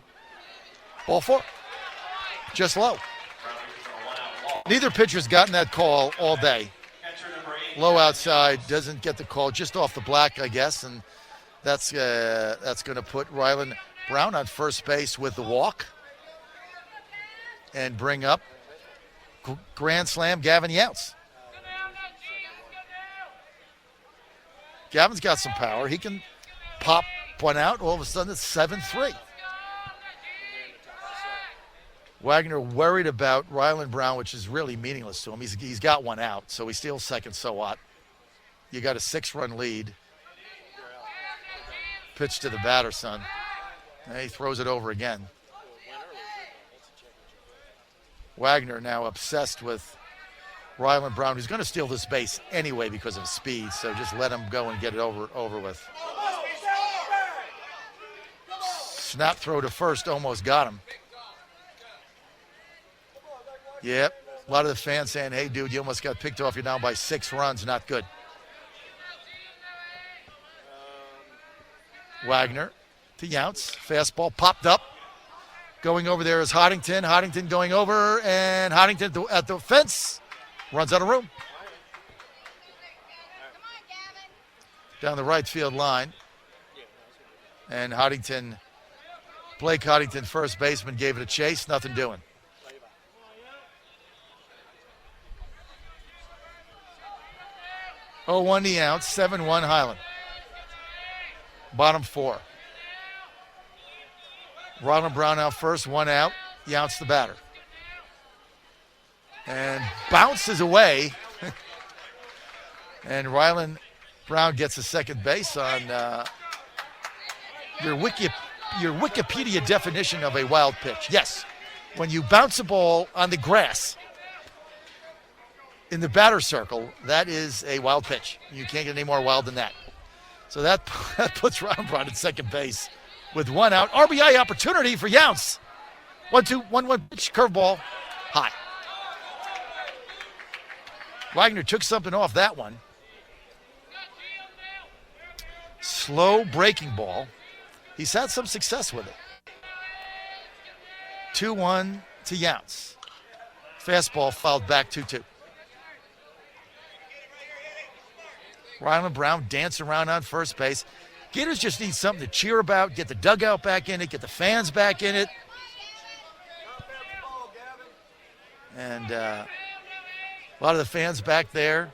ball 4, just low. Neither pitcher's gotten that call all day. Low outside, doesn't get the call, just off the black, I guess, and that's going to put Rylan Brown on first base with the walk and bring up grand slam Gavin Younts. Gavin's got some power. He can pop one out. All of a sudden, it's 7-3. Wagner worried about Rylan Brown, which is really meaningless to him. He's got one out, so he steals second, so what? You got a 6-run lead. Pitch to the batter, son. And he throws it over again. Wagner now obsessed with Rylan Brown, who's going to steal this base anyway because of speed, so just let him go and get it over with. Snap throw to first, almost got him. Yep. A lot of the fans saying, hey, dude, you almost got picked off. You're down by 6 runs. Not good. Wagner to Younts. Fastball popped up. Going over there is Hoddington. Hoddington going over, and Hoddington at the fence. Runs out of room. Down the right field line. And Hoddington, Blake Hoddington, first baseman, gave it a chase. Nothing doing. Oh, 1 to Younts, 7-1 Highland. Bottom 4. Ronald Brown out first, 1 out. Younts the batter. And bounces away. And Rylan Brown gets a second base on your Wikipedia definition of a wild pitch. Yes, when you bounce a ball on the grass in the batter circle, that is a wild pitch. You can't get any more wild than that. So that puts Ronald Brown at second base with 1 out. RBI opportunity for Younts. 1-2, 1-1 pitch, curveball, high. Wagner took something off that one. Slow breaking ball. He's had some success with it. 2-1 to Younts. Fastball fouled back 2-2. Rylan Brown dancing around on first base. Gators just need something to cheer about, get the dugout back in it, get the fans back in it. And a lot of the fans back there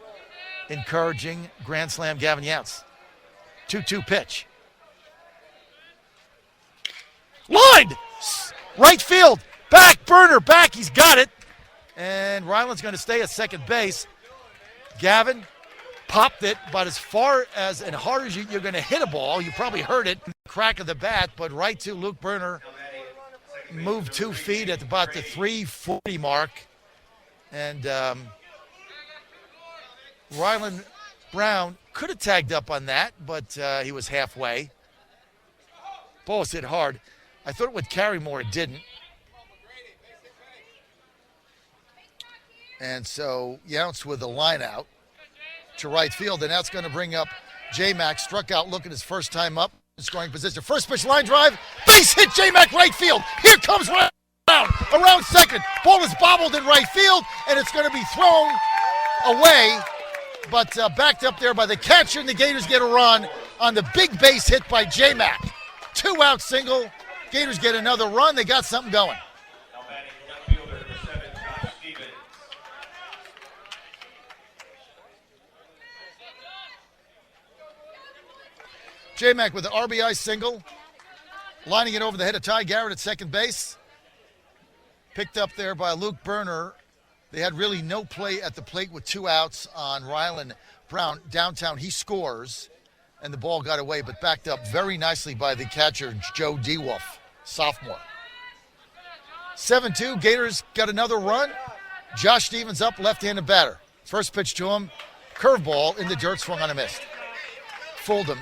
encouraging Grand Slam Gavin Younts. 2-2 pitch. Lined! Right field. Back, burner, back. He's got it. And Ryland's going to stay at second base. Gavin popped it, but as far as and hard as you're going to hit a ball, you probably heard it, crack of the bat, but right to Luke Burner. Moved 2 feet at about the 340 mark. And Rylan Brown could have tagged up on that, but he was halfway. Ball was hit hard. I thought it would carry more. It didn't. And so Younts with a line out to right field, and that's going to bring up J-Mac. Struck out looking his first time up in scoring position. First pitch line drive. Base hit, J-Mac right field. Here comes Brown around second. Ball is bobbled in right field, and it's going to be thrown away, but backed up there by the catcher, and the Gators get a run on the big base hit by J-Mac. 2-out single. Gators get another run. They got something going. Now batting left fielder, number 7, Josh Stevens. J-Mac with the RBI single. Lining it over the head of Ty Garrett at second base. Picked up there by Luke Burner. They had really no play at the plate with 2 outs on Rylan Brown. Downtown, he scores, and the ball got away, but backed up very nicely by the catcher, Joe DeWolf, sophomore. 7-2, Gators got another run. Josh Stevens up, left-handed batter. First pitch to him, curveball in the dirt, swung on a miss. Fooled him.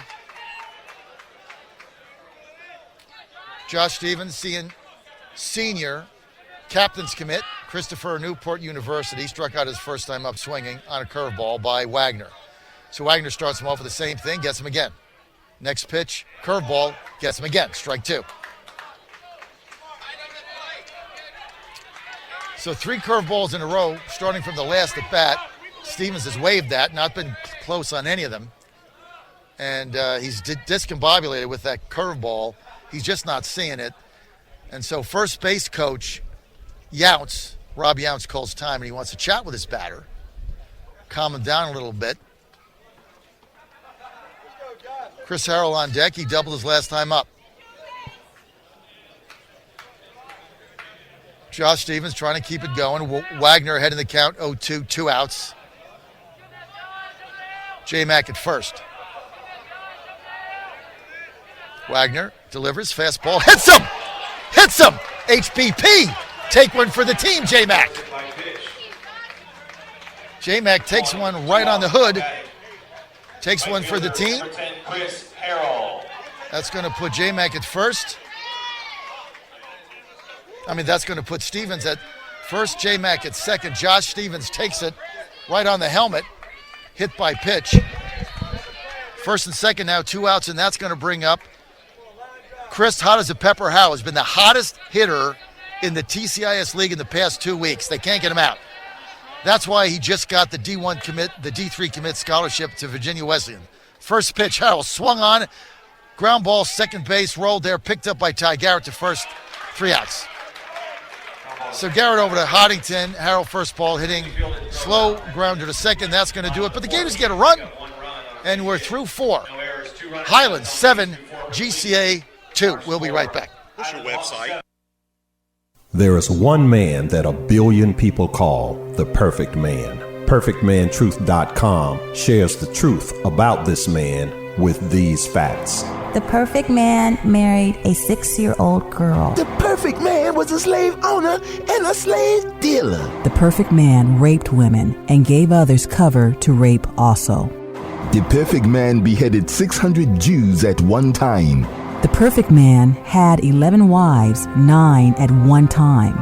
Josh Stevens, seeing senior captain's commit, Christopher Newport University, struck out his first time up swinging on a curveball by Wagner. So Wagner starts him off with the same thing, gets him again. Next pitch, curveball, gets him again, strike 2. So 3 curveballs in a row, starting from the last at bat. Stevens has waved that, not been close on any of them. And he's discombobulated with that curveball. He's just not seeing it. And so first base coach Younts, Rob Younts, calls time, and he wants to chat with his batter, calm him down a little bit. Chris Harrell on deck. He doubled his last time up. Josh Stevens trying to keep it going. Wagner ahead in the count, 0-2, 2 outs. J-Mac at first. Wagner delivers, fastball, hits him! Hits him! HBP! Take one for the team, J-Mac. J-Mac takes one right on the hood. Takes one for the team. That's going to put J-Mac at first. That's going to put Stevens at First, J-Mac at second. Josh Stevens takes it right on the helmet. Hit by pitch. First and second now, 2 outs, and that's going to bring up Chris Hot as a Pepper Howe. Has been the hottest hitter in the TCIS League in the past 2 weeks. They can't get him out. That's why he just got the D1 commit, the D3 commit scholarship to Virginia Wesleyan. First pitch, Harrell swung on. Ground ball, second base, rolled there, picked up by Ty Garrett to first, 3 outs. So Garrett over to Hoddington. Harrell first ball hitting slow grounder to second. That's going to do it. But the Gators get a run, and we're through 4. Highlands 7, GCA 2. We'll be right back. What's your website? There is one man that a billion people call the perfect man. PerfectManTruth.com shares the truth about this man with these facts. The perfect man married a 6-year-old girl. The perfect man was a slave owner and a slave dealer. The perfect man raped women and gave others cover to rape also. The perfect man beheaded 600 Jews at one time. The perfect man had 11 wives, 9 at one time.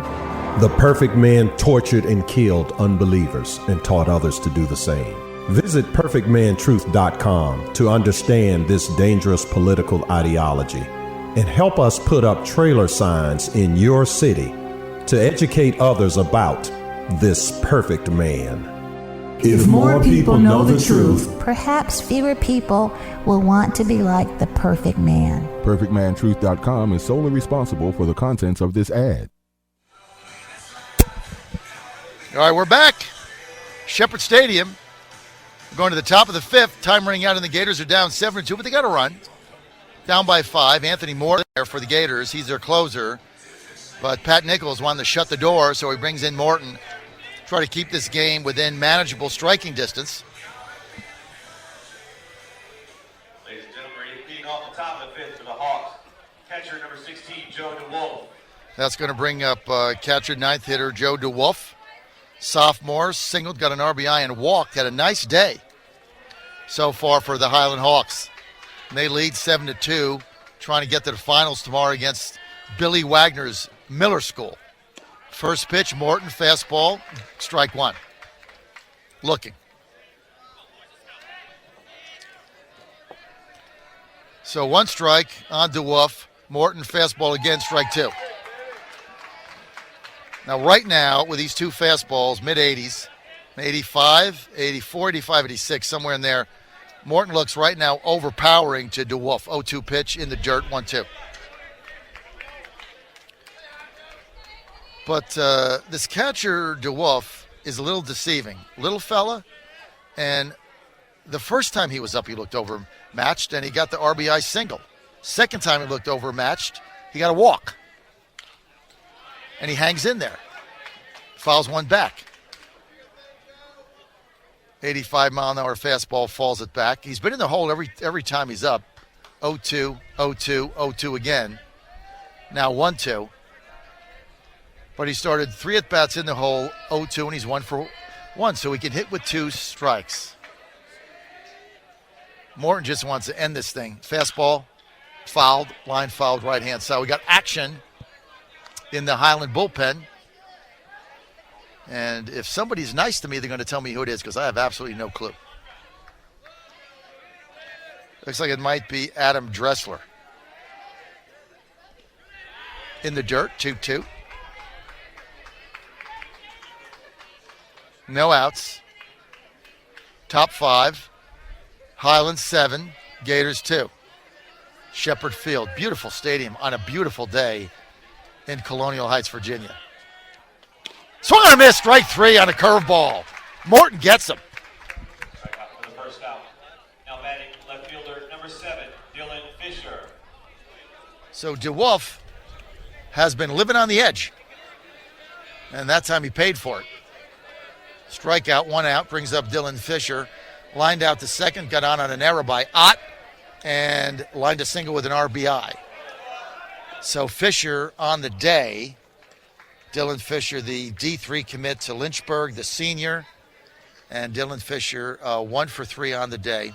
The perfect man tortured and killed unbelievers and taught others to do the same. Visit perfectmantruth.com to understand this dangerous political ideology and help us put up trailer signs in your city to educate others about this perfect man. If more people know the truth, perhaps fewer people will want to be like the perfect man. PerfectManTruth.com is solely responsible for the contents of this ad. All right, we're back. Shepherd Stadium. We're going to the top of the 5th. Time running out, and the Gators are down 7-2, but they got a run. Down by 5. Anthony Moore there for the Gators. He's their closer. But Pat Nichols wanted to shut the door, so he brings in Morton. Try to keep this game within manageable striking distance. Ladies and gentlemen, leading off the top of the 5th for the Hawks, catcher number 16, Joe DeWolf. That's going to bring up catcher, 9th hitter Joe DeWolf. Sophomore, singled, got an RBI and walked. Had a nice day so far for the Highland Hawks. And they lead 7-2, trying to get to the finals tomorrow against Billy Wagner's Miller School. First pitch, Morton, fastball, strike 1. Looking. So 1 strike on DeWolf. Morton, fastball again, strike 2. Now, right now, with these 2 fastballs, mid-80s, 85, 84, 85, 86, somewhere in there, Morton looks right now overpowering to DeWolf. 0-2 pitch in the dirt, 1-2. But this catcher, DeWolf, is a little deceiving. Little fella, and the first time he was up, he looked overmatched, and he got the RBI single. Second time he looked overmatched, he got a walk. And he hangs in there. Fouls 1 back. 85-mile-an-hour fastball falls it back. He's been in the hole every time he's up. 0-2, 0-2, 0-2 again. Now 1-2. But he started 3 at-bats in the hole, 0-2, and he's 1 for 1. So he can hit with 2 strikes. Morton just wants to end this thing. Fastball, fouled, line fouled, right-hand side. We got action in the Highland bullpen. And if somebody's nice to me, they're going to tell me who it is because I have absolutely no clue. Looks like it might be Adam Dressler. In the dirt, 2-2. No outs. Top 5. Highlands 7, Gators 2. Shepherd Field, beautiful stadium on a beautiful day in Colonial Heights, Virginia. Swung on a miss, strike 3 on a curveball. Morton gets him. For the first out. Now batting left fielder number 7, Dylan Fisher. So DeWolf has been living on the edge. And that time he paid for it. Strikeout, 1 out, brings up Dylan Fisher. Lined out to second, got on an error by Ott, and lined a single with an RBI. So Fisher on the day, Dylan Fisher, the D3 commit to Lynchburg, the senior, and Dylan Fisher 1 for 3 on the day.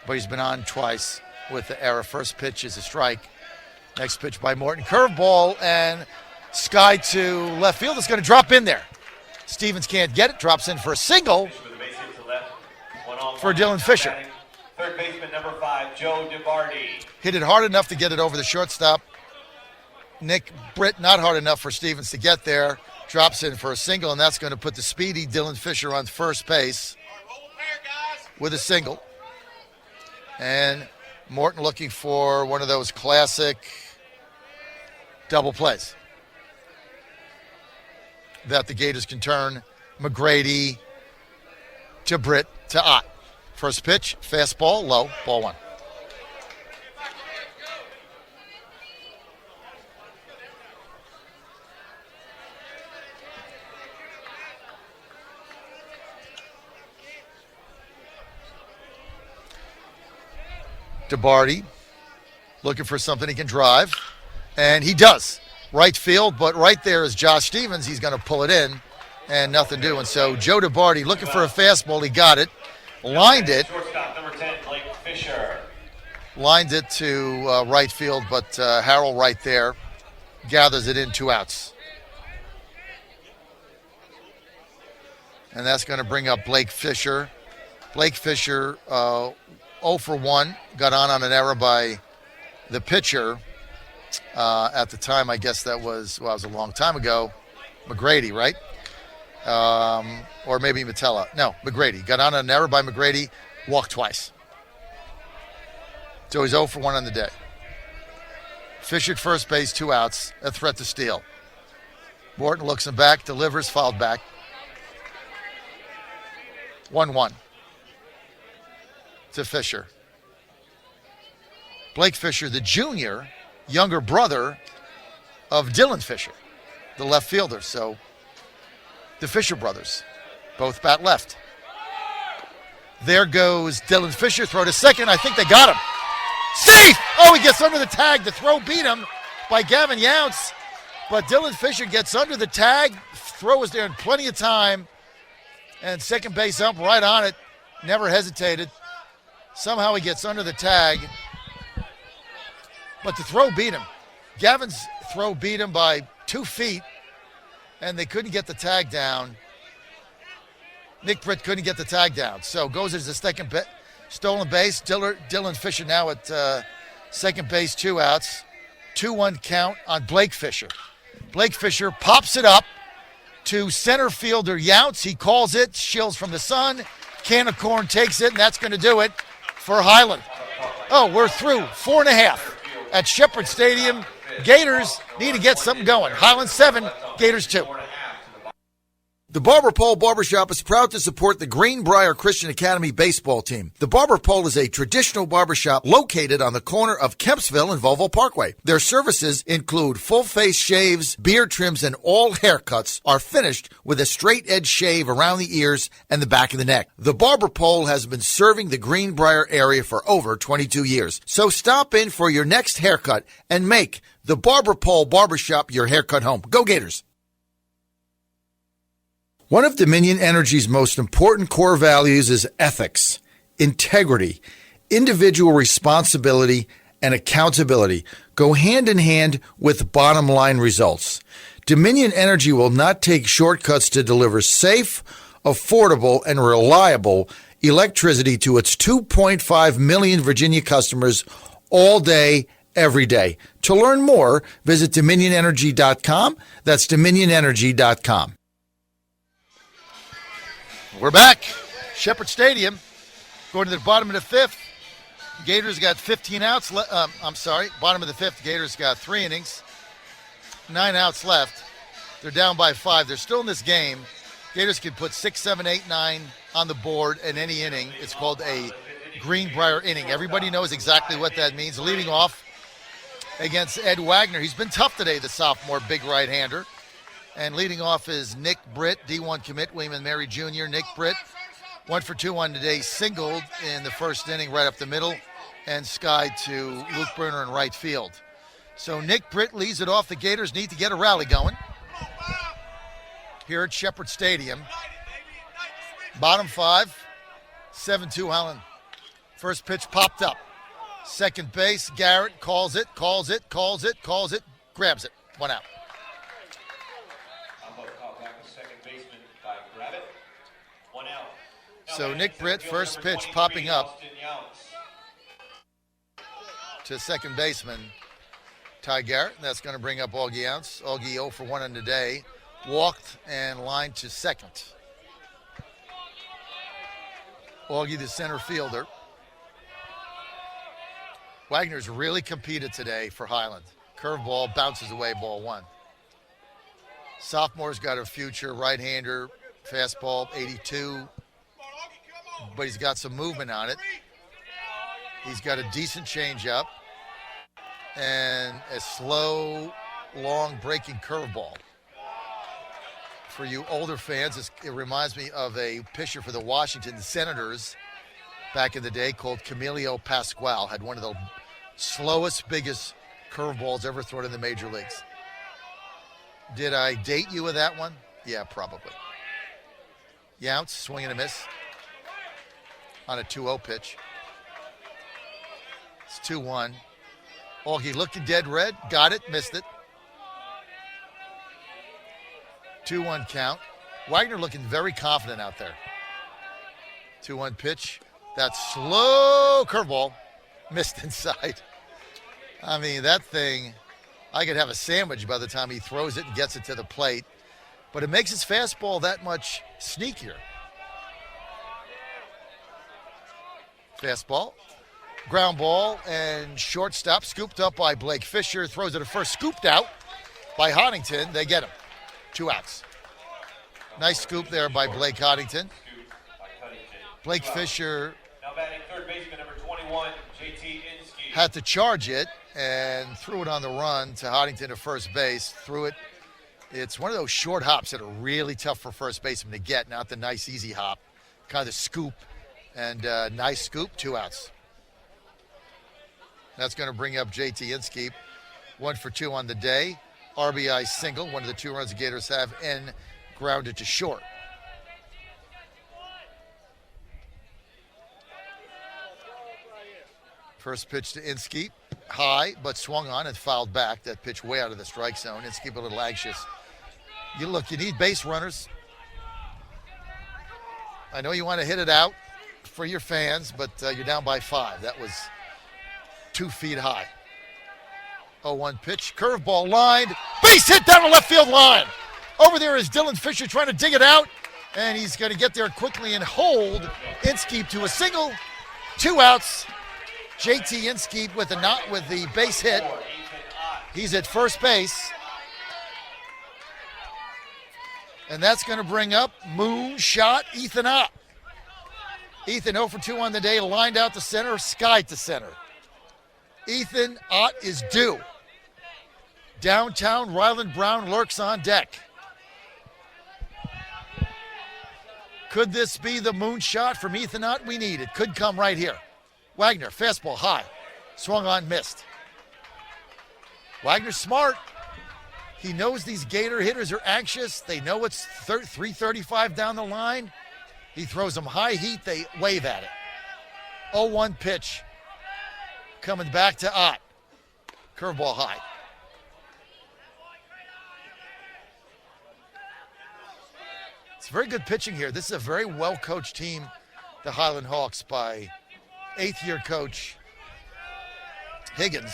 But he's been on twice with the error. First pitch is a strike. Next pitch by Morton. Curveball, and Sky to left field. It's going to drop in there. Stevens can't get it. Drops in for a single for Dylan Fisher. Third baseman number 5, Joe DiBardi. Hit it hard enough to get it over the shortstop. Nick Britt not hard enough for Stevens to get there. Drops in for a single, and that's going to put the speedy Dylan Fisher on first base with a single. And Morton looking for one of those classic double plays that the Gators can turn McGrady to Britt to Ott. First pitch, fastball, low, ball 1. DiBardi looking for something he can drive, and he does. Right field, but right there is Josh Stevens. He's going to pull it in, and nothing doing. So Joe DiBardi looking for a fastball. He got it, lined it. Shortstop number 10, Blake Fisher. Lined it to right field, but Harrell right there gathers it in, 2 outs. And that's going to bring up Blake Fisher. Blake Fisher 0 for 1, got on an error by the pitcher. At the time, I guess that was, it was a long time ago, McGrady, right? Or maybe Matella. No, McGrady. Got on an error by McGrady, walked twice. So he's 0 for 1 on the day. Fisher at first base, 2 outs, a threat to steal. Morton looks him back, delivers, fouled back. 1-1 to Fisher. Blake Fisher, the junior, younger brother of Dylan Fisher, the left fielder. So the Fisher brothers, both bat left. There goes Dylan Fisher, throw to second. I think they got him. Safe! Oh, he gets under the tag. The throw beat him by Gavin Younts. But Dylan Fisher gets under the tag. Throw was there in plenty of time. And second base ump right on it. Never hesitated. Somehow he gets under the tag. But the throw beat him. Gavin's throw beat him by 2 feet. And they couldn't get the tag down. Nick Britt couldn't get the tag down. So goes as the second stolen base. Dylan Fisher now at second base, 2 outs. 2-1 count on Blake Fisher. Blake Fisher pops it up to center fielder Younts. He calls it, shields from the sun. Can of corn takes it, and that's going to do it for Highland. Oh, we're through 4.5 at Shepherd Stadium. Gators need to get something going. Highland 7, Gators 2. The Barber Pole Barbershop is proud to support the Greenbrier Christian Academy baseball team. The Barber Pole is a traditional barbershop located on the corner of Kempsville and Volvo Parkway. Their services include full-face shaves, beard trims, and all haircuts are finished with a straight-edge shave around the ears and the back of the neck. The Barber Pole has been serving the Greenbrier area for over 22 years. So stop in for your next haircut and make the Barber Pole Barbershop your haircut home. Go Gators! One of Dominion Energy's most important core values is ethics, integrity, individual responsibility, and accountability go hand in hand with bottom line results. Dominion Energy will not take shortcuts to deliver safe, affordable, and reliable electricity to its 2.5 million Virginia customers all day, every day. To learn more, visit DominionEnergy.com. That's DominionEnergy.com. We're back. Shepherd Stadium. Going to the bottom of the 5th. Gators got 15 outs. Bottom of the 5th. Gators got 3 innings. 9 outs left. They're down by 5. They're still in this game. Gators can put 6, 7, 8, 9 on the board in any inning. It's called a Greenbrier inning. Everybody knows exactly what that means. Leading off against Ed Wagner. He's been tough today, the sophomore big right-hander. And leading off is Nick Britt, D1 commit, William and Mary Jr. Nick Britt, 1 for 2 on today, singled in the first inning right up the middle, and skied to Luke Bruner in right field. So Nick Britt leads it off. The Gators need to get a rally going here at Shepherd Stadium. Bottom 5, 7-2 Highland. First pitch popped up. Second base, Garrett calls it, grabs it. 1 out. So Nick Britt, first pitch popping up to second baseman Ty Garrett. That's going to bring up Augie Ounce. Augie 0 for 1 on the day. Walked and lined to second. Augie, the center fielder. Wagner's really competed today for Highland. Curveball bounces away, ball 1. Sophomore's got a future, right-hander, fastball, 82. But he's got some movement on it. He's got a decent changeup and a slow, long breaking curveball. For you older fans, it reminds me of a pitcher for the Washington Senators back in the day called Camilio Pascual. Had one of the slowest, biggest curveballs ever thrown in the major leagues. Did I date you with that one? Yeah, probably. Younce, swing and a miss on a 2-0 pitch. It's 2-1. Augie looking dead red. Got it, missed it. 2-1 count. Wagner looking very confident out there. 2-1 pitch. That slow curveball missed inside. I mean, that thing, I could have a sandwich by the time he throws it and gets it to the plate. But it makes his fastball that much sneakier. Fastball. Ground ball and shortstop scooped up by Blake Fisher. Throws it at first, scooped out by Hodington. They get him. 2 outs. Nice scoop there by Blake Hodington. Blake Fisher now batting third baseman number 21, JT Inskeep. Had to charge it and threw it on the run to Hodington to first base. Threw it. It's one of those short hops that are really tough for first baseman to get, not the nice easy hop. Kind of scoop and nice scoop, 2 outs. That's going to bring up JT Inskeep. 1 for 2 on the day. RBI single, one of the 2 runs the Gators have, and grounded to short. First pitch to Inskeep, high, but swung on and fouled back. That pitch way out of the strike zone. Inskeep a little anxious. You need base runners. I know you want to hit it out for your fans, but you're down by 5. That was 2 feet high. 0-1 pitch, curveball lined, base hit down the left field line. Over there is Dylan Fisher trying to dig it out, and he's going to get there quickly and hold Inskeep to a single. 2 outs. JT Inskeep with the base hit. He's at first base. And that's going to bring up moonshot Ethan Ott. Ethan 0 for 2 on the day, lined out to center, skied to center. Ethan Ott is due. Downtown, Ryland Brown lurks on deck. Could this be the moonshot from Ethan Ott we need? It could come right here. Wagner, fastball high. Swung on, missed. Wagner's smart. He knows these Gator hitters are anxious. They know it's 335 down the line. He throws them high heat. They wave at it. 0-1 pitch. Coming back to Ott. Curveball high. It's very good pitching here. This is a very well-coached team, the Highland Hawks, by 8th-year coach Higgins.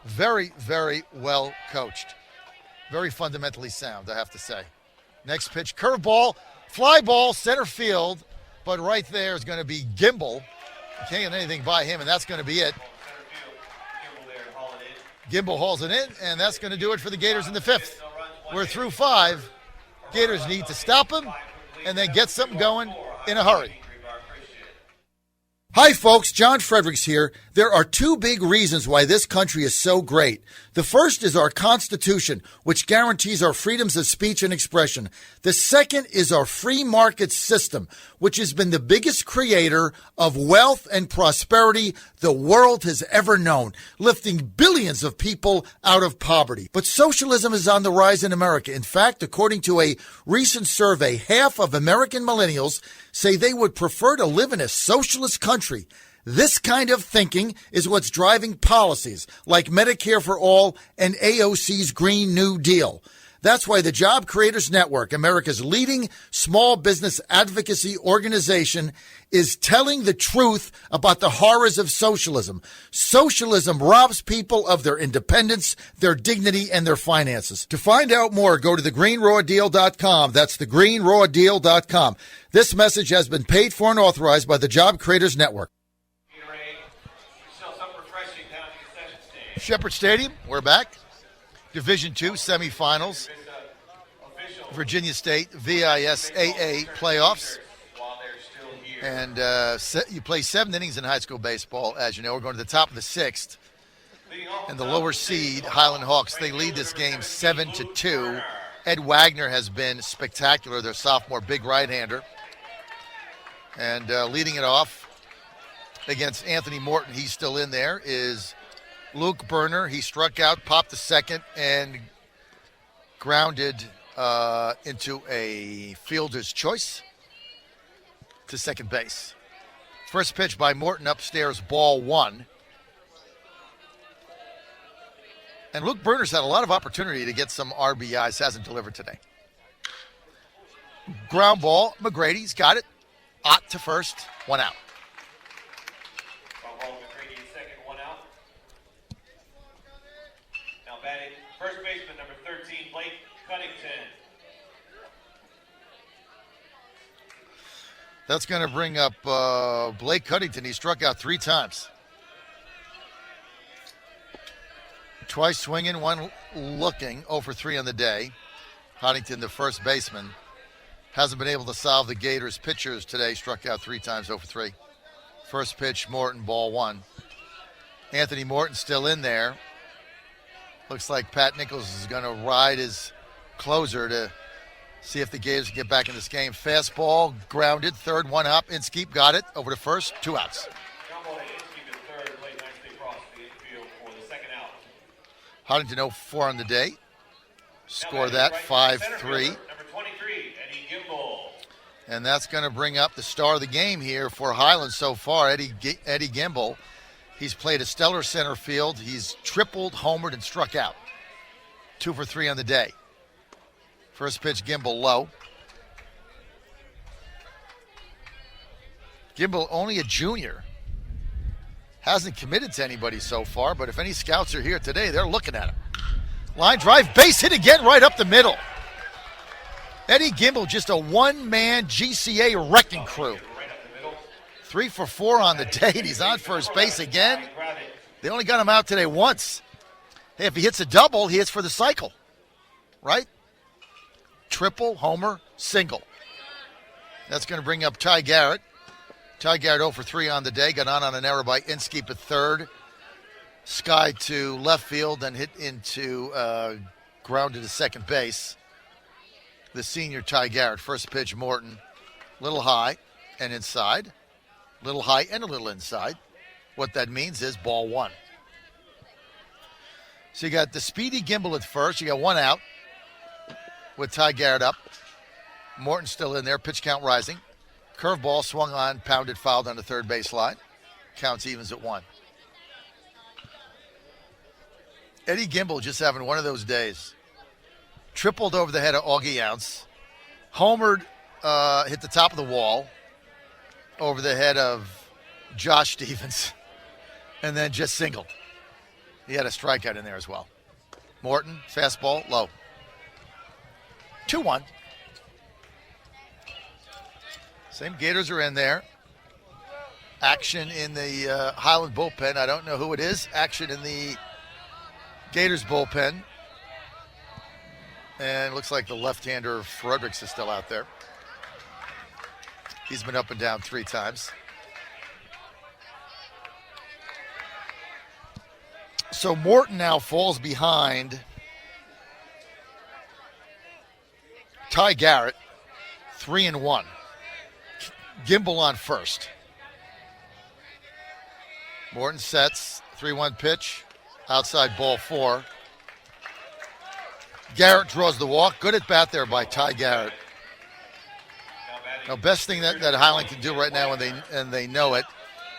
Very, very well coached. Very fundamentally sound, I have to say. Next pitch, curveball, fly ball, center field, but right there is going to be Gimbel. You can't get anything by him, and that's going to be it. Gimbel hauls it in, and that's going to do it for the Gators in the 5th. We're through 5. Gators need to stop him and then get something going in a hurry. Hi, folks. John Fredericks here. There are 2 big reasons why this country is so great. The first is our Constitution, which guarantees our freedoms of speech and expression. The second is our free market system, which has been the biggest creator of wealth and prosperity the world has ever known, lifting billions of people out of poverty. But socialism is on the rise in America. In fact, according to a recent survey, half of American millennials say they would prefer to live in a socialist country. This kind of thinking is what's driving policies like Medicare for All and AOC's Green New Deal. That's why the Job Creators Network, America's leading small business advocacy organization, is telling the truth about the horrors of socialism. Socialism robs people of their independence, their dignity, and their finances. To find out more, go to thegreenrawdeal.com. That's thegreenrawdeal.com. This message has been paid for and authorized by the Job Creators Network. Shepherd Stadium, we're back. Division II semifinals. Virginia State VISAA playoffs. And you play 7 innings in high school baseball, as you know. We're going to the top of the 6th. And the lower seed, Highland Hawks, they lead this game 7-2. Ed Wagner has been spectacular, their sophomore big right-hander. And leading it off against Anthony Morton, he's still in there, is Luke Berner. He struck out, popped the second, and grounded into a fielder's choice to second base. First pitch by Morton upstairs, ball 1. And Luke Berner's had a lot of opportunity to get some RBIs, hasn't delivered today. Ground ball, McGrady's got it. Ott to first, 1 out. Batting first baseman number 13, Blake Cunnington. That's going to bring up Blake Cunnington. He struck out 3 times. Twice swinging, 1 looking, 0 for 3 on the day. Huntington, the first baseman, hasn't been able to solve the Gators' pitchers today. Struck out 3 times, 0 for 3. First pitch, Morton, ball 1. Anthony Morton still in there. Looks like Pat Nichols is going to ride his closer to see if the Gators can get back in this game. Fastball, grounded, third, 1 up. Inskeep got it, over to first, 2 outs. Huntington 0-4 on the day. Score that, 5-3. And that's going to bring up the star of the game here for Highland so far, Eddie Gimble. He's played a stellar center field. He's tripled, homered, and struck out. 2 for 3 on the day. First pitch, Gimble low. Gimble, only a junior. Hasn't committed to anybody so far, but if any scouts are here today, they're looking at him. Line drive, base hit again, right up the middle. Eddie Gimble, just a one-man GCA wrecking crew. 3 for 4 on the day, and he's on first base again. They only got him out today once. Hey, if he hits a double, he hits for the cycle, right? Triple, homer, single. That's going to bring up Ty Garrett. Ty Garrett 0 for 3 on the day. Got on an error by Inskeep at third. Sky to left field and hit into grounded to second base. The senior Ty Garrett. First pitch, Morton. Little high and inside. Little high and a little inside. What that means is ball 1. So you got the speedy Gimble at first. You got 1 out with Ty Garrett up. Morton still in there. Pitch count rising. Curveball swung on, pounded, fouled on the third baseline. Counts evens at 1. Eddie Gimble just having one of those days. Tripled over the head of Augie Ounce. Homered, hit the top of the wall over the head of Josh Stevens. And then just singled. He had a strikeout in there as well. Morton, fastball, low. 2-1. Same Gators are in there. Action in the Highland bullpen. I don't know who it is. Action in the Gators bullpen. And it looks like the left-hander Fredericks is still out there. He's been up and down 3 times. So Morton now falls behind Ty Garrett, 3-1. Gimble on first. Morton sets, 3-1 pitch, outside ball 4. Garrett draws the walk. Good at bat there by Ty Garrett. Now, best thing that Highland can do right now, and they know it,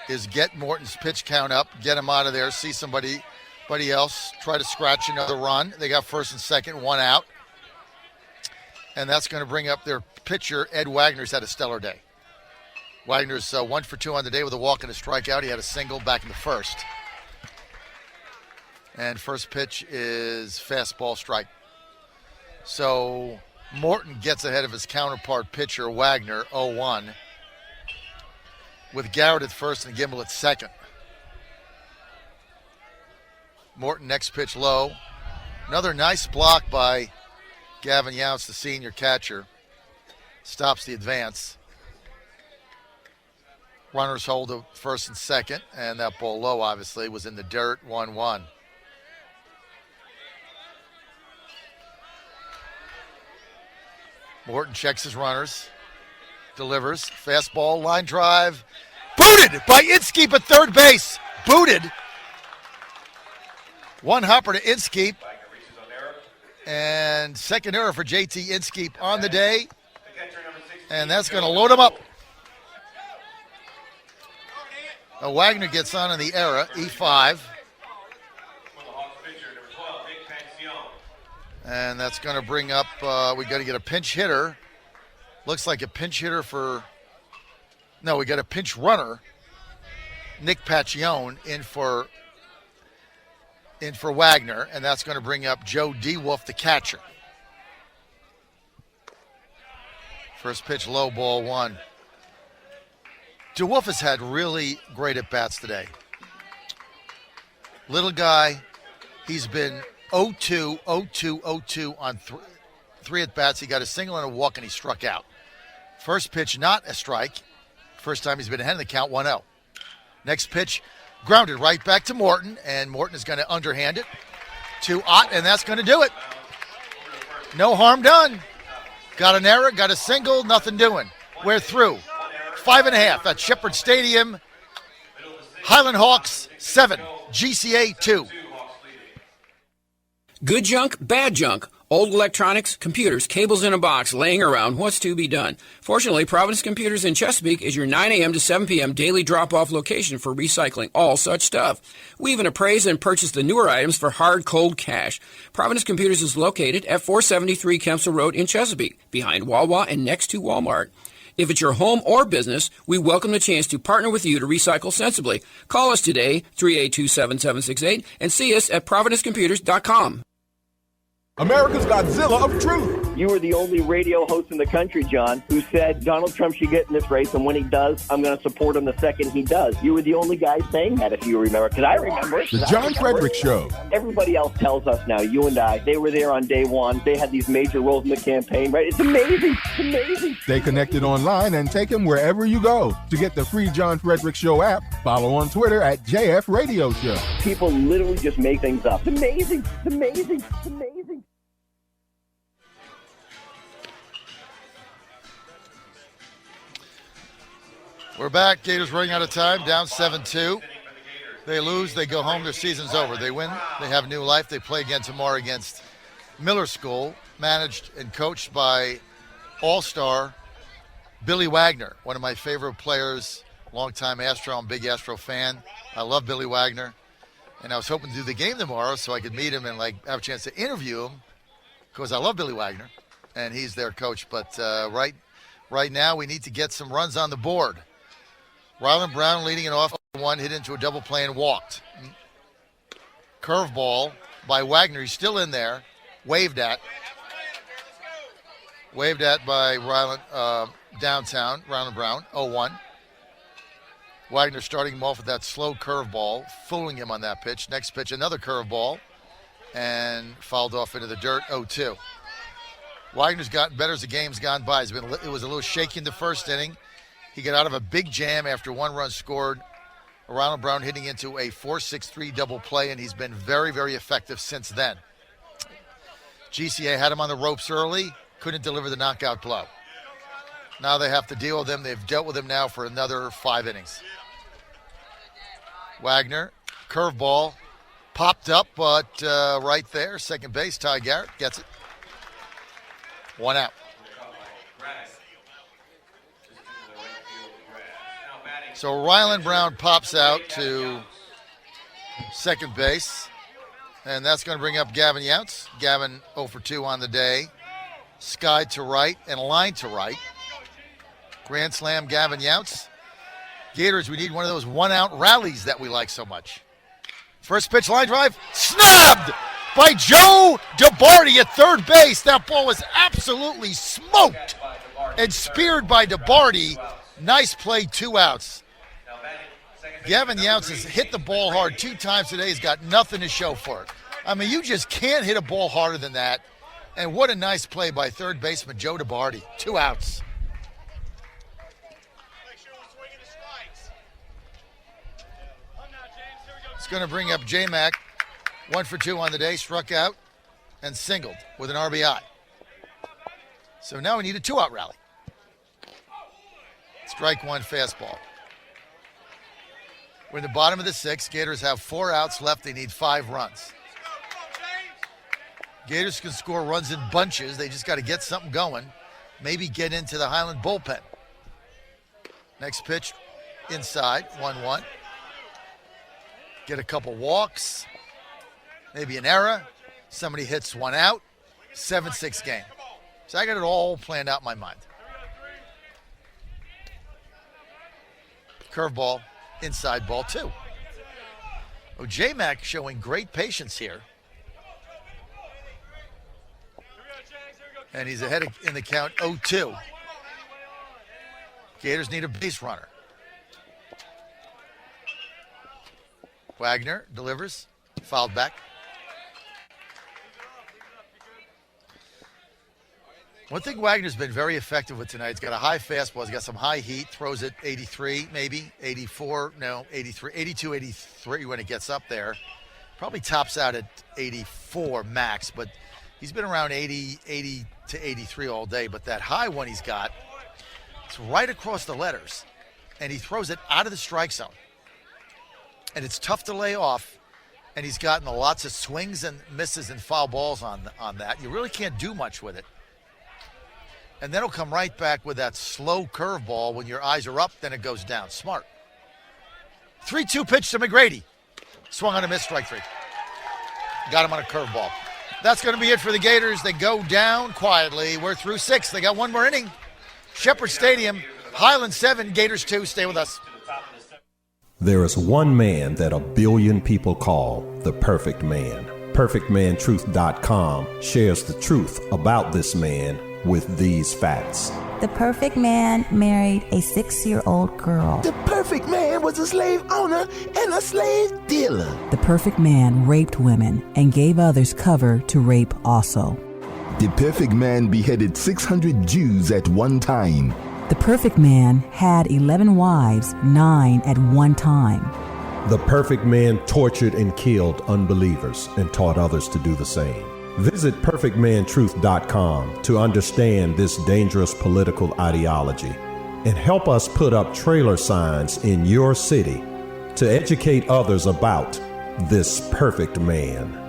is get Morton's pitch count up, get him out of there, see somebody else, try to scratch another run. They got first and second, 1 out. And that's going to bring up their pitcher, Ed Wagner's had a stellar day. Wagner's 1 for 2 on the day with a walk and a strikeout. He had a single back in the first. And first pitch is fastball strike. So Morton gets ahead of his counterpart pitcher, Wagner, 0-1, with Garrett at first and Gimel at second. Morton next pitch low. Another nice block by Gavin Youts, the senior catcher. Stops the advance. Runners hold to first and second, and that ball low, obviously, was in the dirt, 1-1. Morton checks his runners, delivers, fastball, line drive, booted by Inskeep at third base. Booted. One hopper to Inskeep, and second error for JT Inskeep on the day, and that's going to load him up. Wagner gets on in the error, E5. And that's going to bring up, we got to get a pinch hitter. Looks like a pinch hitter we got a pinch runner. Nick Pacchione in for Wagner, and that's going to bring up Joe DeWolf, the catcher. First pitch, low, ball 1. DeWolf has had really great at-bats today. Little guy, he's been 0-2, 0-2, 0-2 on three at-bats. He got a single and a walk, and he struck out. First pitch, not a strike. First time he's been ahead in the count, 1-0. Next pitch, grounded right back to Morton, and Morton is going to underhand it to Ott, and that's going to do it. No harm done. Got an error, got a single, nothing doing. We're through. 5.5 at Shepherd Stadium. Highland Hawks 7, GCA 2. Good junk, bad junk. Old electronics, computers, cables in a box laying around. What's to be done? Fortunately, Providence Computers in Chesapeake is your 9 a.m. to 7 p.m. daily drop-off location for recycling all such stuff. We even appraise and purchase the newer items for hard, cold cash. Providence Computers is located at 473 Kempsville Road in Chesapeake, behind Wawa and next to Walmart. If it's your home or business, we welcome the chance to partner with you to recycle sensibly. Call us today, 382-7768, and see us at providencecomputers.com. America's Godzilla of truth. You were the only radio host in the country, John, who said Donald Trump should get in this race, and when he does, I'm going to support him the second he does. You were the only guy saying that, if you remember, because I remember it. The John Fredericks Show. Everybody else tells us now, you and I, they were there on day one. They had these major roles in the campaign, right? It's amazing. It's amazing. Stay connected online and take him wherever you go. To get the free John Fredericks Show app, follow on Twitter at JF Radio Show. People literally just make things up. It's amazing. It's amazing. It's amazing. We're back. Gators running out of time, down 7-2. They lose, they go home, their season's over. They win, they have new life. They play again tomorrow against Miller School, managed and coached by all-star Billy Wagner, one of my favorite players, longtime Astro. I'm a big Astro fan. I love Billy Wagner. And I was hoping to do the game tomorrow so I could meet him and have a chance to interview him because I love Billy Wagner, and he's their coach. But right now we need to get some runs on the board. Ryland Brown leading it off, one hit into a double play and walked. Curveball by Wagner. He's still in there. Waved at by Ryland downtown. Ryland Brown, 0-1. Wagner starting him off with that slow curveball, fooling him on that pitch. Next pitch, another curveball, and fouled off into the dirt, 0-2. Wagner's gotten better as the game's gone by. It was a little shaky in the first inning. He got out of a big jam after one run scored. Ronald Brown hitting into a 4-6-3 double play, and he's been very, very effective since then. GCA had him on the ropes early, couldn't deliver the knockout blow. Now they have to deal with him. They've dealt with him now for another 5 innings. Wagner, curveball, popped up, but right there, second base, Ty Garrett gets it. 1 out. So Ryland Brown pops out to second base, and that's going to bring up Gavin Youts. Gavin 0 for 2 on the day. skied to right and lined to right. Grand slam, Gavin Younts. Gators, we need one of those one-out rallies that we like so much. First pitch line drive, snapped by Joe DeBarty at third base. That ball was absolutely smoked and speared by DeBarty. Nice play, 2 outs. Gavin Younts has hit the ball hard 2 times today. He's got nothing to show for it. I mean, you just can't hit a ball harder than that. And what a nice play by third baseman Joe DeBarty. 2 outs. It's going to bring up J-Mac. 1 for 2 on the day, struck out and singled with an RBI. So now we need a 2-out rally. Strike 1 fastball. We're in the bottom of the 6th. Gators have 4 outs left. They need 5 runs. Gators can score runs in bunches. They just got to get something going. Maybe get into the Highland bullpen. Next pitch inside, 1-1. Get a couple walks. Maybe an error. Somebody hits 1 out. 7-6 game. So I got it all planned out in my mind. Curveball, inside ball 2. Oh, J-Mac showing great patience here. And he's ahead in the count 0-2. Gators need a base runner. Wagner delivers, fouled back. One thing Wagner's been very effective with tonight, he's got a high fastball, he's got some high heat, throws it 83 maybe, 84, no, 83, 82, 83 when it gets up there. Probably tops out at 84 max, but he's been around 80 to 83 all day. But that high one he's got, it's right across the letters, and he throws it out of the strike zone. And it's tough to lay off, and he's gotten lots of swings and misses and foul balls on that. You really can't do much with it. And then he'll come right back with that slow curveball. When your eyes are up, then it goes down. Smart. 3-2 pitch to McGrady. Swung on a miss, strike 3. Got him on a curveball. That's going to be it for the Gators. They go down quietly. We're through 6. They got one more inning. Shepherd Stadium, Highland 7, Gators 2. Stay with us. There is one man that a billion people call the perfect man. PerfectManTruth.com shares the truth about this man with these facts. The perfect man married a 6-year-old girl. The perfect man was a slave owner and a slave dealer. The perfect man raped women and gave others cover to rape also. The perfect man beheaded 600 Jews at one time. The perfect man had 11 wives, 9 at one time. The perfect man tortured and killed unbelievers and taught others to do the same. Visit PerfectManTruth.com to understand this dangerous political ideology and help us put up trailer signs in your city to educate others about this perfect man.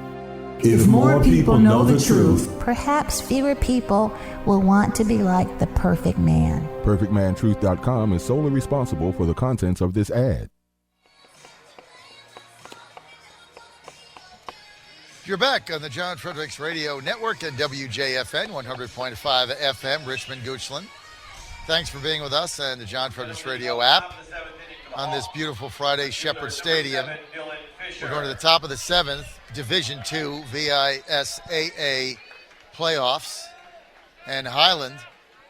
If more people know the truth, perhaps fewer people will want to be like the perfect man. PerfectManTruth.com is solely responsible for the contents of this ad. You're back on the John Fredericks Radio Network and WJFN 100.5 FM, Richmond, Goochland. Thanks for being with us and the John Fredericks Radio app on this beautiful Friday, Shepherd Stadium. We're going to the top of the 7th, Division II VISAA playoffs. And Highland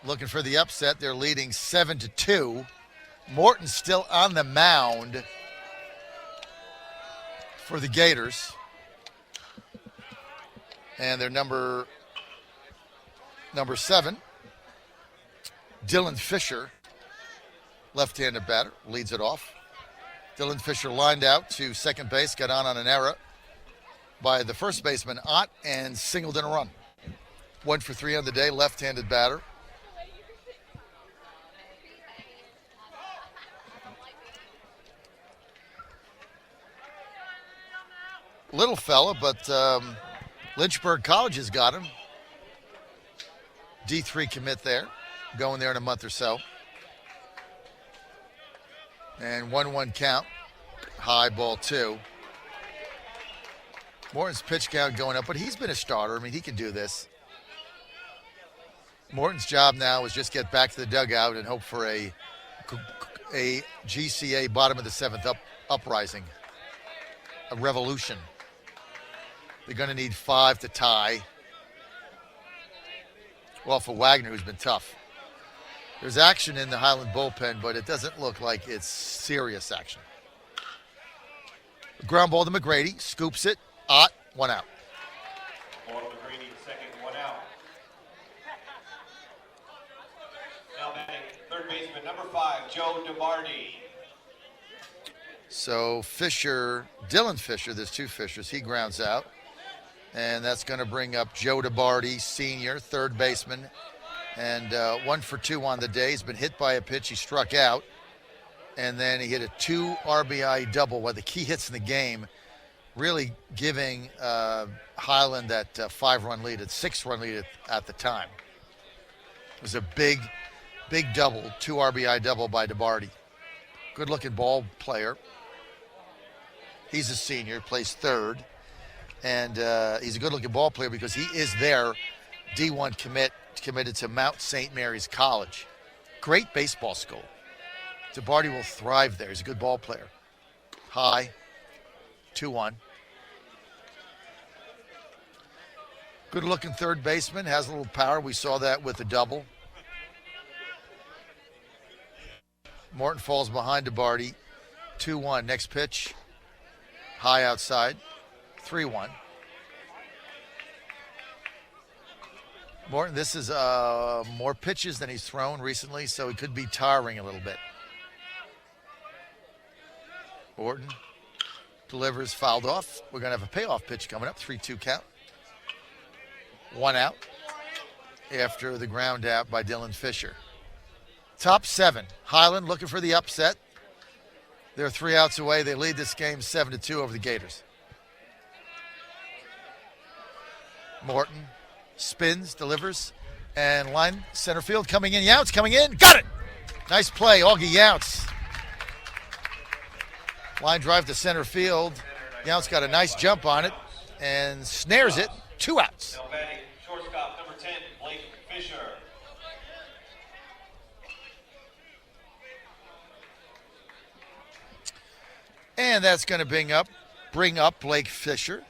looking for the upset. They're leading 7-2. Morton's still on the mound for the Gators. And their number 7, Dylan Fisher, left-handed batter, leads it off. Dylan Fisher lined out to second base, got on an error by the first baseman, Ott, and singled in a run. 1 for 3 on the day, left-handed batter. Little fella, but Lynchburg College has got him. D3 commit there, going there in a month or so. And 1-1 count, high ball 2. Morton's pitch count going up, but he's been a starter. I mean, he can do this. Morton's job now is just get back to the dugout and hope for a GCA bottom of the 7th uprising, a revolution. They're going to need 5 to tie. Well, for Wagner, who's been tough. There's action in the Highland bullpen, but it doesn't look like it's serious action. Ground ball to McGrady, scoops it, Ott, 1 out. Ball to McGrady, second, 1 out. Now batting third baseman, number 5, Joe DeBardi. So Dylan Fisher, there's 2 Fishers, he grounds out. And that's going to bring up Joe DeBardi, senior, third baseman. And 1 for 2 on the day. He's been hit by a pitch. He struck out. And then he hit a 2 RBI double, one of the key hits in the game, really giving Highland that 5-run lead, at 6-run lead at the time. It was a big double, 2 RBI double by DeBardi. Good-looking ball player. He's a senior, plays third. And he's a good-looking ball player because he is their D1 committed to Mount St. Mary's College. Great baseball school. DeBardi will thrive there. He's a good ball player. High, 2-1. Good-looking third baseman, has a little power. We saw that with the double. Morton falls behind DeBardi, 2-1. Next pitch, high outside, 3-1. Morton, this is more pitches than he's thrown recently, so he could be tiring a little bit. Morton delivers, fouled off. We're going to have a payoff pitch coming up, 3-2 count. 1 out after the ground out by Dylan Fisher. Top 7, Highland looking for the upset. They're 3 outs away. They lead this game 7-2 over the Gators. Morton spins, delivers, and line center field coming in. Yount's coming in. Got it! Nice play, Augie Yount's. Line drive to center field. Yount's got a nice jump on it and snares it. 2 outs. Now batting shortstop, number 10, Blake Fisher. And that's going to bring up Blake Fisher.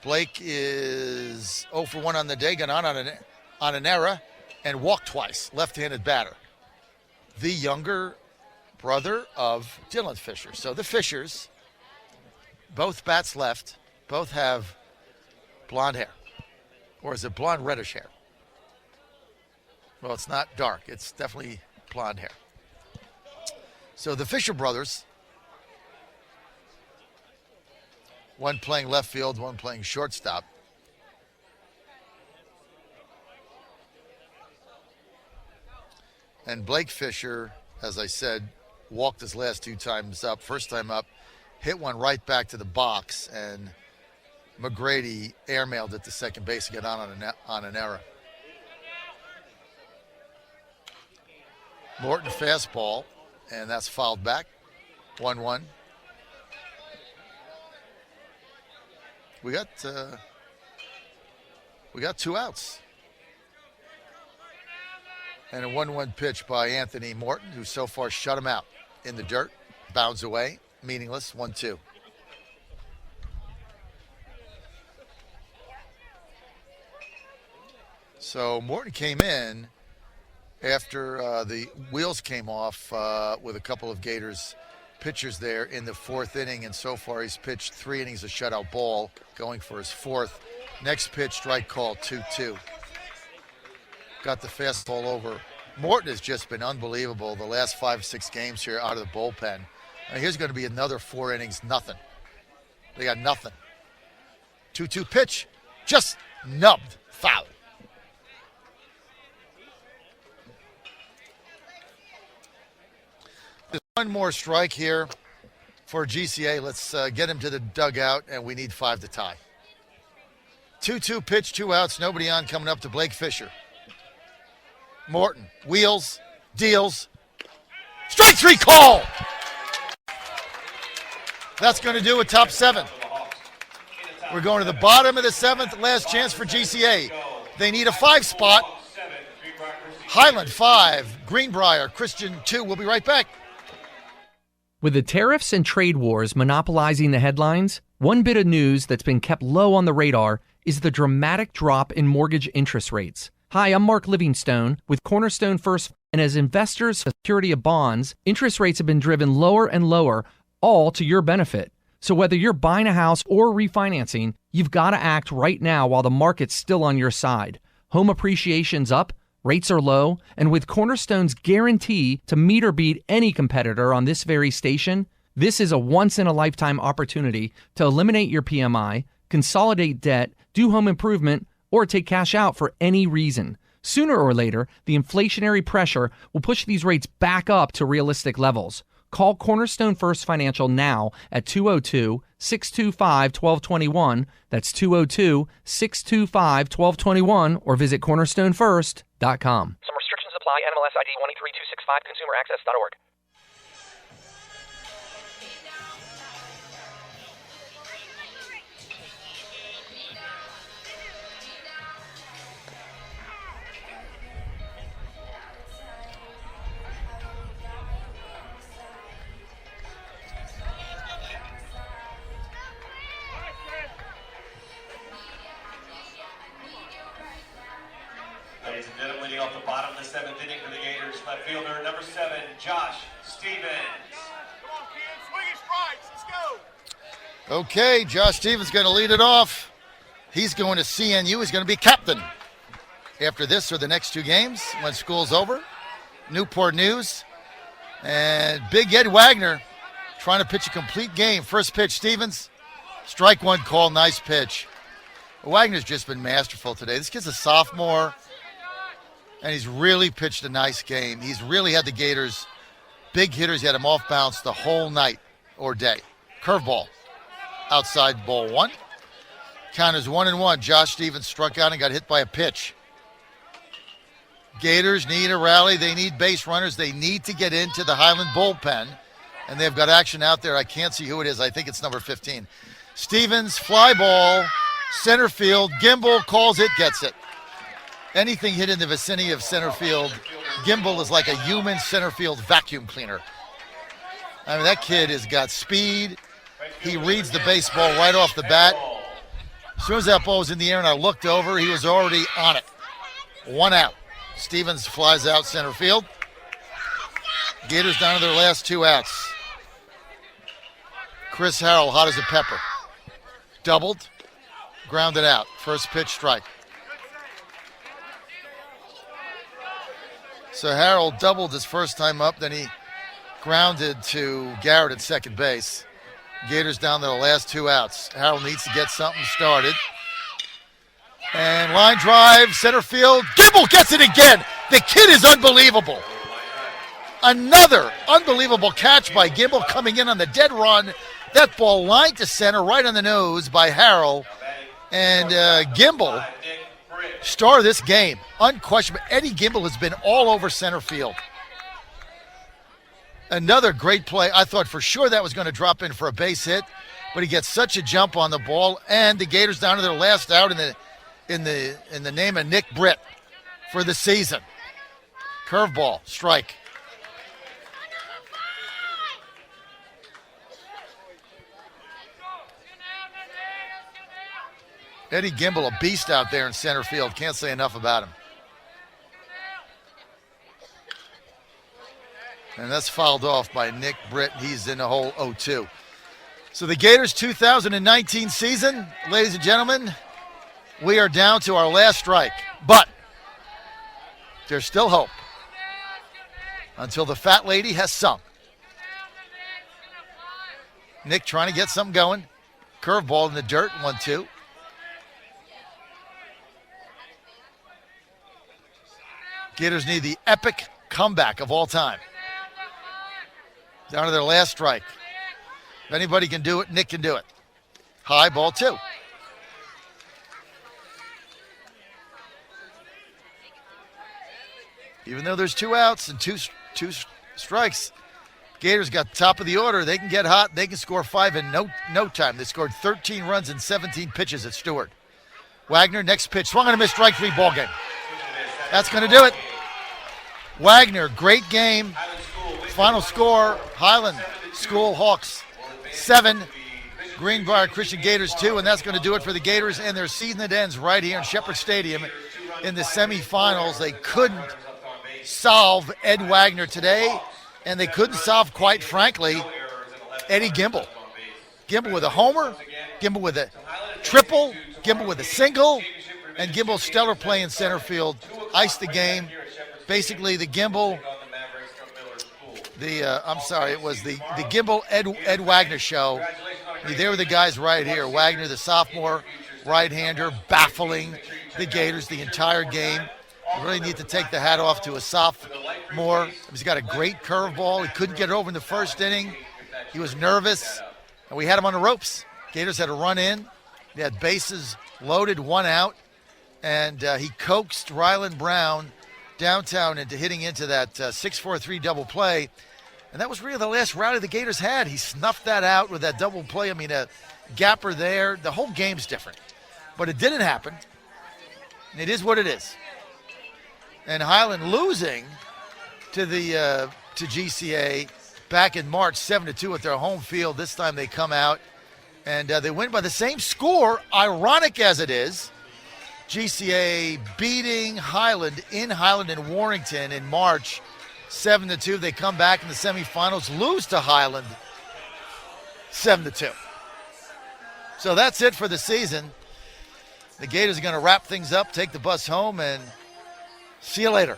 Blake is 0 for 1 on the day, got on an error, and walked twice. Left-handed batter. The younger brother of Dylan Fisher. So the Fishers, both bats left, both have blonde hair. Or is it blonde reddish hair? Well, it's not dark. It's definitely blonde hair. So the Fisher brothers, one playing left field, one playing shortstop. And Blake Fisher, as I said, walked his last 2 times up. First time up, hit one right back to the box, and McGrady airmailed it to second base and got on an error. Morton fastball, and that's fouled back. 1-1. We got 2 outs. And a 1-1 pitch by Anthony Morton, who so far shut him out in the dirt. Bounds away, meaningless, 1-2. So Morton came in after the wheels came off with a couple of Gators pitchers there in the 4th inning, and so far he's pitched 3 innings of shutout ball, going for his 4th. Next pitch, strike call, 2-2. Got the fastball over. Morton has just been unbelievable the last 5-6 games here out of the bullpen. Here's going to be another 4 innings, nothing. They got nothing. 2-2 pitch, just nubbed, foul. There's one more strike here for GCA. Let's get him to the dugout, and we need 5 to tie. 2-2 pitch, 2 outs, nobody on, coming up to Blake Fisher. Morton, wheels, deals, strike 3 call. That's going to do it, top 7. We're going to the bottom of the 7th, last chance for GCA. They need a 5 spot, Highland 5, Greenbrier Christian 2. We'll be right back. With the tariffs and trade wars monopolizing the headlines, one bit of news that's been kept low on the radar is the dramatic drop in mortgage interest rates. Hi, I'm Mark Livingstone with Cornerstone First, and as investors for security of bonds, interest rates have been driven lower and lower, all to your benefit. So whether you're buying a house or refinancing, you've got to act right now while the market's still on your side. Home appreciation's up, rates are low, and with Cornerstone's guarantee to meet or beat any competitor on this very station, this is a once-in-a-lifetime opportunity to eliminate your PMI, consolidate debt, do home improvement, or take cash out for any reason. Sooner or later, the inflationary pressure will push these rates back up to realistic levels. Call Cornerstone First Financial now at 202-625-1221. That's 202-625-1221, or visit cornerstonefirst.com. Some restrictions apply. NMLS ID 133265, consumeraccess.org. Ladies and gentlemen, leading off the bottom of the seventh inning for the Gators, left fielder number 7, Josh Stevens. Come on, kids, swing strikes, let's go. Okay, Josh Stevens going to lead it off. He's going to CNU. He's going to be captain after this or the next 2 games when school's over. Newport News. And Big Ed Wagner trying to pitch a complete game. First pitch, Stevens. Strike one call, nice pitch. Wagner's just been masterful today. This kid's a sophomore, and he's really pitched a nice game. He's really had the Gators, big hitters, he had them off balance the whole night or day. Curveball, outside ball 1. Count is 1-1. Josh Stevens struck out and got hit by a pitch. Gators need a rally. They need base runners. They need to get into the Highland bullpen, and they've got action out there. I can't see who it is. I think it's number 15. Stevens, fly ball, center field. Gimbel calls it, gets it. Anything hit in the vicinity of center field, Gimbel is like a human center field vacuum cleaner. I mean, that kid has got speed. He reads the baseball right off the bat. As soon as that ball was in the air and I looked over, he was already on it. 1 out. Stevens flies out center field. Gators down to their last 2 outs. Chris Harrell, hot as a pepper. Doubled, grounded out. First pitch, strike. So Harrell doubled his first time up, then he grounded to Garrett at second base. Gators down to the last 2 outs. Harrell needs to get something started. And line drive, center field. Gimbel gets it again. The kid is unbelievable. Another unbelievable catch by Gimbel coming in on the dead run. That ball lined to center right on the nose by Harrell. And Gimbel, star of this game, unquestionable. Eddie Gimbel has been all over center field. Another great play. I thought for sure that was going to drop in for a base hit, but he gets such a jump on the ball, and the Gators down to their last out in the name of Nick Britt for the season. Curveball, strike. Eddie Gimbel, a beast out there in center field. Can't say enough about him. And that's fouled off by Nick Britt. He's in the hole 0-2. So the Gators 2019 season, ladies and gentlemen, we are down to our last strike. But there's still hope until the fat lady has sung. Nick trying to get something going. Curveball in the dirt, 1-2. Gators need the epic comeback of all time. Down to their last strike. If anybody can do it, Nick can do it. High, ball 2. Even though there's 2 outs and two strikes, Gators got top of the order. They can get hot. They can score 5 in no time. They scored 13 runs in 17 pitches at Stewart. Wagner, next pitch. Swung on a missed, strike 3, ball game. That's going to do it. Wagner, great game. Final score, Highland School Hawks 7, Greenbrier Christian Gators 2, and that's going to do it for the Gators and their season that ends right here in Shepherd Stadium in the semifinals. They couldn't solve Ed Wagner today, and they couldn't solve, quite frankly, Eddie Gimble. Gimble with a homer, Gimble with a triple, Gimble with a single, and Gimble's stellar play in center field iced the game. Basically, the Gimble, it was the Gimble Ed Wagner show. There were the guys right here. Wagner, the sophomore right-hander, baffling the Gators the entire game. You really need to take the hat off to a sophomore. He's got a great curveball. He couldn't get it over in the first inning. He was nervous, and we had him on the ropes. Gators had to run in. They had bases loaded, 1 out, and he coaxed Ryland Brown downtown into hitting into that 6-4-3 double play. And that was really the last rally the Gators had. He snuffed that out with that double play. I mean, a gapper there. The whole game's different. But it didn't happen. And it is what it is. And Highland losing to GCA back in March 7-2 at their home field. This time they come out and they win by the same score, ironic as it is. GCA beating Highland in Highland and Warrington in March 7-2. They come back in the semifinals, lose to Highland 7-2. So that's it for the season. The Gators are going to wrap things up, take the bus home, and see you later.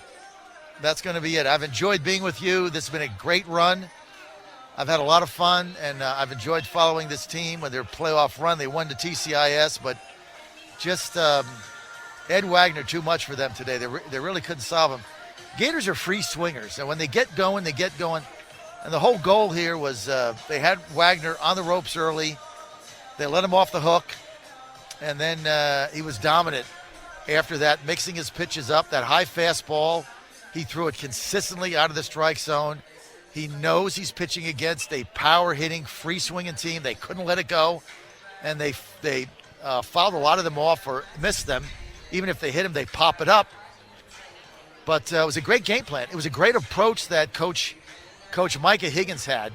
That's going to be it. I've enjoyed being with you. This has been a great run. I've had a lot of fun, and I've enjoyed following this team with their playoff run. They won the TCIS, but just Ed Wagner, too much for them today. They really couldn't solve him. Gators are free swingers, and when they get going, they get going. And the whole goal here was they had Wagner on the ropes early. They let him off the hook, and then he was dominant after that, mixing his pitches up. That high fastball, he threw it consistently out of the strike zone. He knows he's pitching against a power-hitting, free-swinging team. They couldn't let it go, and they fouled a lot of them off or missed them. Even if they hit him, they pop it up. But it was a great game plan. It was a great approach that Coach Micah Higgins had.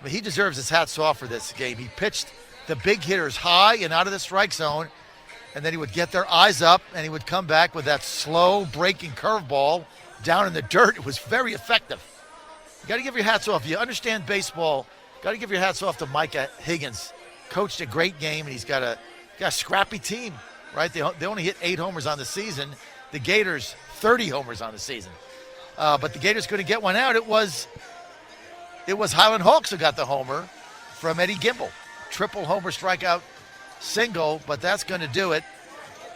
I mean, he deserves his hats off for this game. He pitched the big hitters high and out of the strike zone, and then he would get their eyes up, and he would come back with that slow breaking curveball down in the dirt. It was very effective. You got to give your hats off. You understand baseball, got to give your hats off to Micah Higgins. Coached a great game, and he's got a scrappy team, right? They only hit 8 homers on the season. The Gators, 30 homers on the season. But the Gators couldn't get one out. It was Highland Hawks who got the homer from Eddie Gimble. Triple homer strikeout single, but that's going to do it.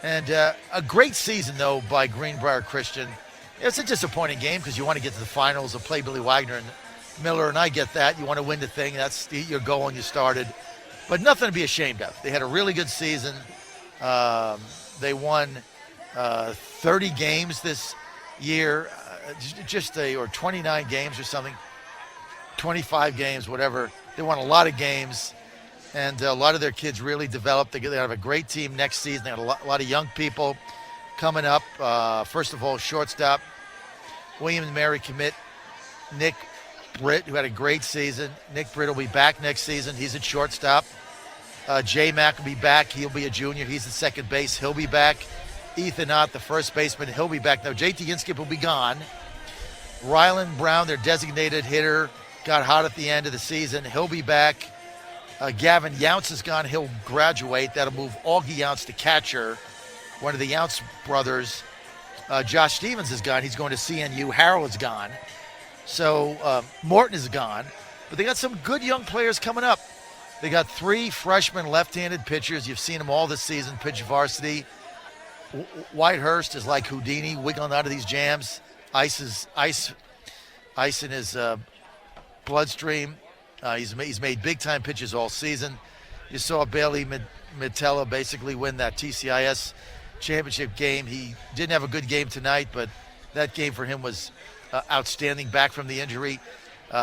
And a great season, though, by Greenbrier Christian. It's a disappointing game because you want to get to the finals and play Billy Wagner and Miller, and I get that. You want to win the thing. That's your goal, and you started. But nothing to be ashamed of. They had a really good season. They won 30 games this year, or 29 games or something, 25 games, whatever. They won a lot of games, and a lot of their kids really developed. They have a great team next season. They have a lot of young people coming up. First of all, shortstop, William and Mary commit Nick Britt, who had a great season. Nick Britt will be back next season. He's at shortstop. J Mack will be back. He'll be a junior. He's at second base. He'll be back. Ethan Ott, the first baseman, he'll be back. Now, JT Inskip will be gone. Ryland Brown, their designated hitter, got hot at the end of the season. He'll be back. Gavin Younce is gone. He'll graduate. That'll move Augie Younce to catcher, one of the Younce brothers. Josh Stevens is gone. He's going to CNU. Harold is gone. So Morton is gone. But they got some good young players coming up. They got 3 freshman left-handed pitchers. You've seen them all this season pitch varsity. Whitehurst is like Houdini, wiggling out of these jams. Ice in his bloodstream. He's made big-time pitches all season. You saw Bailey Mitella basically win that TCIS championship game. He didn't have a good game tonight, but that game for him was outstanding back from the injury.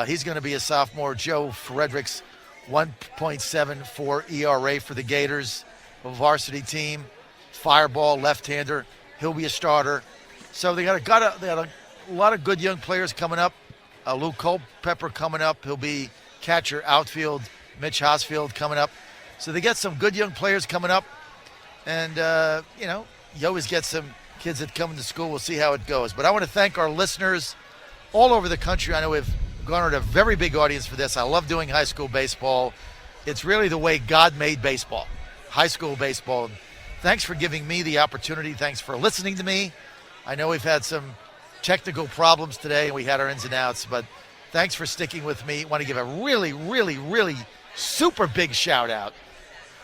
He's going to be a sophomore. Joe Fredericks, 1.74 ERA for the Gators, a varsity team. Fireball, left-hander. He'll be a starter. So they got a lot of good young players coming up. Luke Culpepper coming up. He'll be catcher outfield. Mitch Hosfield coming up. So they get some good young players coming up. And, you always get some kids that come into school. We'll see how it goes. But I want to thank our listeners all over the country. I know we've garnered a very big audience for this. I love doing high school baseball. It's really the way God made baseball, high school baseball. Thanks for giving me the opportunity. Thanks for listening to me. I know we've had some technical problems today, and we had our ins and outs, but thanks for sticking with me. I want to give a really, really, really super big shout out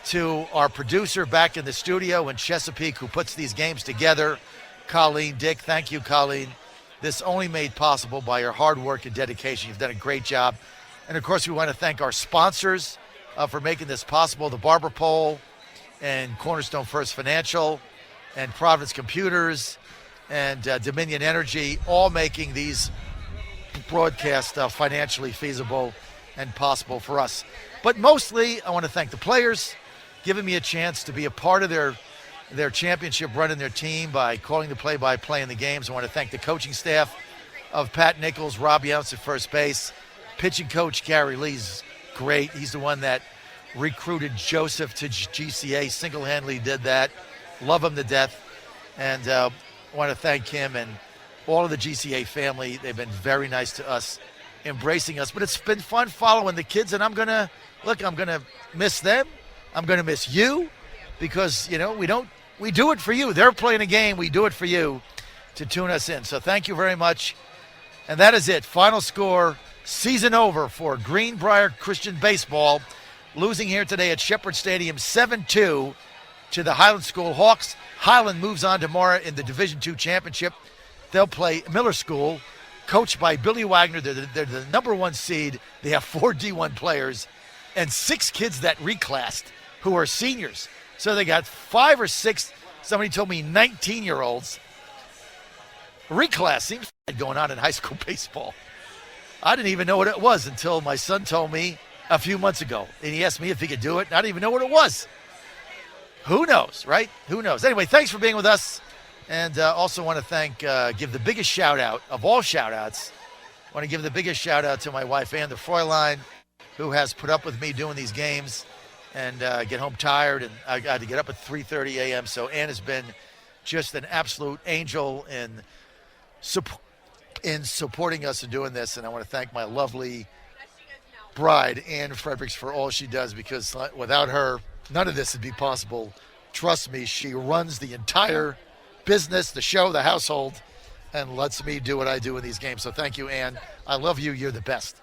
to our producer back in the studio in Chesapeake who puts these games together, Colleen Dick. Thank you, Colleen. This only made possible by your hard work and dedication. You've done a great job. And, of course, we want to thank our sponsors for making this possible, the Barber Pole and Cornerstone First Financial and Providence Computers and Dominion Energy, all making these broadcasts financially feasible and possible for us. But mostly, I want to thank the players, giving me a chance to be a part of their championship run in their team by calling the play-by-play in the games. I want to thank the coaching staff of Pat Nichols, Rob Younts at first base. Pitching coach Gary Lee's great. He's the one that recruited Joseph to GCA, single-handedly did that. Love him to death. And I want to thank him and all of the GCA family. They've been very nice to us, embracing us. But it's been fun following the kids, and I'm going to miss them. I'm going to miss you because, we do it for you. They're playing a game. We do it for you to tune us in. So thank you very much. And that is it. Final score, season over for Greenbrier Christian Baseball, losing here today at Shepherd Stadium 7-2 to the Highland School Hawks. Highland moves on tomorrow in the Division II Championship. They'll play Miller School, coached by Billy Wagner. They're the number one seed. They have 4 D1 players and 6 kids that reclassed who are seniors. So they got 5 or 6, somebody told me 19-year-olds. Reclass seems going on in high school baseball. I didn't even know what it was until my son told me a few months ago. And he asked me if he could do it. And I didn't even know what it was. Who knows, right? Who knows? Anyway, thanks for being with us. And also want to give the biggest shout-out of all shout-outs. I want to give the biggest shout-out to my wife, Ann the Fräulein, who has put up with me doing these games and get home tired. And I had to get up at 3:30 a.m. So Ann has been just an absolute angel in supporting us and doing this. And I want to thank my lovely bride, Ann Fredericks, for all she does, because without her, none of this would be possible. Trust me, she runs the entire business, the show, the household, and lets me do what I do in these games. So thank you, Ann. I love you. You're the best.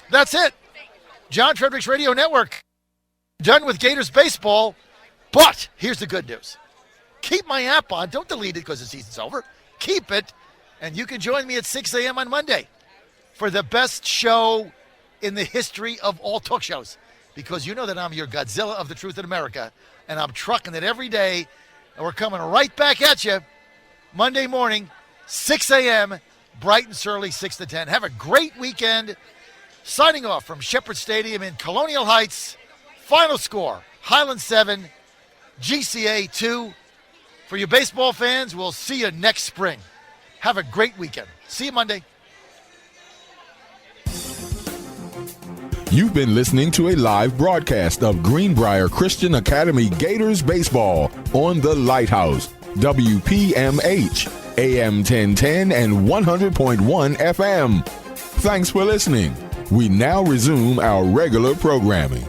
That's it. John Fredericks Radio Network. Done with Gators baseball. But here's the good news. Keep my app on. Don't delete it because the season's over. Keep it. And you can join me at 6 a.m. on Monday for the best show in the history of all talk shows. Because you know that I'm your Godzilla of the truth in America. And I'm trucking it every day. And we're coming right back at you Monday morning, 6 a.m., bright and surly, 6 to 10. Have a great weekend. Signing off from Shepherd Stadium in Colonial Heights. Final score, Highland 7, GCA 2. For you baseball fans, we'll see you next spring. Have a great weekend. See you Monday. You've been listening to a live broadcast of Greenbrier Christian Academy Gators Baseball on The Lighthouse, WPMH, AM 1010 and 100.1 FM. Thanks for listening. We now resume our regular programming.